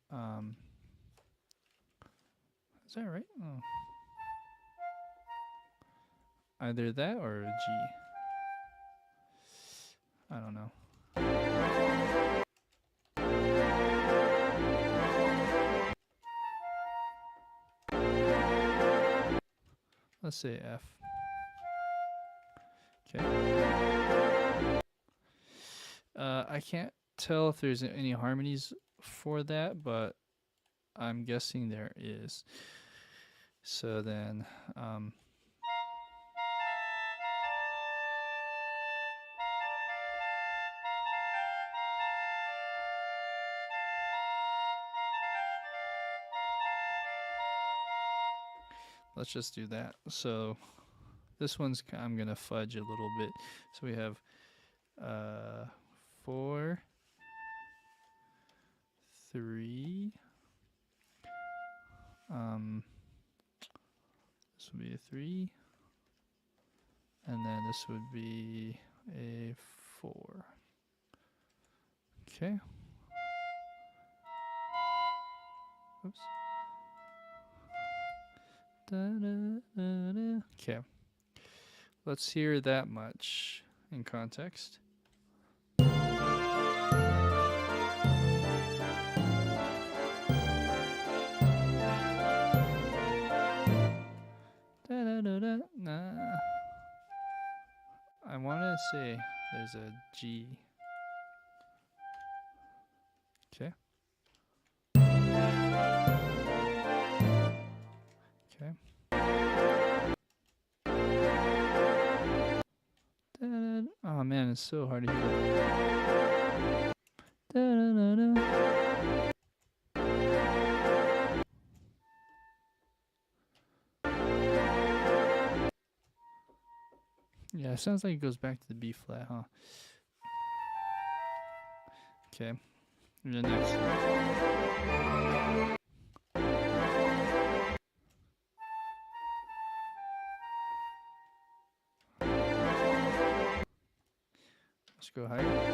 Is that right? Oh. Either that or a G. I don't know. Let's say F. Okay. I can't tell if there's any harmonies for that, but I'm guessing there is. So then, let's just do that. So this one's, I'm gonna fudge a little bit. So we have 4, 3. This would be a 3, and then this would be a 4. Okay. Oops. Da, da, da, da. Okay. Let's hear that much in context. Da-da-da. Nah. I want to say there's a G. Okay. Okay. Da-da-da. Oh man, it's so hard to hear. Da-da-da-da. Yeah, it sounds like it goes back to the B flat, huh? Okay. And the next. Let's go higher.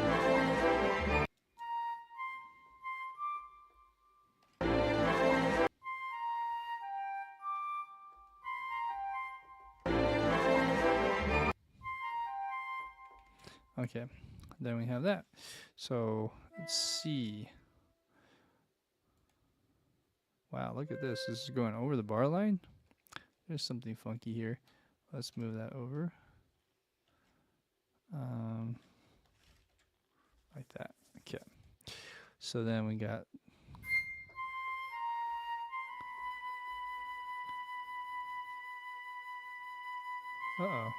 Okay, then we have that. So let's see. Wow, look at this. This is going over the bar line. There's something funky here. Let's move that over. Like that. Okay. So then we got. Uh-oh.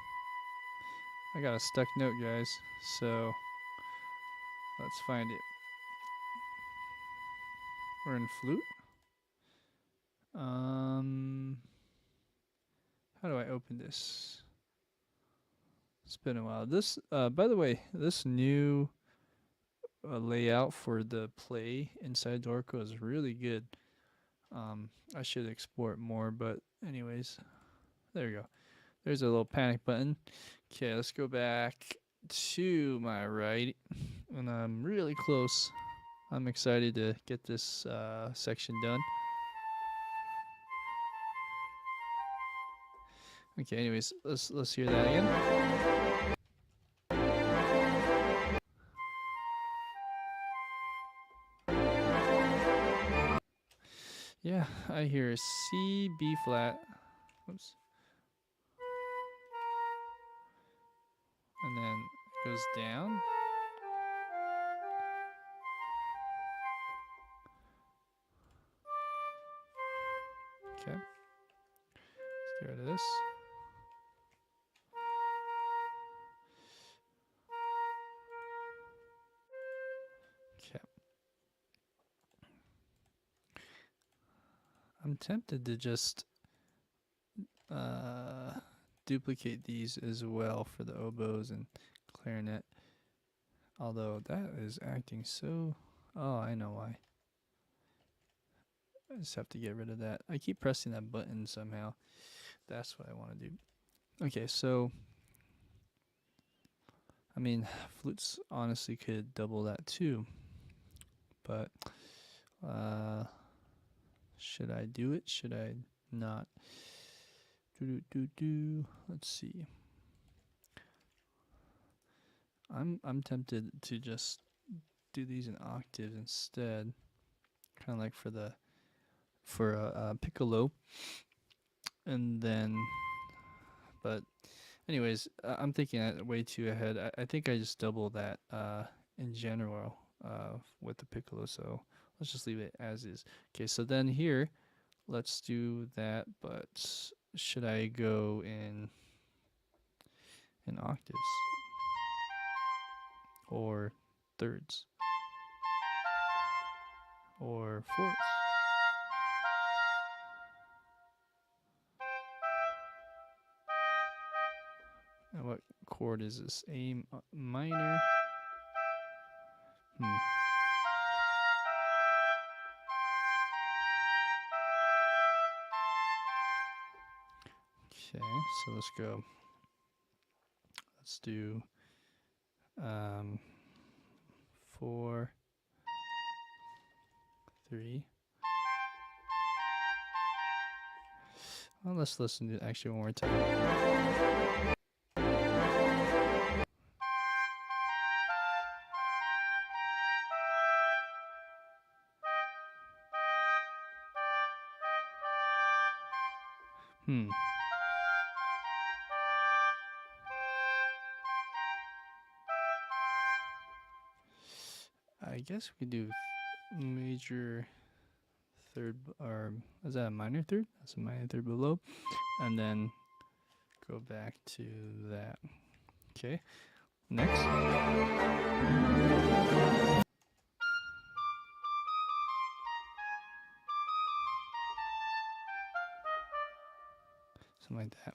I got a stuck note, guys. So let's find it. We're in flute. How do I open this? It's been a while. This, by the way, this new layout for the play inside Dorico is really good. I should export more, but anyways, there we go. There's a little panic button. Okay, let's go back to my right, and I'm really close. I'm excited to get this section done. Okay, anyways, let's hear that again. Yeah, I hear C, B flat. Oops. And then it goes down. Okay. Let's get rid of this. Okay. I'm tempted to just duplicate these as well for the oboes and clarinet. Although that is acting so... Oh, I know why. I just have to get rid of that. I keep pressing that button somehow. That's what I want to do. Okay, so... I mean, flutes honestly could double that too. But... should I do it? Should I not? Let's see. I'm tempted to just do these in octaves instead, kind of like for a piccolo, and then. But, anyways, I'm thinking way too ahead. I think I just double that in general with the piccolo. So let's just leave it as is. Okay, so then here, let's do that. But should I go in octaves? Or thirds, or fourths. And what chord is this? A minor. Okay, so let's go. Let's do 4, 3. Well, let's listen to it actually one more time. I guess we could do major third, or is that a minor third? That's a minor third below, and then go back to that. Okay, next. Something like that.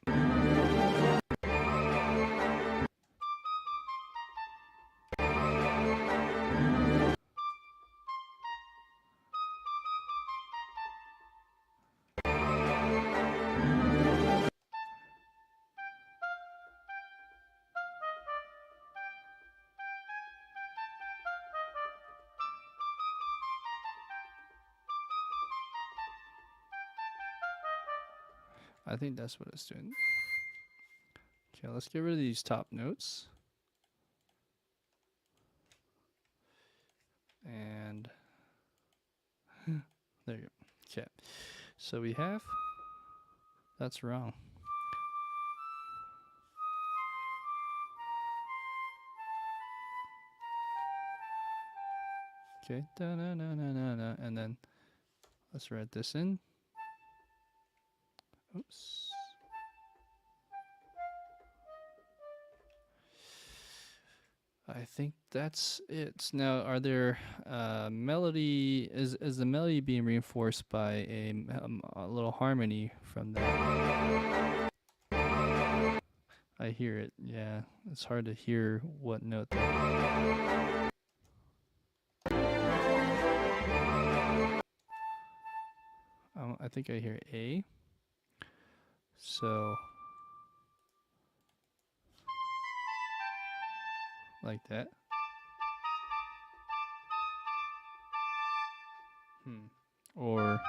I think that's what it's doing. Okay, let's get rid of these top notes. And there you go. Okay, so we have, that's wrong. Okay, da na na na na na, and then let's write this in. Oops. I think that's it. Now, are there melody? Is the melody being reinforced by a little harmony from that? I hear it. Yeah, it's hard to hear what note. I think I hear A. So, like that. Or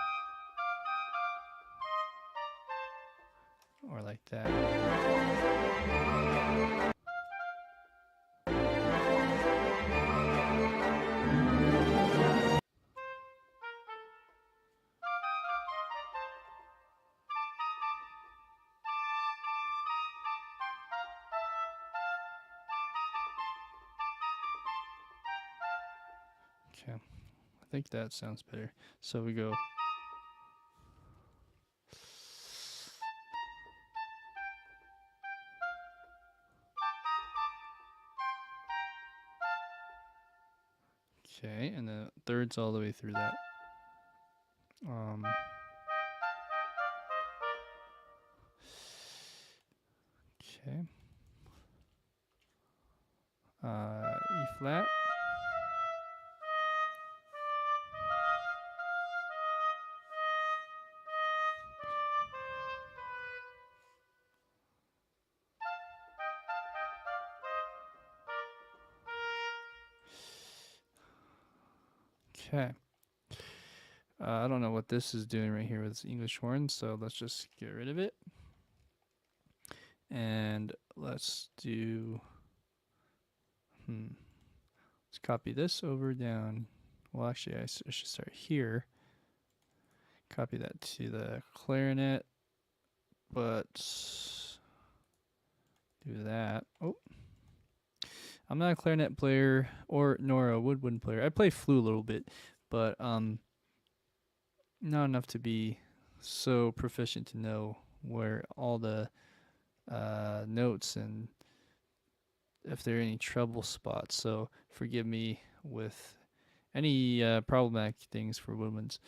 like that. Okay, I think that sounds better. So we go. Okay, and the third's all the way through that. Okay. E flat. Okay. I don't know what this is doing right here with this English horn, so let's just get rid of it. And let's do, let's copy this over down. Well, actually, I should start here. Copy that to the clarinet, but do that. Oh, I'm not a clarinet player nor a woodwind player. I play flute a little bit, but not enough to be so proficient to know where all the notes and if there are any trouble spots. So forgive me with any problematic things for woodwinds.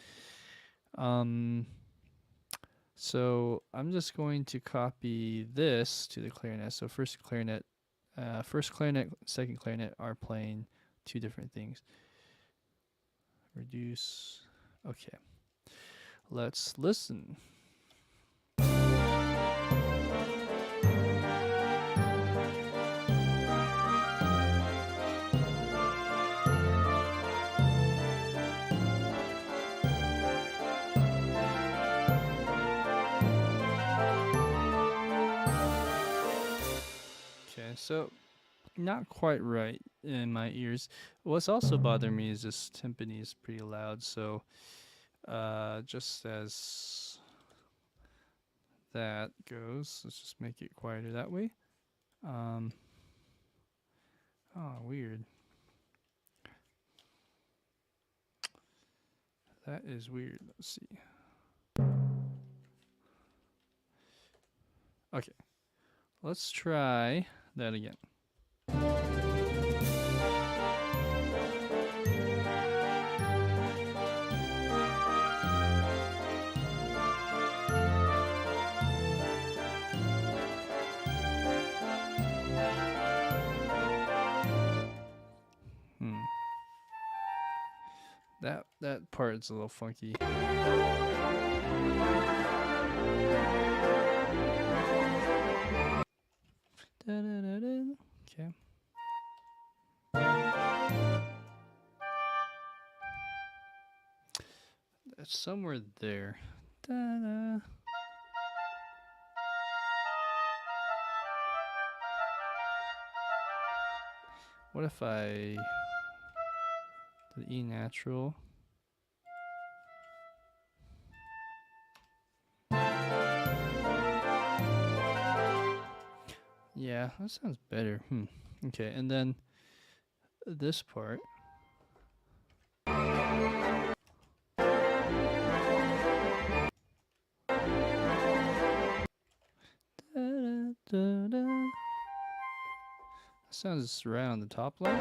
So I'm just going to copy this to the clarinet. So first clarinet, second clarinet are playing two different things. Reduce. Okay. Let's listen. Okay, so not quite right in my ears. What's also bothering me is this timpani is pretty loud, so just as that goes, let's just make it quieter that way. Oh, weird. That is weird. Let's see. Okay. Let's try that again. That part's a little funky. Okay. That's somewhere there. Da-da. What if I did E natural? Yeah, that sounds better. Okay, and then this part. That sounds right on the top line.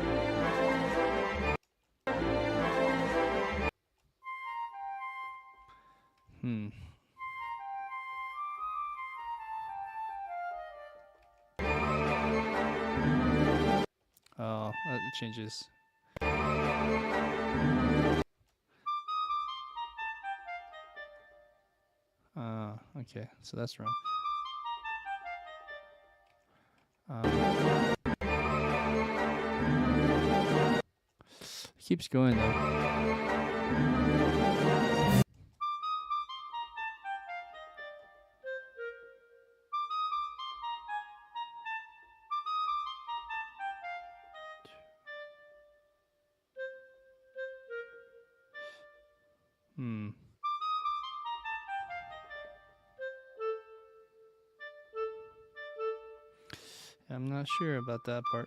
Oh, that changes. Okay, so that's wrong. It keeps going though. I'm not sure about that part.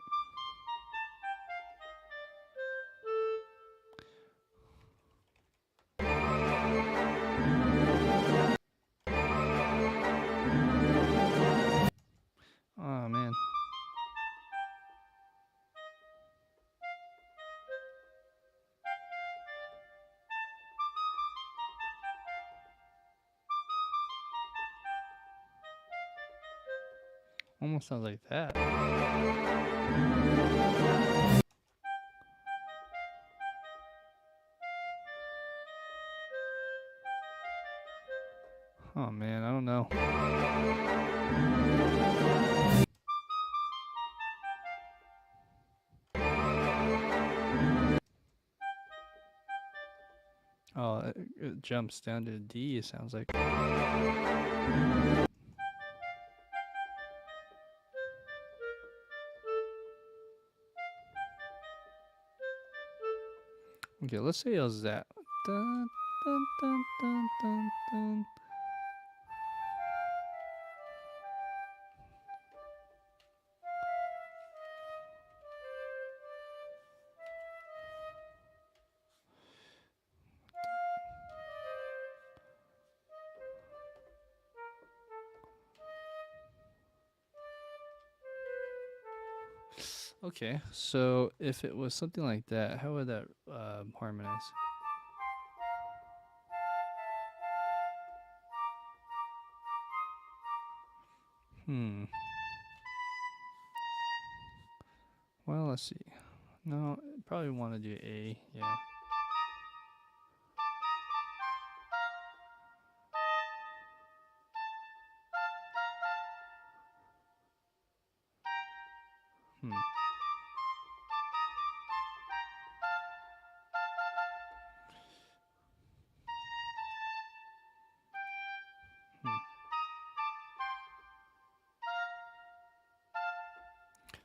Oh man. Almost sounds like that. Oh man, I don't know. Oh, it jumps down to D, it sounds like. Okay, let's say it was that. Dun, dun, dun, dun, dun, dun. Okay, so if it was something like that, how would that harmonize? Well, let's see. No, probably want to do A, yeah.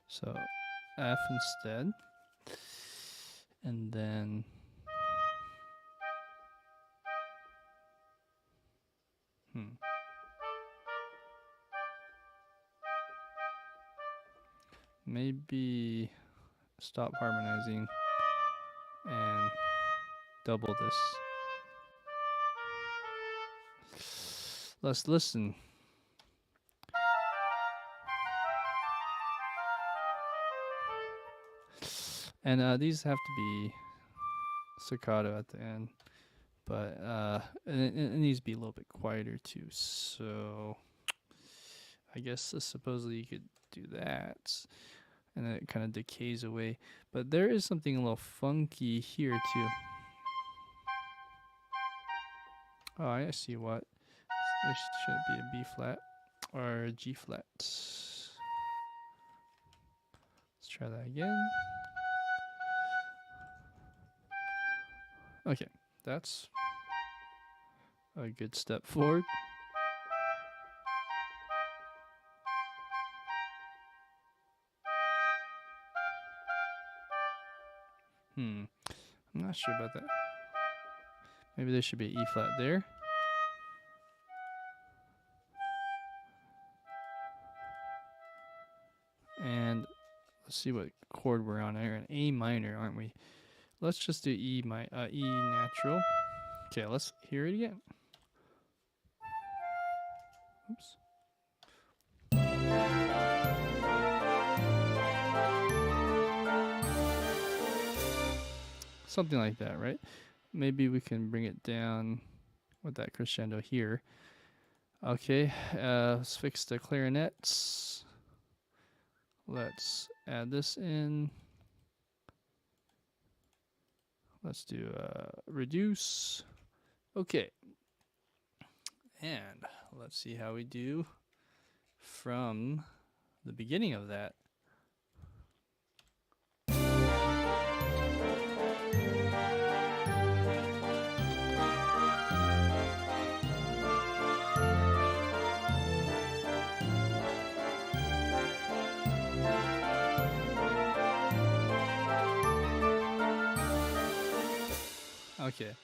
So F instead. And then maybe stop harmonizing and double this. Let's listen. And these have to be staccato at the end, but it needs to be a little bit quieter too. So I guess supposedly you could do that, and then it kind of decays away. But there is something a little funky here too. Oh, I see what. This should be a B flat or a G flat. Let's try that again. Okay, that's a good step forward. I'm not sure about that. Maybe there should be an E flat there. And let's see what chord we're on here. An A minor, aren't we? Let's just do E natural. Okay, let's hear it again. Oops. Something like that, right? Maybe we can bring it down with that crescendo here. Okay, let's fix the clarinets. Let's add this in. Let's do reduce. Okay. And let's see how we do from the beginning of that. Okay.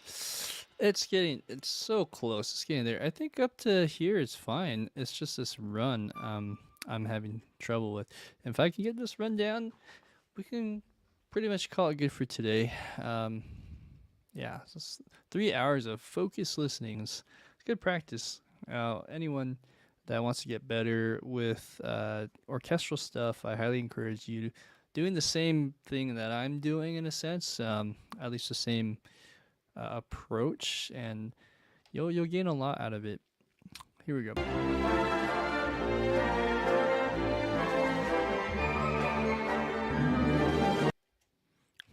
It's so close. It's getting there. I think up to here is fine. It's just this run I'm having trouble with. And if I can get this run down, we can pretty much call it good for today. Yeah, just 3 hours of focused listening. It's good practice. Anyone that wants to get better with orchestral stuff, I highly encourage you doing the same thing that I'm doing in a sense, at least the same approach, and you'll gain a lot out of it. Here we go.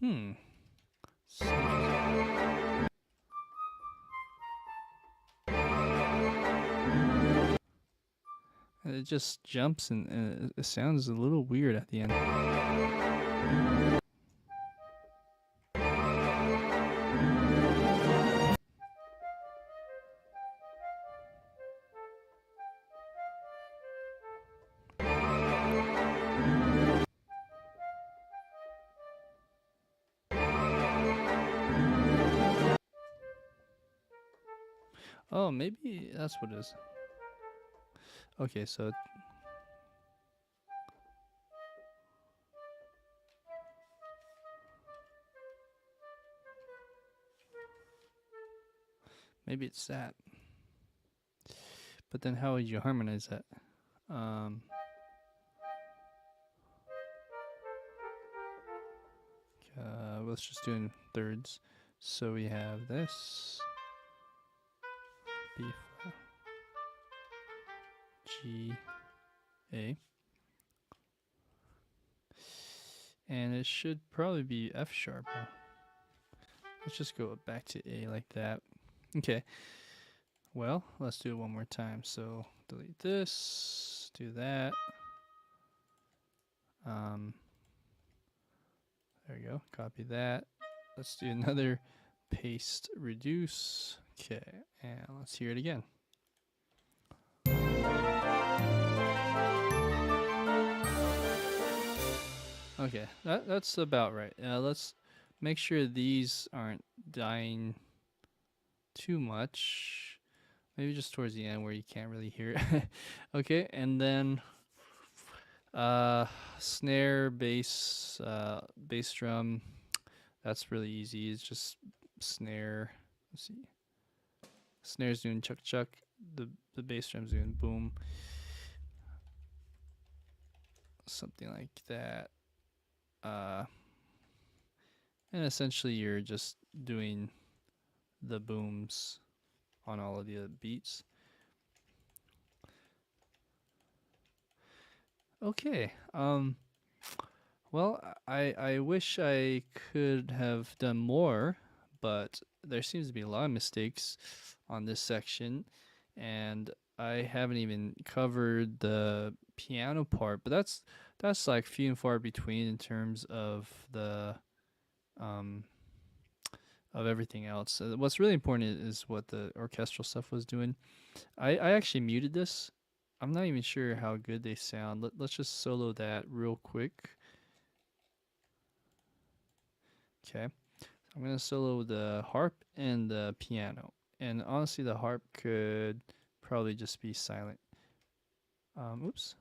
And it just jumps and it sounds a little weird at the end. Oh, maybe that's what it is. Okay, so maybe it's that. But then how would you harmonize that? Let's just do in thirds. So we have this B flat, G, A, and it should probably be F sharp. Huh? Let's just go back to A like that. Okay. Well, let's do it one more time. So delete this, do that. There you go. Copy that. Let's do another paste reduce. Okay, and let's hear it again. Okay, that's about right. Let's make sure these aren't dying too much. Maybe just towards the end where you can't really hear it. Okay, and then snare, bass, bass drum. That's really easy. It's just snare. Let's see. Snare's doing chuck chuck. the bass drum's doing boom, something like that. And essentially you're just doing the booms on all of the other beats. Okay. Well, I wish I could have done more, but there seems to be a lot of mistakes on this section, and I haven't even covered the piano part, but that's like few and far between in terms of the um of everything else. What's really important is what the orchestral stuff was doing. I actually muted this. I'm not even sure how good they sound. Let's just solo that real quick. Okay. I'm going to solo the harp and the piano. And honestly, the harp could probably just be silent. Oops.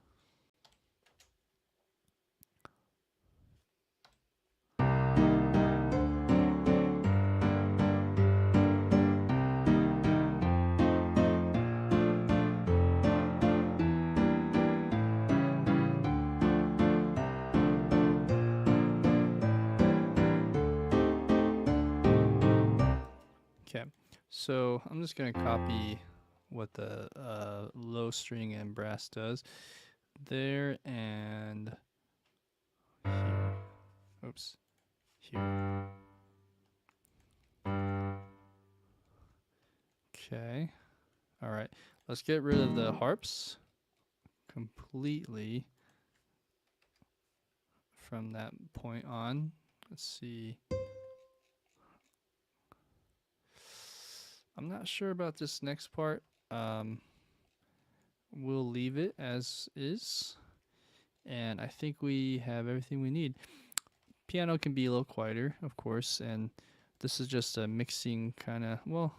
Okay, so I'm just going to copy what the low string and brass does there and here. Oops, here. Okay, all right. Let's get rid of the harps completely from that point on. Let's see. I'm not sure about this next part. We'll leave it as is. And I think we have everything we need. Piano can be a little quieter, of course, and this is just a mixing kind of, well,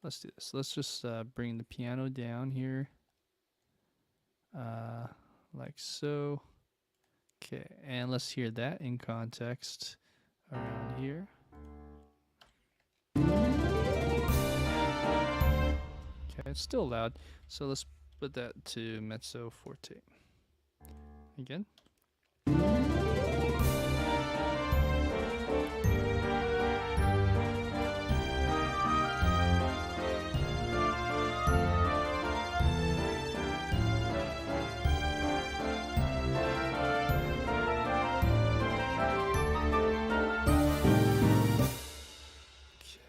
let's do this. Let's just bring the piano down here, like so. Okay, and let's hear that in context around here. Okay, it's still loud, so let's put that to mezzo forte. Again.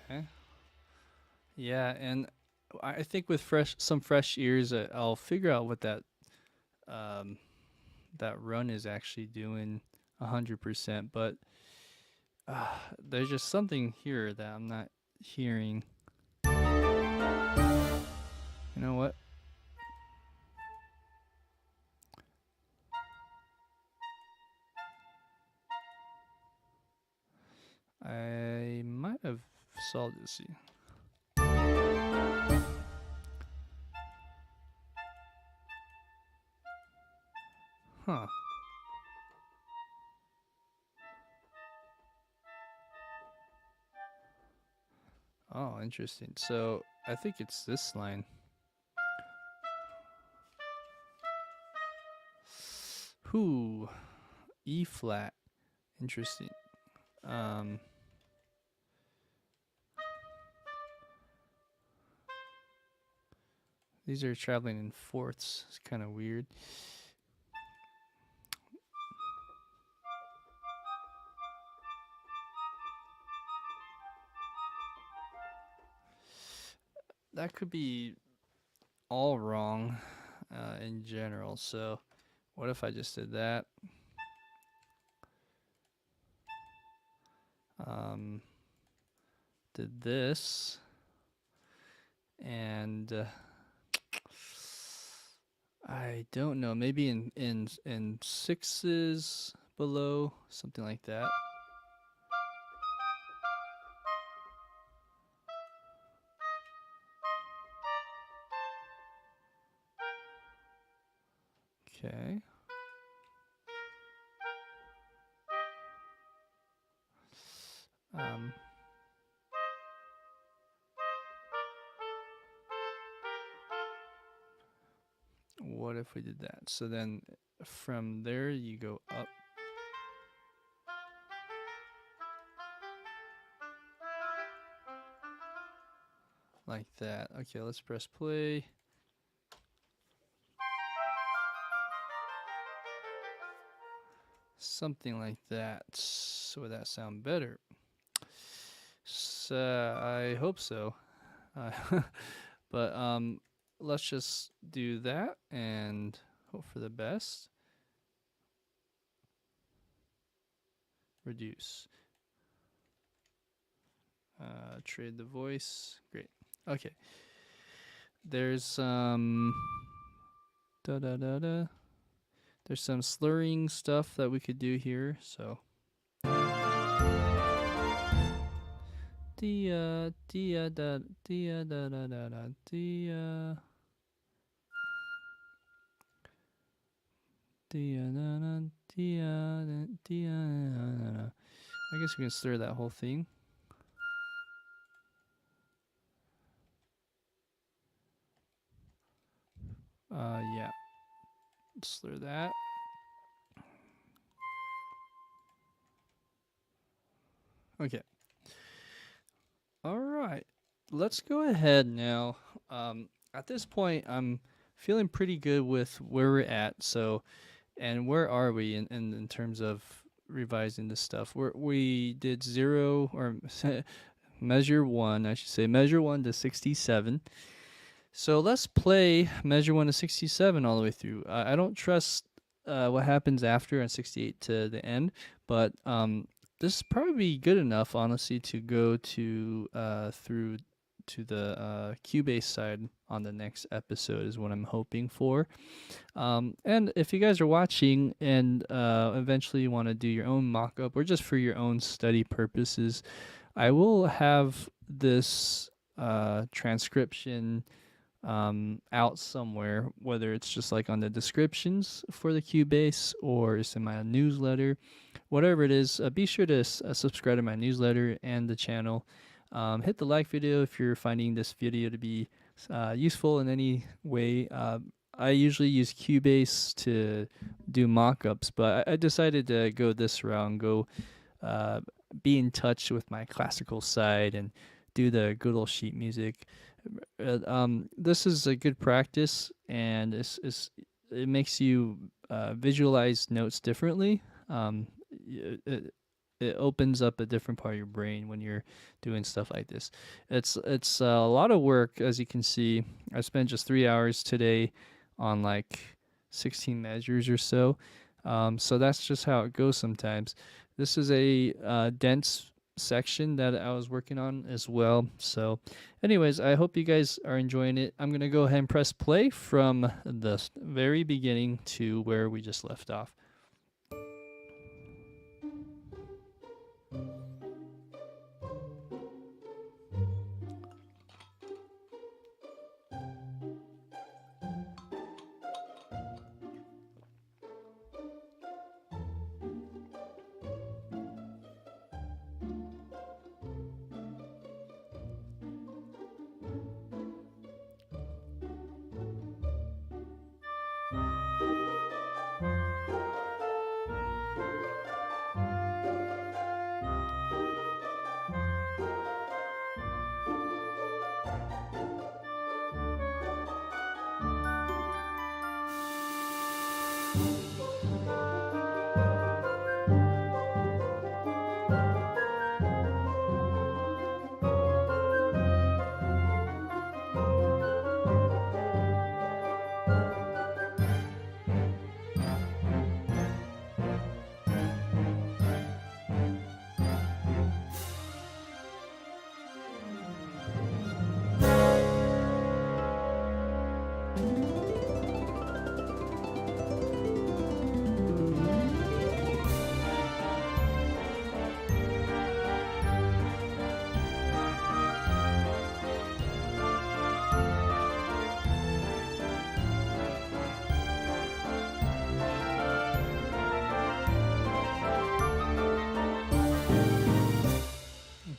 Okay. Yeah, and I think with some fresh ears, I'll figure out what that run is actually doing 100%. But there's just something here that I'm not hearing. You know what? I might have solved this. Huh. Oh, interesting. So I think it's this line. Whoo, E flat. Interesting. These are traveling in fourths. It's kind of weird. That could be all wrong in general. So what if I just did that? Did this, and I don't know. Maybe in sixes below, something like that. Okay. what if we did that? So then from there you go up. Like that. Okay, let's press play. Something like that. So would that sound better? So I hope so. But let's just do that and hope for the best. Reduce. Trade the voice. Great. Okay. There's some there's some slurring stuff that we could do here. So dia dia da dia da da da da dia dia da da dia dia. I guess we can slur that whole thing. Yeah. Slur that. Okay. All right. Let's go ahead now. At this point, I'm feeling pretty good with where we're at. So, and where are we in terms of revising this stuff? We did 0 or measure 1, I should say, measure 1 to 67. So let's play measure 1 to 67 all the way through. I don't trust what happens after on 68 to the end, but this is probably good enough, honestly, to go to through to the Cubase side on the next episode is what I'm hoping for. And if you guys are watching and eventually you want to do your own mock-up or just for your own study purposes, I will have this transcription out somewhere, whether it's just like on the descriptions for the Cubase or it's in my newsletter, whatever it is. Be sure to subscribe to my newsletter and the channel. Hit the like video if you're finding this video to be useful in any way. I usually use Cubase to do mock-ups, but I decided to go this route and go be in touch with my classical side and do the good old sheet music. This is a good practice, and it makes you visualize notes differently. It opens up a different part of your brain when you're doing stuff like this. It's a lot of work, as you can see. I spent just 3 hours today on like 16 measures or so. So that's just how it goes sometimes. This is a dense section that I was working on as well. So anyways, I hope you guys are enjoying it. I'm going to go ahead and press play from the very beginning to where we just left off.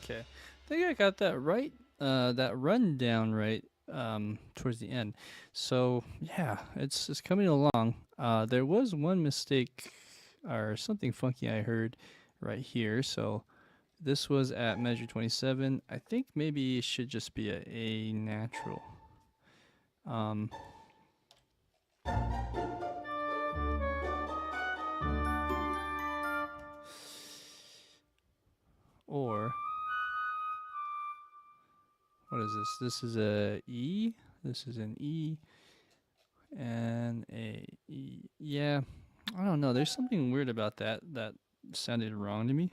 Okay, I think I got that right. That rundown right. towards the end. So yeah, it's coming along. There was one mistake or something funky I heard right here. So this was at measure 27. I think maybe it should just be a natural. Um, or what is this? This is a E. This is an E and a E. Yeah, I don't know. There's something weird about that. That sounded wrong to me.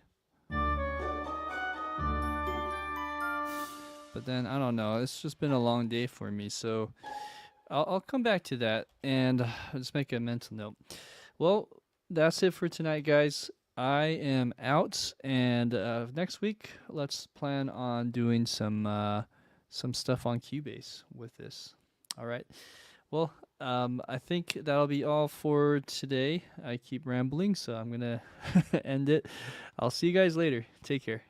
But then I don't know. It's just been a long day for me, so I'll come back to that and just make a mental note. Well, that's it for tonight, guys. I am out, and next week let's plan on doing some stuff on Cubase with this. All right. Well, I think that'll be all for today. I keep rambling, so I'm gonna end it. I'll see you guys later. Take care.